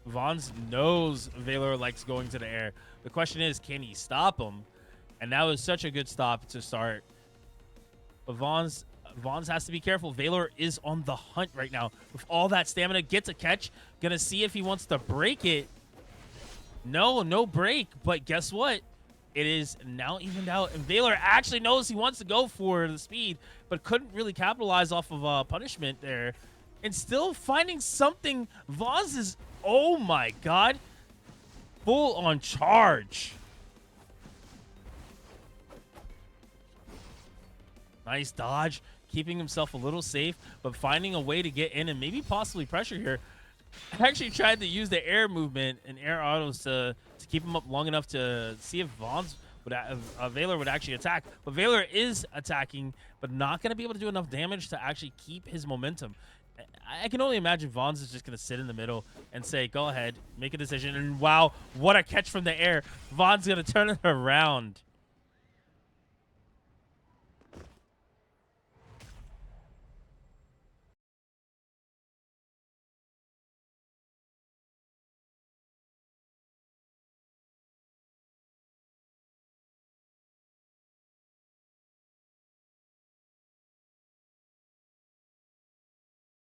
Vons knows Valor likes going to the air. The question is, can he stop him? And that was such a good stop to start. But Vons has to be careful. Valor is on the hunt right now. With all that stamina, gets a catch. Gonna see if he wants to break it. No break. But guess what? It is now evened out. And Valor actually knows he wants to go for the speed, but couldn't really capitalize off of punishment there. And still finding something. Vons is, oh my god, full on charge. Nice dodge, keeping himself a little safe, but finding a way to get in and maybe possibly pressure here. I actually tried to use the air movement and air autos to keep him up long enough to see if Vons would Valor would actually attack. But Valor is attacking, but not going to be able to do enough damage to actually keep his momentum. I can only imagine Vons is just going to sit in the middle and say, go ahead, make a decision. And wow, what a catch from the air. Vons going to turn it around.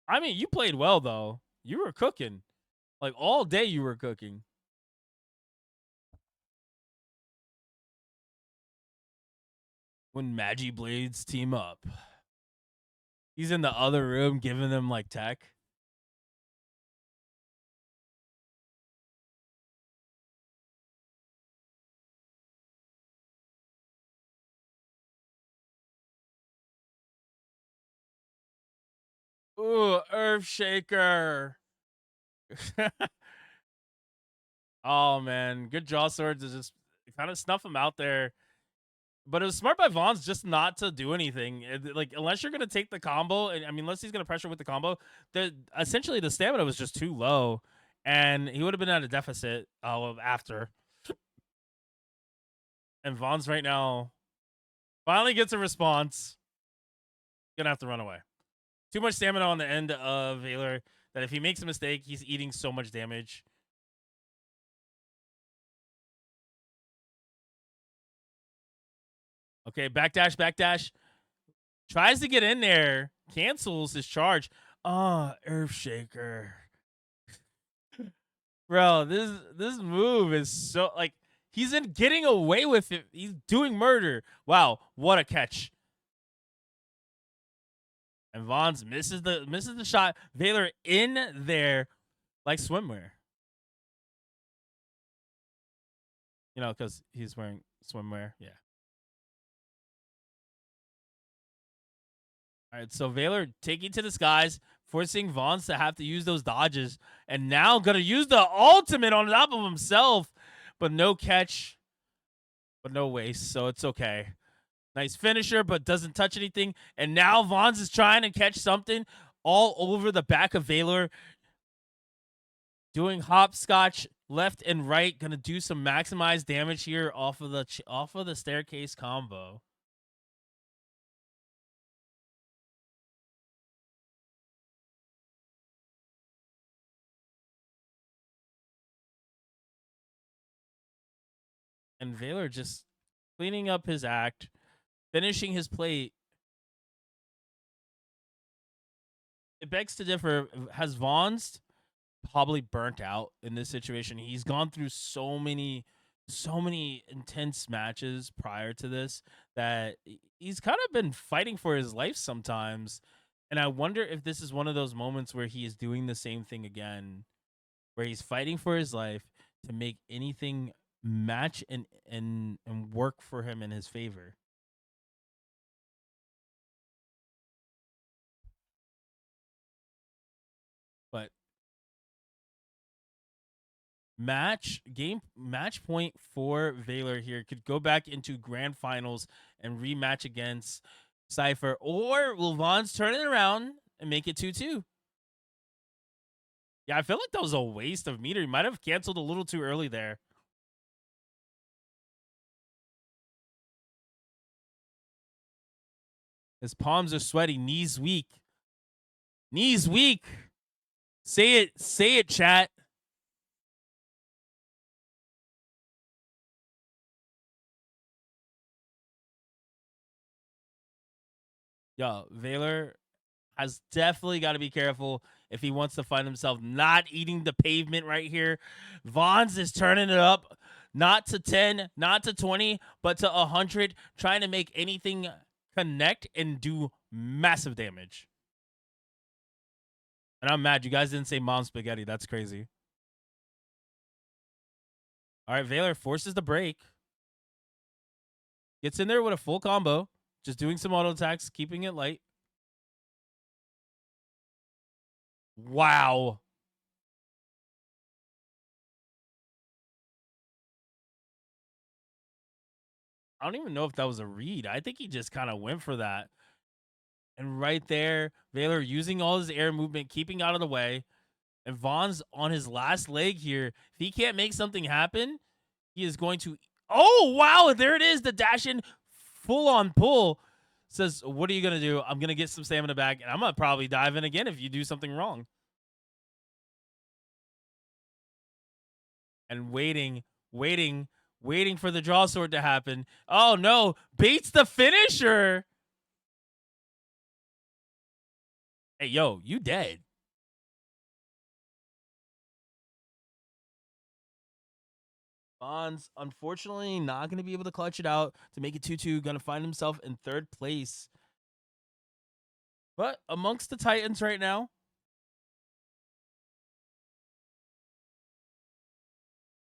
I mean, you played well, though. You were cooking. Like, all day you were cooking. When Magi Blades team up. He's in the other room giving them, like, tech. Ooh, Earth Shaker. Oh, man. Good draw swords to just kind of snuff him out there. But it was smart by Vaughn's just not to do anything. Like, unless you're gonna take the combo, and I mean, unless he's gonna pressure with the combo, essentially the stamina was just too low, and he would have been at a deficit after. And Vaughn's right now finally gets a response. Gonna have to run away. Too much stamina on the end of Valor that if he makes a mistake, he's eating so much damage. Okay, backdash, backdash. Tries to get in there. Cancels his charge. Earthshaker. Bro, this move is so like he's in getting away with it. He's doing murder. Wow, what a catch. And Vaughn's misses the shot. Valor in there like swimwear. You know, because he's wearing swimwear. Yeah. All right, so Valor taking to the skies, forcing Vaughn's to have to use those dodges, and now gonna use the ultimate on top of himself, but no catch, but no waste, so it's okay. Nice finisher, but doesn't touch anything. And now Vaughn's is trying to catch something all over the back of Valor, doing hopscotch left and right, gonna do some maximized damage here off of the staircase combo. And Valor just cleaning up his act, finishing his plate. It begs to differ. Has Vaughn's probably burnt out in this situation? He's gone through so many intense matches prior to this that he's kind of been fighting for his life sometimes. And I wonder if this is one of those moments where he is doing the same thing again, where he's fighting for his life to make anything match and work for him in his favor. But match point for Valor here could go back into grand finals and rematch against Cypher, or will Vaughn's turn it around and make it 2-2? Yeah, I feel like that was a waste of meter. He might have canceled a little too early there. His palms are sweaty, knees weak. Knees weak. Say it, chat. Yo, Valor has definitely got to be careful if he wants to find himself not eating the pavement right here. Vaughn's is turning it up, not to 10, not to 20, but to 100, trying to make anything connect and do massive damage. And I'm mad you guys didn't say Mom Spaghetti. That's crazy. All right, Valor forces the break. Gets in there with a full combo, just doing some auto attacks, keeping it light. Wow. I don't even know if that was a read. I think he just kind of went for that. And right there, Valor using all his air movement, keeping out of the way. And Vaughn's on his last leg here. If he can't make something happen, he is going to. Oh, wow. There it is. The dash in full on pull says, what are you going to do? I'm going to get some stamina back, and I'm going to probably dive in again if you do something wrong. And waiting for the draw sword to happen. Oh, no. Baits the finisher. Hey, yo, you dead. Vaughn's unfortunately not going to be able to clutch it out to make it 2-2. Going to find himself in third place. But amongst the Titans right now,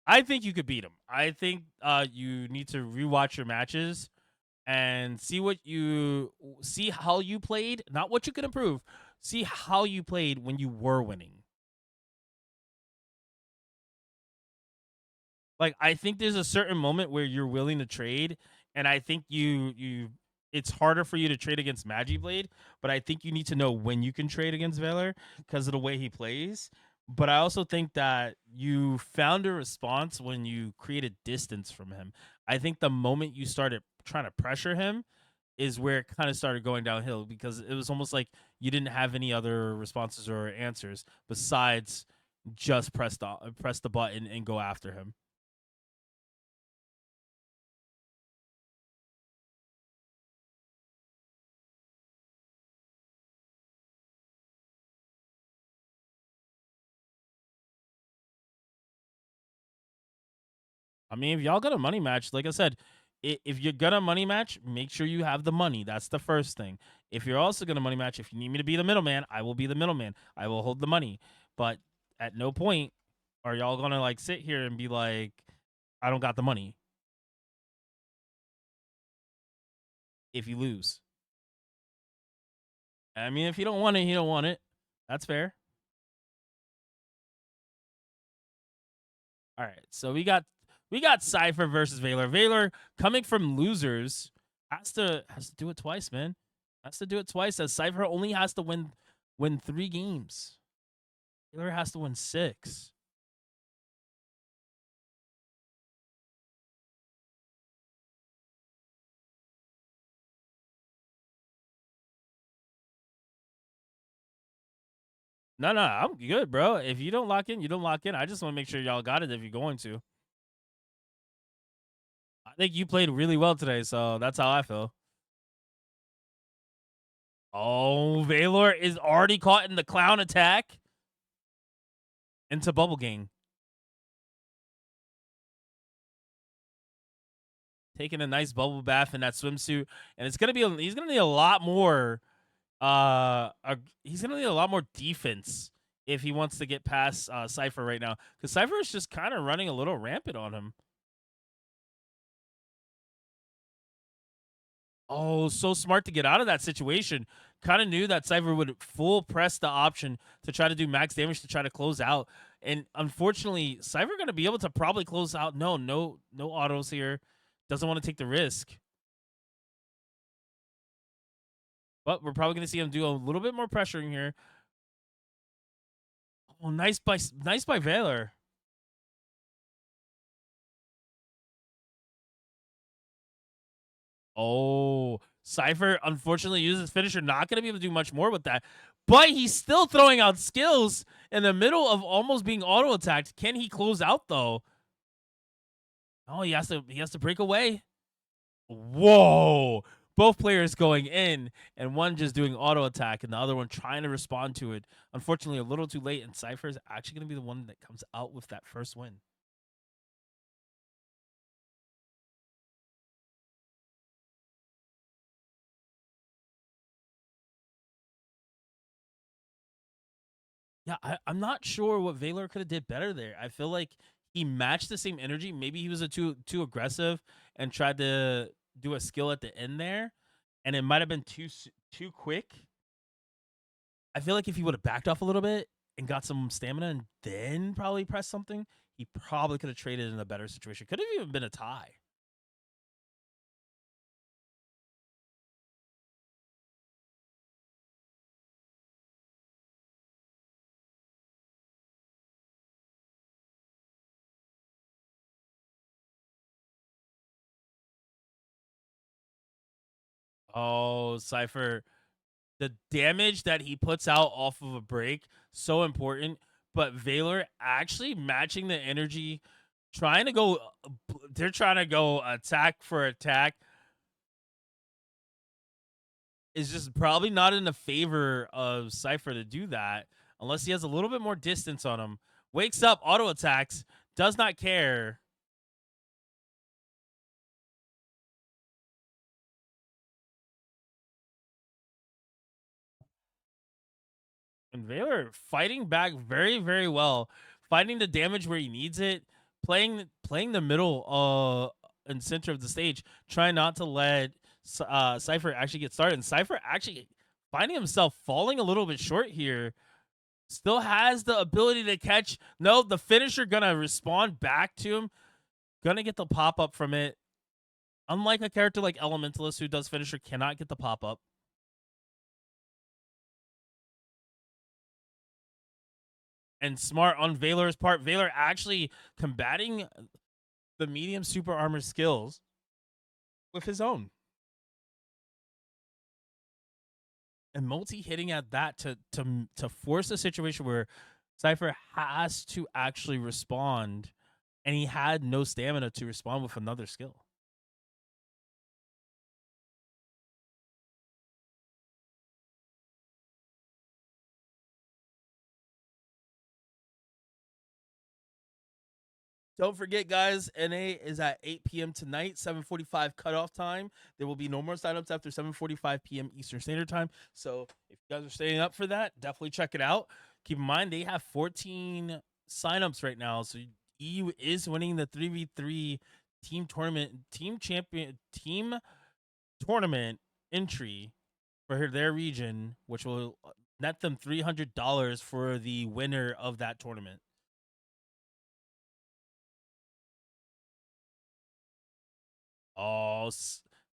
I think you could beat him. I think you need to rewatch your matches and see how you played, not what you could improve. See how you played when you were winning. Like, I think there's a certain moment where you're willing to trade, and I think you it's harder for you to trade against Magiblade, but I think you need to know when you can trade against Valor because of the way he plays. But I also think that you found a response when you created distance from him. I think the moment you started trying to pressure him is where it kind of started going downhill because it was almost like you didn't have any other responses or answers besides just press the button and go after him. I mean, if y'all got a money match, like I said, if you're gonna money match, make sure you have the money. That's the first thing. If you're also gonna money match, if you need me to be the middleman, I will be the middleman. I will hold the money. But at no point are y'all gonna like sit here and be like, I don't got the money if you lose. I mean, if you don't want it, you don't want it. That's fair. All right. So we got Cypher versus Valor. Valor coming from losers has to do it twice, man. Has to do it twice. As Cypher only has to win 3 games. Valor has to win 6. No, no, I'm good, bro. If you don't lock in, you don't lock in. I just want to make sure y'all got it if you're going to. I think you played really well today, so that's how I feel. Oh, Valor is already caught in the clown attack into Bubble Gang. Taking a nice bubble bath in that swimsuit, and he's gonna need a lot more. He's gonna need a lot more defense if he wants to get past Cypher right now, because Cypher is just kind of running a little rampant on him. Oh, so smart to get out of that situation. Kind of knew that Cypher would full press the option to try to do max damage to try to close out. And unfortunately, Cypher going to be able to probably close out. No autos here. Doesn't want to take the risk. But we're probably going to see him do a little bit more pressuring here. Oh, nice by Valor. Oh, Cypher unfortunately uses finisher. Not going to be able to do much more with that. But he's still throwing out skills in the middle of almost being auto attacked. Can he close out though? Oh, he has to break away. Whoa. Both players going in, and one just doing auto attack, and the other one trying to respond to it. Unfortunately, a little too late, and Cypher is actually going to be the one that comes out with that first win. Yeah, I'm not sure what Valor could have did better there. I feel like he matched the same energy. Maybe he was too aggressive and tried to do a skill at the end there, and it might have been too quick. I feel like if he would have backed off a little bit and got some stamina and then probably pressed something, he probably could have traded in a better situation. Could have even been a tie. Oh, Cypher, the damage that he puts out off of a break, so important. But Valor actually matching the energy, trying to go, they're trying to go attack for attack, is just probably not in the favor of Cypher to do that unless he has a little bit more distance on him. Wakes up, auto attacks, does not care. And Valor fighting back very, very well, finding the damage where he needs it, playing the middle and center of the stage, trying not to let Cypher actually get started. And Cypher actually finding himself falling a little bit short here. Still has the ability to catch. No, the finisher gonna respond back to him. Gonna get the pop up from it. Unlike a character like Elementalist who does finisher cannot get the pop-up. And smart on Valor's part. Valor actually combating the medium super armor skills with his own. And multi hitting at that to force a situation where Cypher has to actually respond, and he had no stamina to respond with another skill. Don't forget, guys, NA is at 8 p.m. tonight, 7:45 cutoff time. There will be no more signups after 7:45 p.m. Eastern Standard Time. So if you guys are staying up for that, definitely check it out. Keep in mind, they have 14 signups right now. So EU is winning the 3v3 team tournament entry for their region, which will net them $300 for the winner of that tournament. Oh,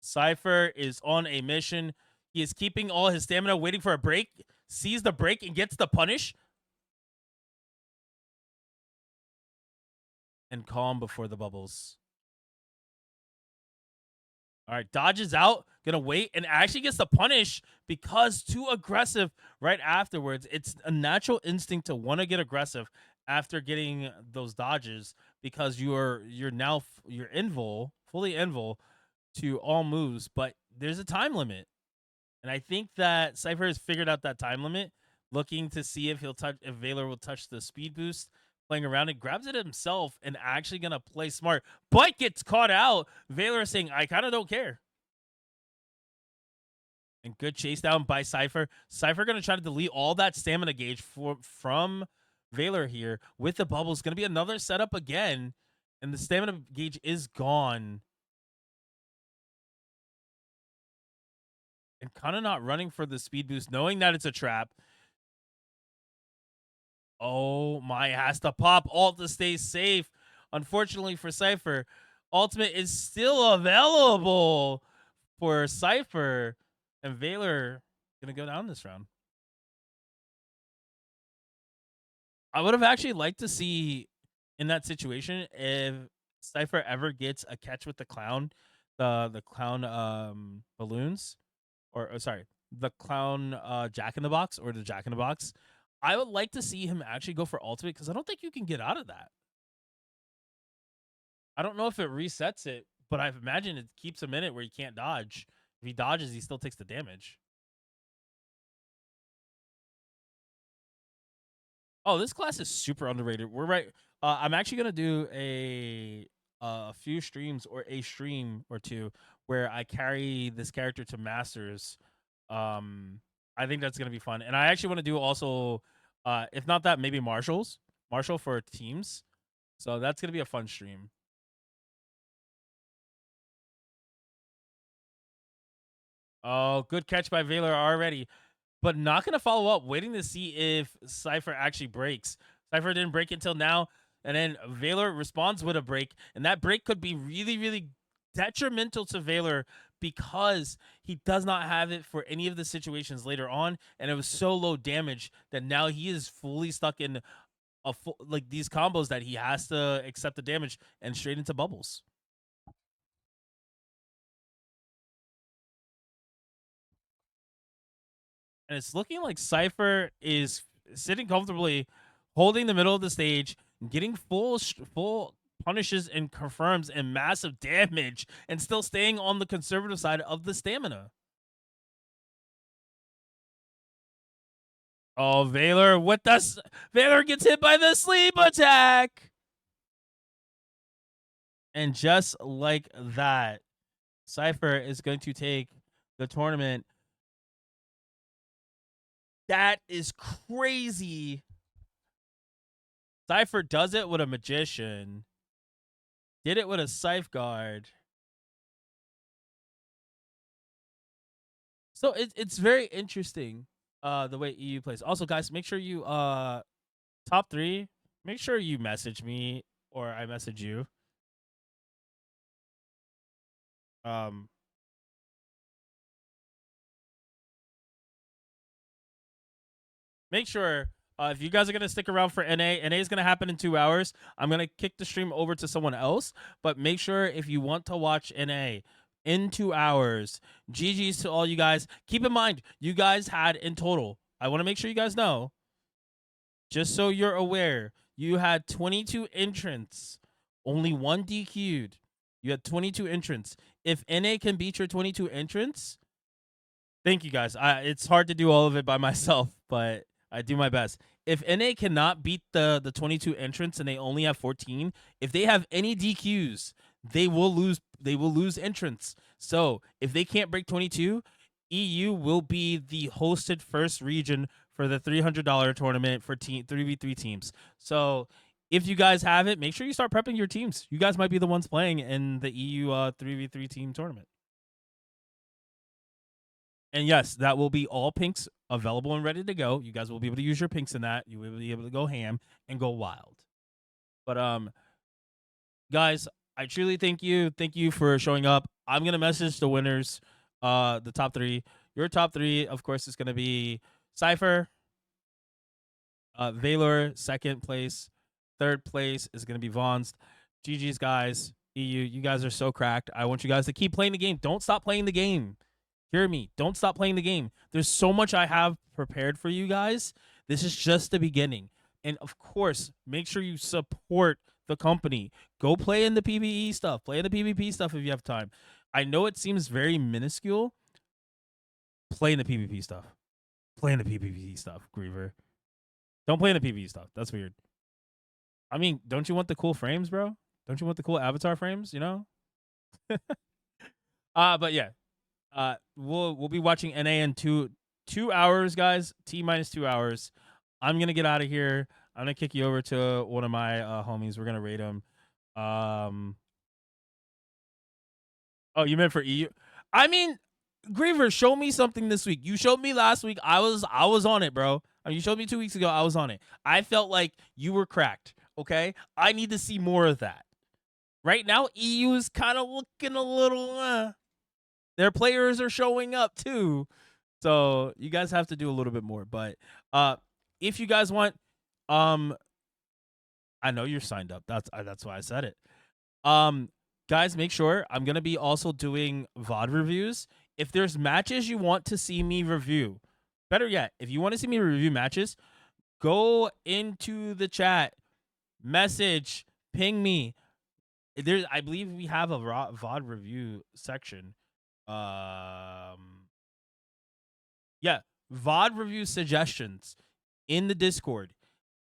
Cypher is on a mission. He is keeping all his stamina, waiting for a break, sees the break, and gets the punish. And calm before the bubbles. All right, dodges out, gonna wait, and actually gets the punish because too aggressive right afterwards. It's a natural instinct to want to get aggressive after getting those dodges because you're fully invul to all moves, but there's a time limit. And I think that Cypher has figured out that time limit, looking to see if Valor will touch the speed boost, playing around and grabs it himself and actually gonna play smart, but gets caught out. Valor saying, I kind of don't care. And good chase down by Cypher. Cypher gonna try to delete all that stamina gauge from Valor here with the bubbles. Gonna be another setup again. And the stamina gauge is gone. And kind of not running for the speed boost, knowing that it's a trap. Oh my, has to pop ult to stay safe. Unfortunately for Cypher, ultimate is still available for Cypher, and Valor gonna go down this round. I would have actually liked to see in that situation if Cypher ever gets a catch with the clown, the clown balloons, or sorry, the clown Jack in the Box or the Jack in the Box. I would like to see him actually go for ultimate because I don't think you can get out of that. I don't know if it resets it, but I imagine it keeps him in it where he can't dodge. If he dodges, he still takes the damage. Oh, this class is super underrated. We're right. I'm actually gonna do a few streams or a stream or two where I carry this character to masters. I think that's gonna be fun, and I actually want to do also, if not that, maybe Marshall for teams. So that's gonna be a fun stream. Oh, good catch by Valor already, but not going to follow up, waiting to see if Cypher actually breaks. Cypher didn't break until now, and then Valor responds with a break, and that break could be really, really detrimental to Valor because he does not have it for any of the situations later on, and it was so low damage that now he is fully stuck in like these combos that he has to accept the damage and straight into bubbles. And it's looking like Cypher is sitting comfortably, holding the middle of the stage, getting full punishes and confirms and massive damage, and still staying on the conservative side of the stamina. Oh, Valor, what does Valor gets hit by the sleep attack? And just like that, Cypher is going to take the tournament. That is crazy. Cypher does it with a magician. Did it with a Safeguard. So it's very interesting the way EU plays. Also, guys, make sure you top 3, make sure you message me or I message you. Um, make sure if you guys are gonna stick around for NA is gonna happen in 2 hours. I'm gonna kick the stream over to someone else, but make sure if you want to watch NA in 2 hours, GG's to all you guys. Keep in mind, you guys had in total. I want to make sure you guys know, just so you're aware, you had 22 entrants, only one DQ'd. You had 22 entrants. If NA can beat your 22 entrants, thank you guys. It's hard to do all of it by myself, but I do my best. If NA cannot beat the 22 entrants and they only have 14, if they have any DQs, they will lose. They will lose entrants. So if they can't break 22, EU will be the hosted first region for the $300 tournament for 3v3 teams. So if you guys have it, make sure you start prepping your teams. You guys might be the ones playing in the EU 3v3 team tournament. And yes, that will be all pinks available and ready to go. You guys will be able to use your pinks in that. You will be able to go ham and go wild. But guys, I truly thank you. Thank you for showing up. I'm gonna message the winners, the top three. Your top three, of course, is gonna be Cypher, Valor, second place. Third place is gonna be Vaughn's. GG's guys. EU, you guys are so cracked. I want you guys to keep playing the game. Don't stop playing the game. Hear me. Don't stop playing the game. There's so much I have prepared for you guys. This is just the beginning. And of course, make sure you support the company. Go play in the PvE stuff. Play in the PvP stuff if you have time. I know it seems very minuscule. Play in the PvP stuff. Play in the PvP stuff, Griever. Don't play in the PvE stuff. That's weird. I mean, don't you want the cool frames, bro? Don't you want the cool avatar frames, you know? But yeah. We'll be watching NA in 2 hours, guys. T-minus 2 hours. I'm gonna get out of here. I'm gonna kick you over to one of my homies. We're gonna raid him. Oh, you meant for EU? I mean, Griever, show me something this week. You showed me last week. I was on it, bro. I mean, you showed me 2 weeks ago. I was on it. I felt like you were cracked. Okay, I need to see more of that. Right now, EU is kind of looking a little. Their players are showing up too, so you guys have to do a little bit more. But if you guys want, I know you're signed up. That's why I said it. Guys, make sure I'm gonna be also doing VOD reviews. If there's matches you want to see me review, better yet, if you want to see me review matches, go into the chat, message, ping me. I believe we have a VOD review section. Yeah, VOD review suggestions in the Discord.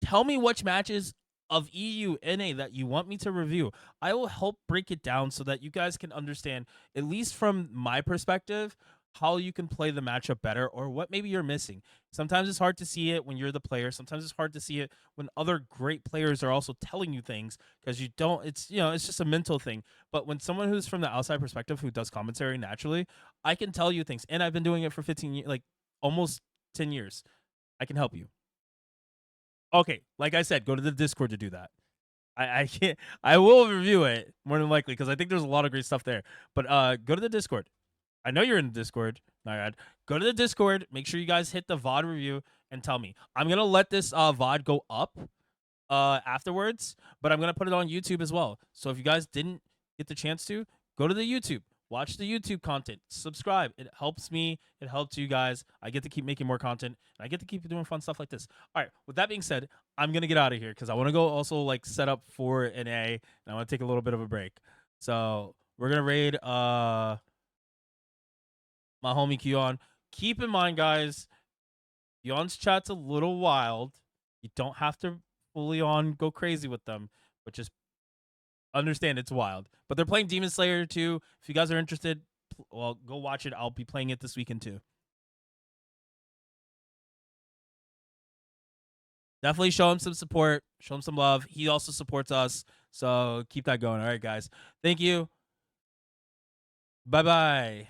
Tell me which matches of EU NA that you want me to review. I will help break it down so that you guys can understand, at least from my perspective, how you can play the matchup better or what maybe you're missing. Sometimes it's hard to see it when you're the player. Sometimes it's hard to see it when other great players are also telling you things because you don't. It's it's just a mental thing. But when someone who's from the outside perspective who does commentary naturally, I can tell you things, and I've been doing it for 15 years, like almost 10 years. I can help you. Okay, like I said, go to the Discord to do that. I can't. I will review it more than likely because I think there's a lot of great stuff there. But go to the Discord. I know you're in the Discord. Nyrad. Go to the Discord. Make sure you guys hit the VOD review and tell me. I'm gonna let this VOD go up afterwards, but I'm gonna put it on YouTube as well. So if you guys didn't get the chance to, go to the YouTube. Watch the YouTube content. Subscribe. It helps me. It helps you guys. I get to keep making more content, and I get to keep doing fun stuff like this. All right. With that being said, I'm gonna get out of here because I want to go also like set up for NA, and I want to take a little bit of a break. So we're gonna raid my homie Keon. Keep in mind, guys, Keon's chat's a little wild. You don't have to fully on go crazy with them, but just understand it's wild. But they're playing Demon Slayer too. If you guys are interested, well, go watch it. I'll be playing it this weekend too. Definitely show him some support. Show him some love. He also supports us. So keep that going. All right, guys. Thank you. Bye-bye.